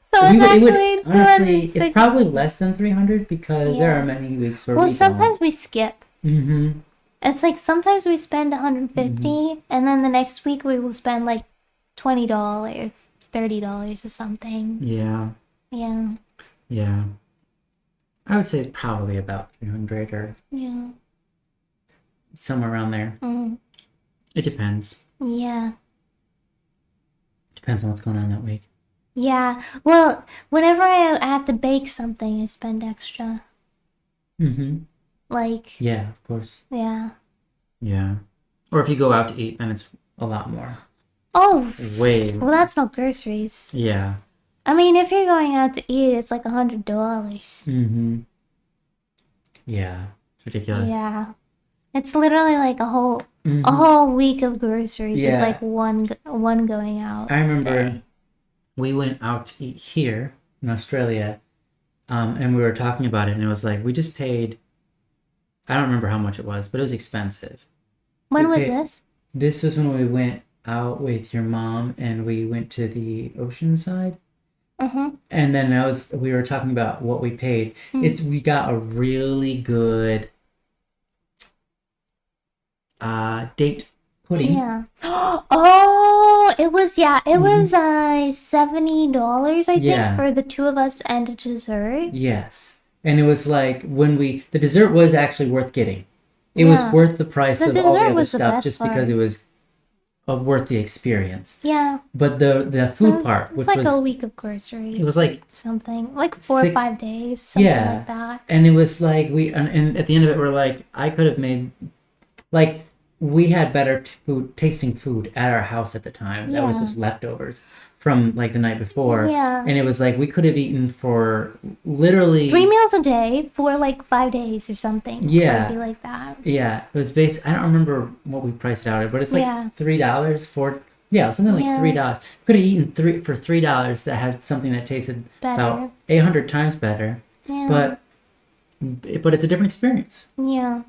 So it's actually honestly, it's 260. probably less than 300 because there Yeah. are many weeks where Well, we sometimes we skip. Mm-hmm. It's like sometimes we spend 150 and then the next week we will spend like $20, $30 or something. Yeah. Yeah. Yeah. I would say it's probably about 300 or Yeah. somewhere around there. Mm. It depends. Yeah. Depends on what's going on that week. Yeah. Well, whenever I have to bake something, I spend extra. Mm-hmm. Like, Yeah, of course. yeah. Yeah. Or if you go out to eat, then it's a lot more. Oh, Way. well, that's not groceries. Yeah. I mean, if you're going out to eat, it's like $100. Mm-hmm. Yeah. It's ridiculous. Yeah. It's literally like a whole week of groceries is Yeah. like one going out. I remember day. we went out to eat here in Australia, and we were talking about it, and it was like we just paid I don't remember how much it was, but it was expensive. When We was paid- this? This was when we went out with your mom and we went to the ocean side. And then we were talking about what we paid. We got a really good date pudding. Yeah. Oh, it was it was $70 I think Yeah. for the two of us and a dessert. Yes. And it was like the dessert was actually worth getting. It was Yeah. worth the price The of all the dessert other was the stuff best just because part. it was worth the experience. Yeah. But the food part, It's which like was a week of groceries. it was like something like 4 or six- 5 days, something yeah. like that. And it was like and at the end of it we're like I could have made like we had better tasting food at our house at the time. That was Yeah. just leftovers from like the night before. Yeah. And it was like we could have eaten for literally 3 meals a day for like 5 days or something. Yeah. Crazy like that. Yeah, it was I don't remember what we priced it out at, but it's like Yeah. $3 something like Yeah. $3. Could have eaten three for $3 that had something that tasted Better. about 800 times better. Yeah. But it's a different experience. Yeah.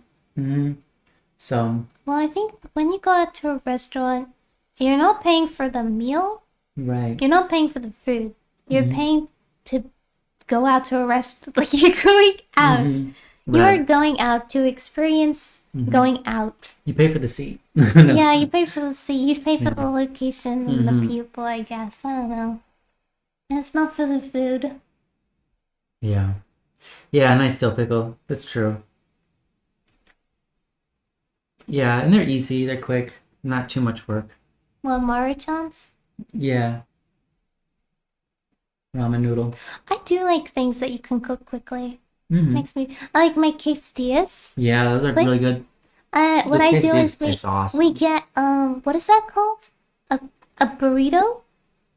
So Well, I think when you go out to a restaurant, you're not paying for the meal. right. You're not paying for the food. You're paying to go out to a restaurant. Like you're going out. You're Right. going out to experience going out. You pay for the seat. Yeah, you pay for the seat. You pay for the location and the people, I guess. I don't know. And it's not for the food. Yeah. Yeah, a nice dill pickle. That's true. Yeah, and they're easy, they're quick, not too much work. What, Maruchans? Yeah. Ramen noodle. I do like things that you can cook quickly. Mm-hmm. Makes me. I like my quesadillas. Yeah, those are Quick. really good. What Those I do quesadillas is taste awesome. we get what is that called? A burrito,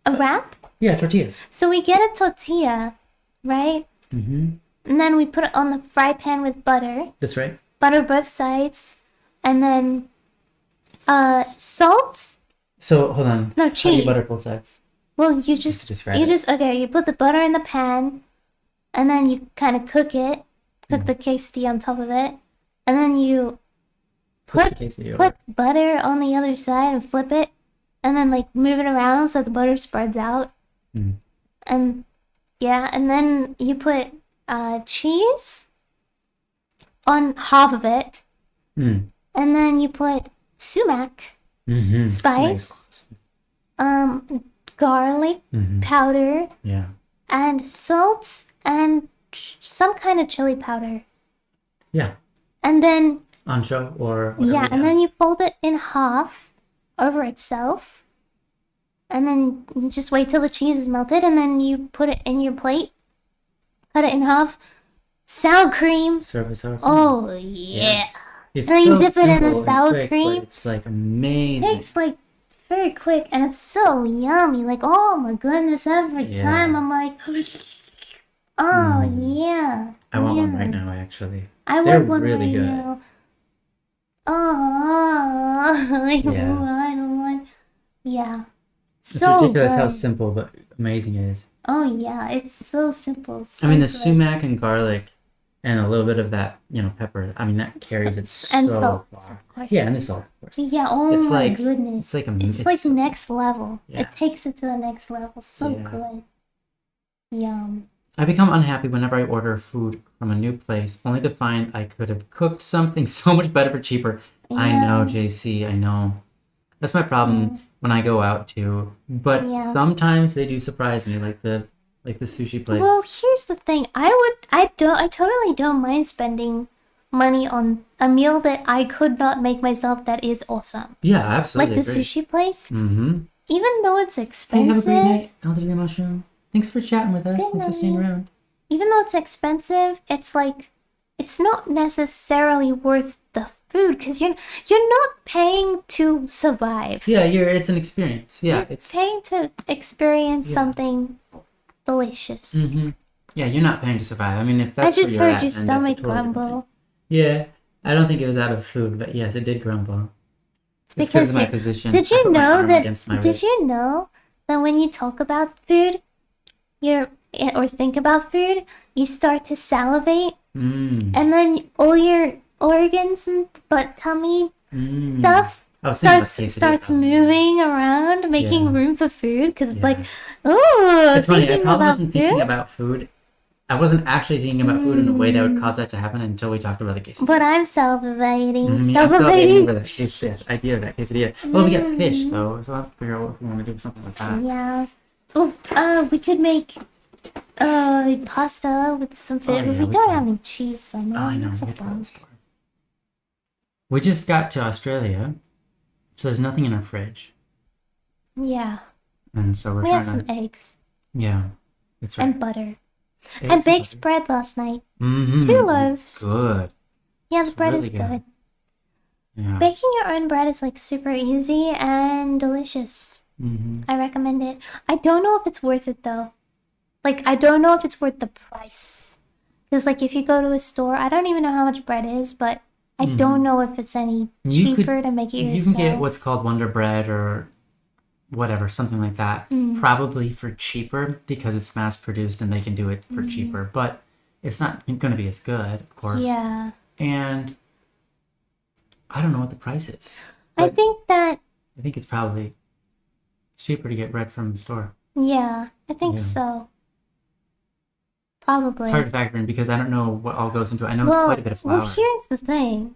a wrap. Yeah, tortilla. So we get a tortilla, right? Mm-hmm. And then we put it on the fry pan with butter. That's right. Butter both sides, and then salt. So hold on. No, How do you cheese. butter both sides? Well, you just describe you it. just okay. You put the butter in the pan, and then you kind of cook it. Cook the quesadilla on top of it, and then you Flip the quesadilla put over. butter on the other side and flip it, and then like move it around so the butter spreads out. Mm. And yeah, and then you put cheese on half of it, Mm. and then you put sumac, Mm-hmm. spice, garlic Mm-hmm. powder, Yeah. and salt, and some kind of chili powder. Yeah. And then Ancho or whatever. yeah, and then you fold it in half over itself. And then you just wait till the cheese is melted, and then you put it in your plate. Cut it in half. Sour cream. serve as sour cream. Oh yeah. It's and you so dip it in the simple and sour quick, but cream. It's like amazing. Takes like very quick, and it's so yummy. Like oh my goodness, every Yeah. time I'm like, oh yeah. I want one yeah. right now, actually. I They're want one really right good. now. Oh, I don't Yeah. want. I don't want. Yeah. It's So ridiculous how good. simple but amazing it is. Oh yeah, it's so simple. I mean, the so good. sumac and garlic and a little bit of that, pepper. I mean, that carries it so and salt, far. of course. Yeah, and the salt, of course. Yeah. Oh It's my like- goodness. It's like It's like next level. Yeah. It takes it to the next level. So Yeah. good. Yum. I become unhappy whenever I order food from a new place, only to find I could have cooked something so much better for cheaper. I know, JC, I know. That's my problem when I go out too. But Yeah. sometimes they do surprise me, like the sushi place. Well, here's the thing. I totally don't mind spending money on a meal that I could not make myself that is awesome. Yeah, Like absolutely. the sushi place. Mm-hmm. Even though it's Hey, have a expensive, great night, Elderly Mushroom. Thanks for chatting with us. Good Thanks for staying night. around. even though it's expensive, it's like it's not necessarily worth the food because you're not paying to survive. Yeah, it's an experience. Yeah, You're it's paying to experience something delicious. mm-hmm. Yeah, you're not paying to survive. I mean, if that's I just where you're heard at, your then that's a stomach totally different thing. grumble. Yeah, I don't think it was out of food, but yes, it did grumble. It's Because of my you- position. Did I you put my know arm that? against my Did rib. you know that when you talk about food, or think about food, you start to salivate, Mm. and then all your organs but tummy Mm. stuff I was thinking about starts quesadilla. moving around, making Yeah. room for food because it's Yeah. like, oh, It's funny. I thinking probably about wasn't thinking food. about food. I wasn't actually thinking about food in a way that would Mm. cause that to happen until we talked about the quesadilla. But I'm salivating, Yeah, I'm still waiting for salivating. the idea of that quesadilla. Well, we get fish Mm. though, so I'll have to figure out if we want to do something like that. Yeah. Oh, we could make pasta with some fish. Oh, yeah, we we don't can. have any cheese, so man, Oh, I know. that's a We have to go to the problem. store. We just got to Australia, so there's nothing in our fridge, Yeah, and so we're we trying have some to. eggs Yeah, that's right. and butter. Eggs I and baked butter. bread last night. Mm-hmm. 2 It's loaves. good. Yeah, the It's bread really is good. good. Yeah. Baking your own bread is like super easy and delicious. Mm-hmm. I recommend it. I don't know if it's worth it though. Like, I don't know if it's worth the price. Because, like, if you go to a store, I don't even know how much bread is, but I don't know if it's any You could- cheaper to make it You yourself. can get what's called Wonder Bread or whatever, something like that, probably for cheaper because it's mass produced and they can do it for cheaper. But it's not going to be as good, of course. Yeah. And I don't know what the price is. I But think that, I think it's probably it's cheaper to get bread from the store. yeah, I think Yeah. so. Probably. It's hard to factor in because I don't know what all goes into it. I know it's Well, quite a bit of flour. well, here's the thing.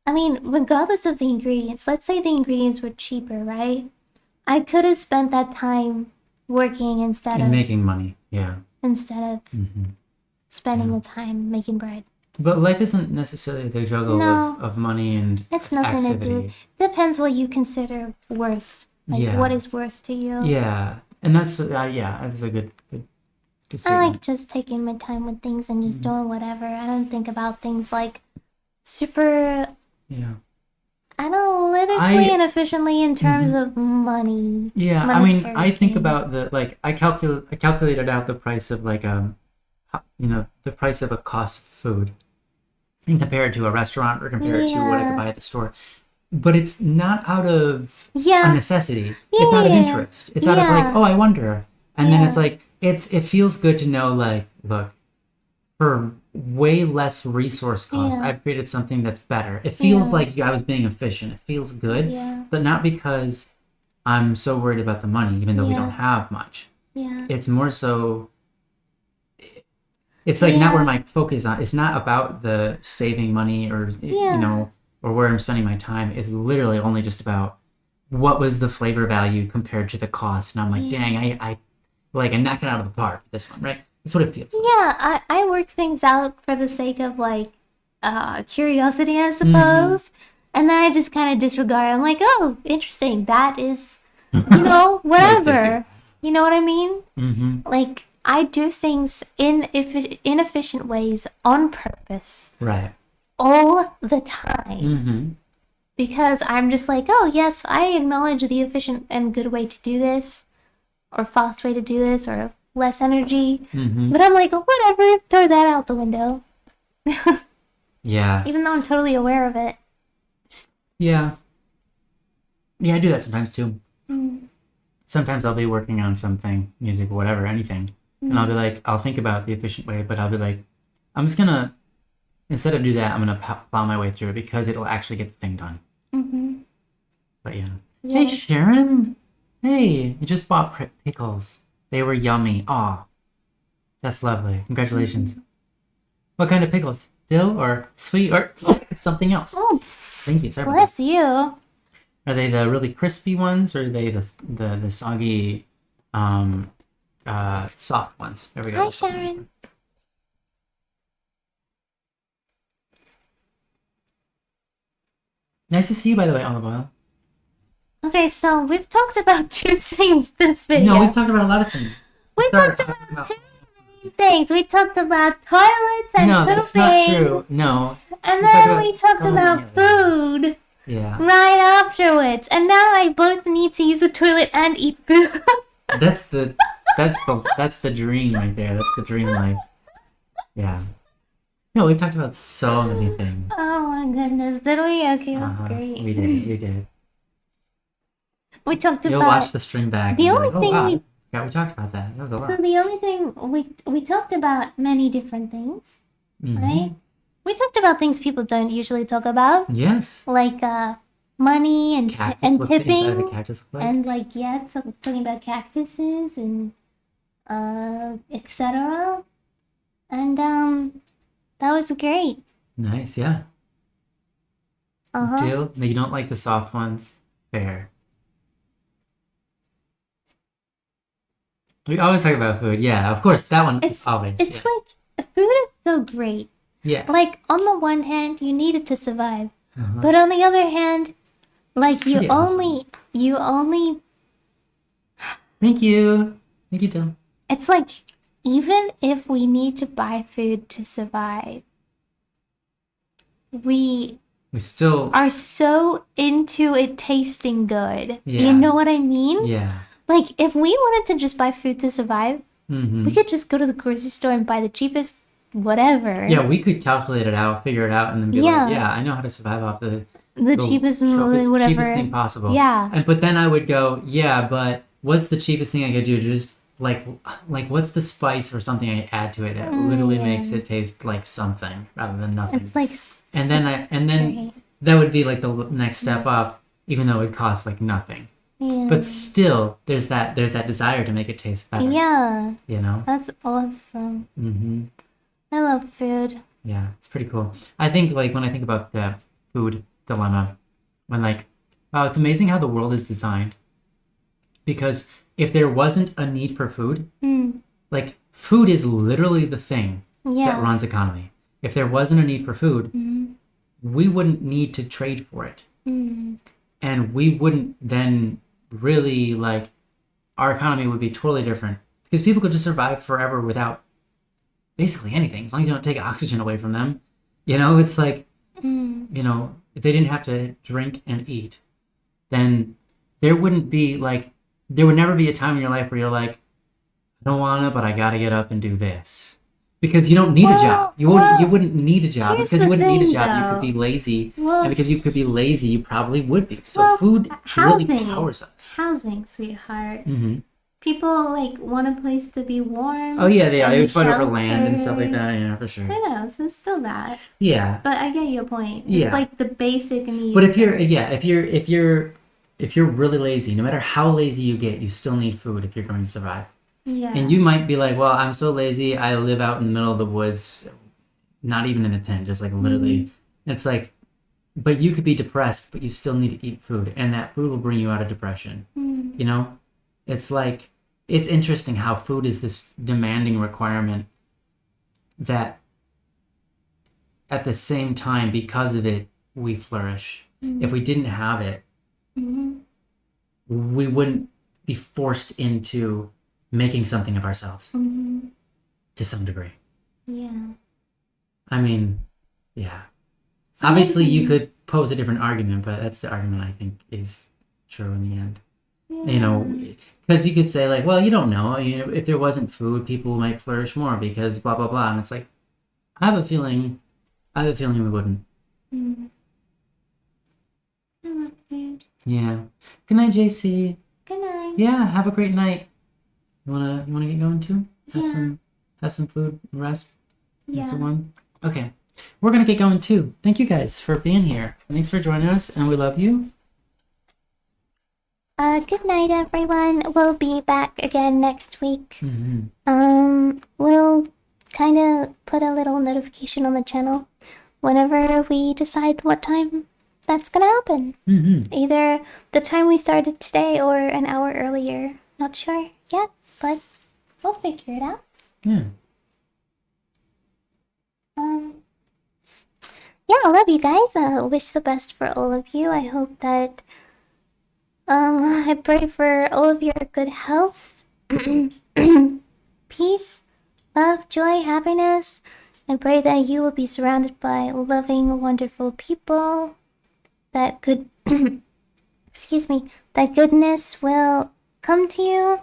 I mean, regardless of the ingredients, let's say the ingredients were cheaper, right? I could have spent that time working instead And of making money, yeah. spending the time making bread. But life isn't necessarily the juggle No. of money and It's nothing activity. to do. Depends what you consider worth. Like Yeah. what is worth to you. Yeah, and that's that's a good I statement. like just taking my time with things and just doing whatever. I don't think about things like super Yeah. analytically I- and efficiently in terms of money. Yeah, I mean, monetary I think gain. about I calculated out the price of the price of a cost of food and compare it to a restaurant or compare it to what I could Yeah. buy at the store. But it's not out of a Yeah. necessity. It's out of Yeah. interest. It's out of like, Yeah. oh, I wonder. And then Yeah. it's like it feels good to know like, look, for way less resource cost, Yeah. I've created something that's better. It feels Yeah. like I was being efficient. It feels good, Yeah. but not because I'm so worried about the money, even though we Yeah. don't have much. Yeah. It's more so. It's like not Yeah. where my focus on. It's not about the saving money or Yeah. or where I'm spending my time. It's literally only just about what was the flavor value compared to the cost. And I'm like, dang, I knocked it out of the park with this one, right? That's what it feels like. Yeah, I work things out for the sake of like curiosity, I suppose. And then I just kind of disregard. I'm like, oh, interesting. That is, whatever. You know what I mean? Mm-hmm. Like, I do things in inefficient ways on purpose Right. all the time. Mm-hmm. Because I'm just like, oh, yes, I acknowledge the efficient and good way to do this, or fast way to do this, or less energy. Mm-hmm. But I'm like, oh, whatever, throw that out the window. Yeah. Even though I'm totally aware of it. Yeah. Yeah, I do that sometimes too. Mm. Sometimes I'll be working on something, music, whatever, anything. And I'll be like, I'll think about the efficient way, but I'll be like, I'm just gonna, instead of do that, I'm gonna plow my way through it because it'll actually get the thing done. Mm-hmm. But yeah. Yeah. Hey, Sharon. Hey, you just bought pickles. They were yummy. Aw. That's lovely. Congratulations. What kind of pickles? Dill or sweet or something else? Oh, Thank you. Sorry about that. bless you. Are they the really crispy ones or are they the soggy, soft ones? There we go. Hi, Sharon. Nice to see you, by the way, Olive Oil. Okay, so we've talked about 2 things this video. No, we've talked about a lot of things. We Start talked talking about 2 main things. We talked about toilets and No, pooping. that's not true. No. And We talked then about we talked so about many other food Yeah. right afterwards. And now I both need to use the toilet and eat food. That's the dream right there. That's the dream life. Yeah. No, we talked about so many things. Oh my goodness, did we? Okay, that's Uh-huh. great. We did. We talked You'll about watch the string back. the and be only like, thing wow. we- Yeah, we talked about that. That was a so lot. the only thing we talked about many different things, Mhm. right? We talked about things people don't usually talk about, Yes. like money and Cactus. and What's the inside of a tipping, cactus look like? and like talking about cactuses and etc. And that was great. Nice, yeah. Uh-huh. Deal? No, you don't like the soft ones? Fair. We always talk about food. Yeah, of course, that one It's always. it's Yeah. like food is so great. Yeah. Like on the one hand, you need it to survive, Uh-huh. but on the other hand, like you Pretty awesome. only Thank you. Thank you, Tim. it's like even if we need to buy food to survive, we We still. are so into it tasting good. Yeah. You know what I mean? Yeah. Like if we wanted to just buy food to survive, Mm-hmm. we could just go to the grocery store and buy the cheapest whatever. Yeah, we could calculate it out, figure it out, and then be Yeah. like, yeah, I know how to survive off the The cheapest whatever. cheapest thing possible. Yeah. But then I would go, yeah, but what's the cheapest thing I could do? Just like what's the spice or something I add to it that literally makes it taste like something rather than nothing. It's like and then that would be like the next step up, even though it costs like nothing. yeah. But still, there's that desire to make it taste better. Yeah. You know. That's awesome. Mm-hmm. I love food. Yeah, it's pretty cool. I think like when I think about the food dilemma, when like, wow, it's amazing how the world is designed. Because if there wasn't a need for food, like food is literally the thing Yeah. that runs economy. If there wasn't a need for food, we wouldn't need to trade for it. And we wouldn't then really like our economy would be totally different because people could just survive forever without basically anything as long as you don't take oxygen away from them. You know, it's like, you know, if they didn't have to drink and eat, then there wouldn't be like, there would never be a time in your life where you're like, I don't want to, but I got to get up and do this. Because you don't need a job. You wouldn't need a job here's because you the wouldn't need a thing, job. You though. could be lazy. Well, And because you could be lazy, you probably would be. So well, food really housing. powers us. Housing, sweetheart. Mm-hmm. People like want a place to be warm. Oh, yeah, they are. and They would fight over land and stuff like sheltered. that. Yeah, for sure. I know, so it's still that. Yeah. But I get your point. It's Yeah. like the basic needs. But if you're really lazy, no matter how lazy you get, you still need food if you're going to survive. Yeah. And you might be like, well, I'm so lazy, I live out in the middle of the woods, not even in a tent, just like literally. It's like, but you could be depressed, but you still need to eat food, and that food will bring you out of depression. You know? It's like, it's interesting how food is this demanding requirement that at the same time, because of it, we flourish. If we didn't have it, we wouldn't be forced into making something of ourselves to some degree. Yeah. I mean, yeah. So Obviously, maybe- you could pose a different argument, but that's the argument I think is true in the end. You know, because you could say like, well, you don't know. You know, if there wasn't food, people might flourish more because blah blah blah. And it's like, I have a feeling we wouldn't. I love food. Yeah. Good night, JC. Good night. Yeah. Have a great night. You wanna get going too? Yeah. Have some food, and rest, Yeah. and so on. Okay. We're gonna get going too. Thank you guys for being here. Thanks for joining us, and we love you. Good night, everyone. We'll be back again next week. Mm-hmm. We'll kind of put a little notification on the channel whenever we decide what time that's gonna happen. Mm-hmm. Either the time we started today or an hour earlier. Not sure yet, but we'll figure it out. Yeah. Yeah, I love you guys. Wish the best for all of you. I hope that I pray for all of your good health, peace, love, joy, happiness. I pray that you will be surrounded by loving, wonderful people. That good, excuse me, that goodness will come to you.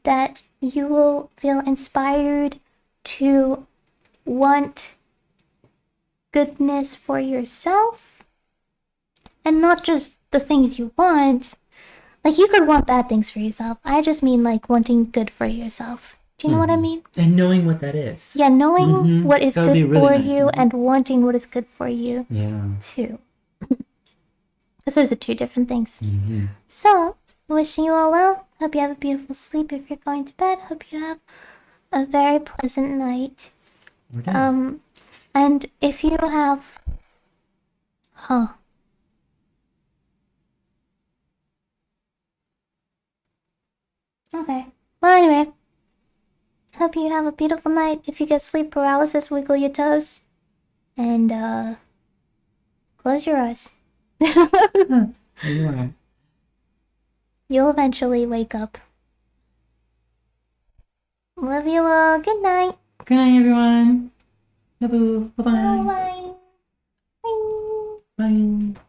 That you will feel inspired to want goodness for yourself. And not just the things you want. Like, you could want bad things for yourself. I just mean, like, wanting good for yourself. Do you know what I mean? And knowing what that is. Yeah, knowing what is That would good be really for nice. you and wanting what is good for you Yeah. too. Because those are two different things. Mm-hmm. So, wishing you all well. Hope you have a beautiful sleep if you're going to bed. Hope you have a very pleasant night. We're done. And if you have... Okay. Well, anyway. Hope you have a beautiful night. If you get sleep paralysis, wiggle your toes. And, close your eyes. You are. You'll eventually wake up. Love you all. Good night. Good night, everyone. Bye-bye. Bye-bye. Bye. Bye. Bye.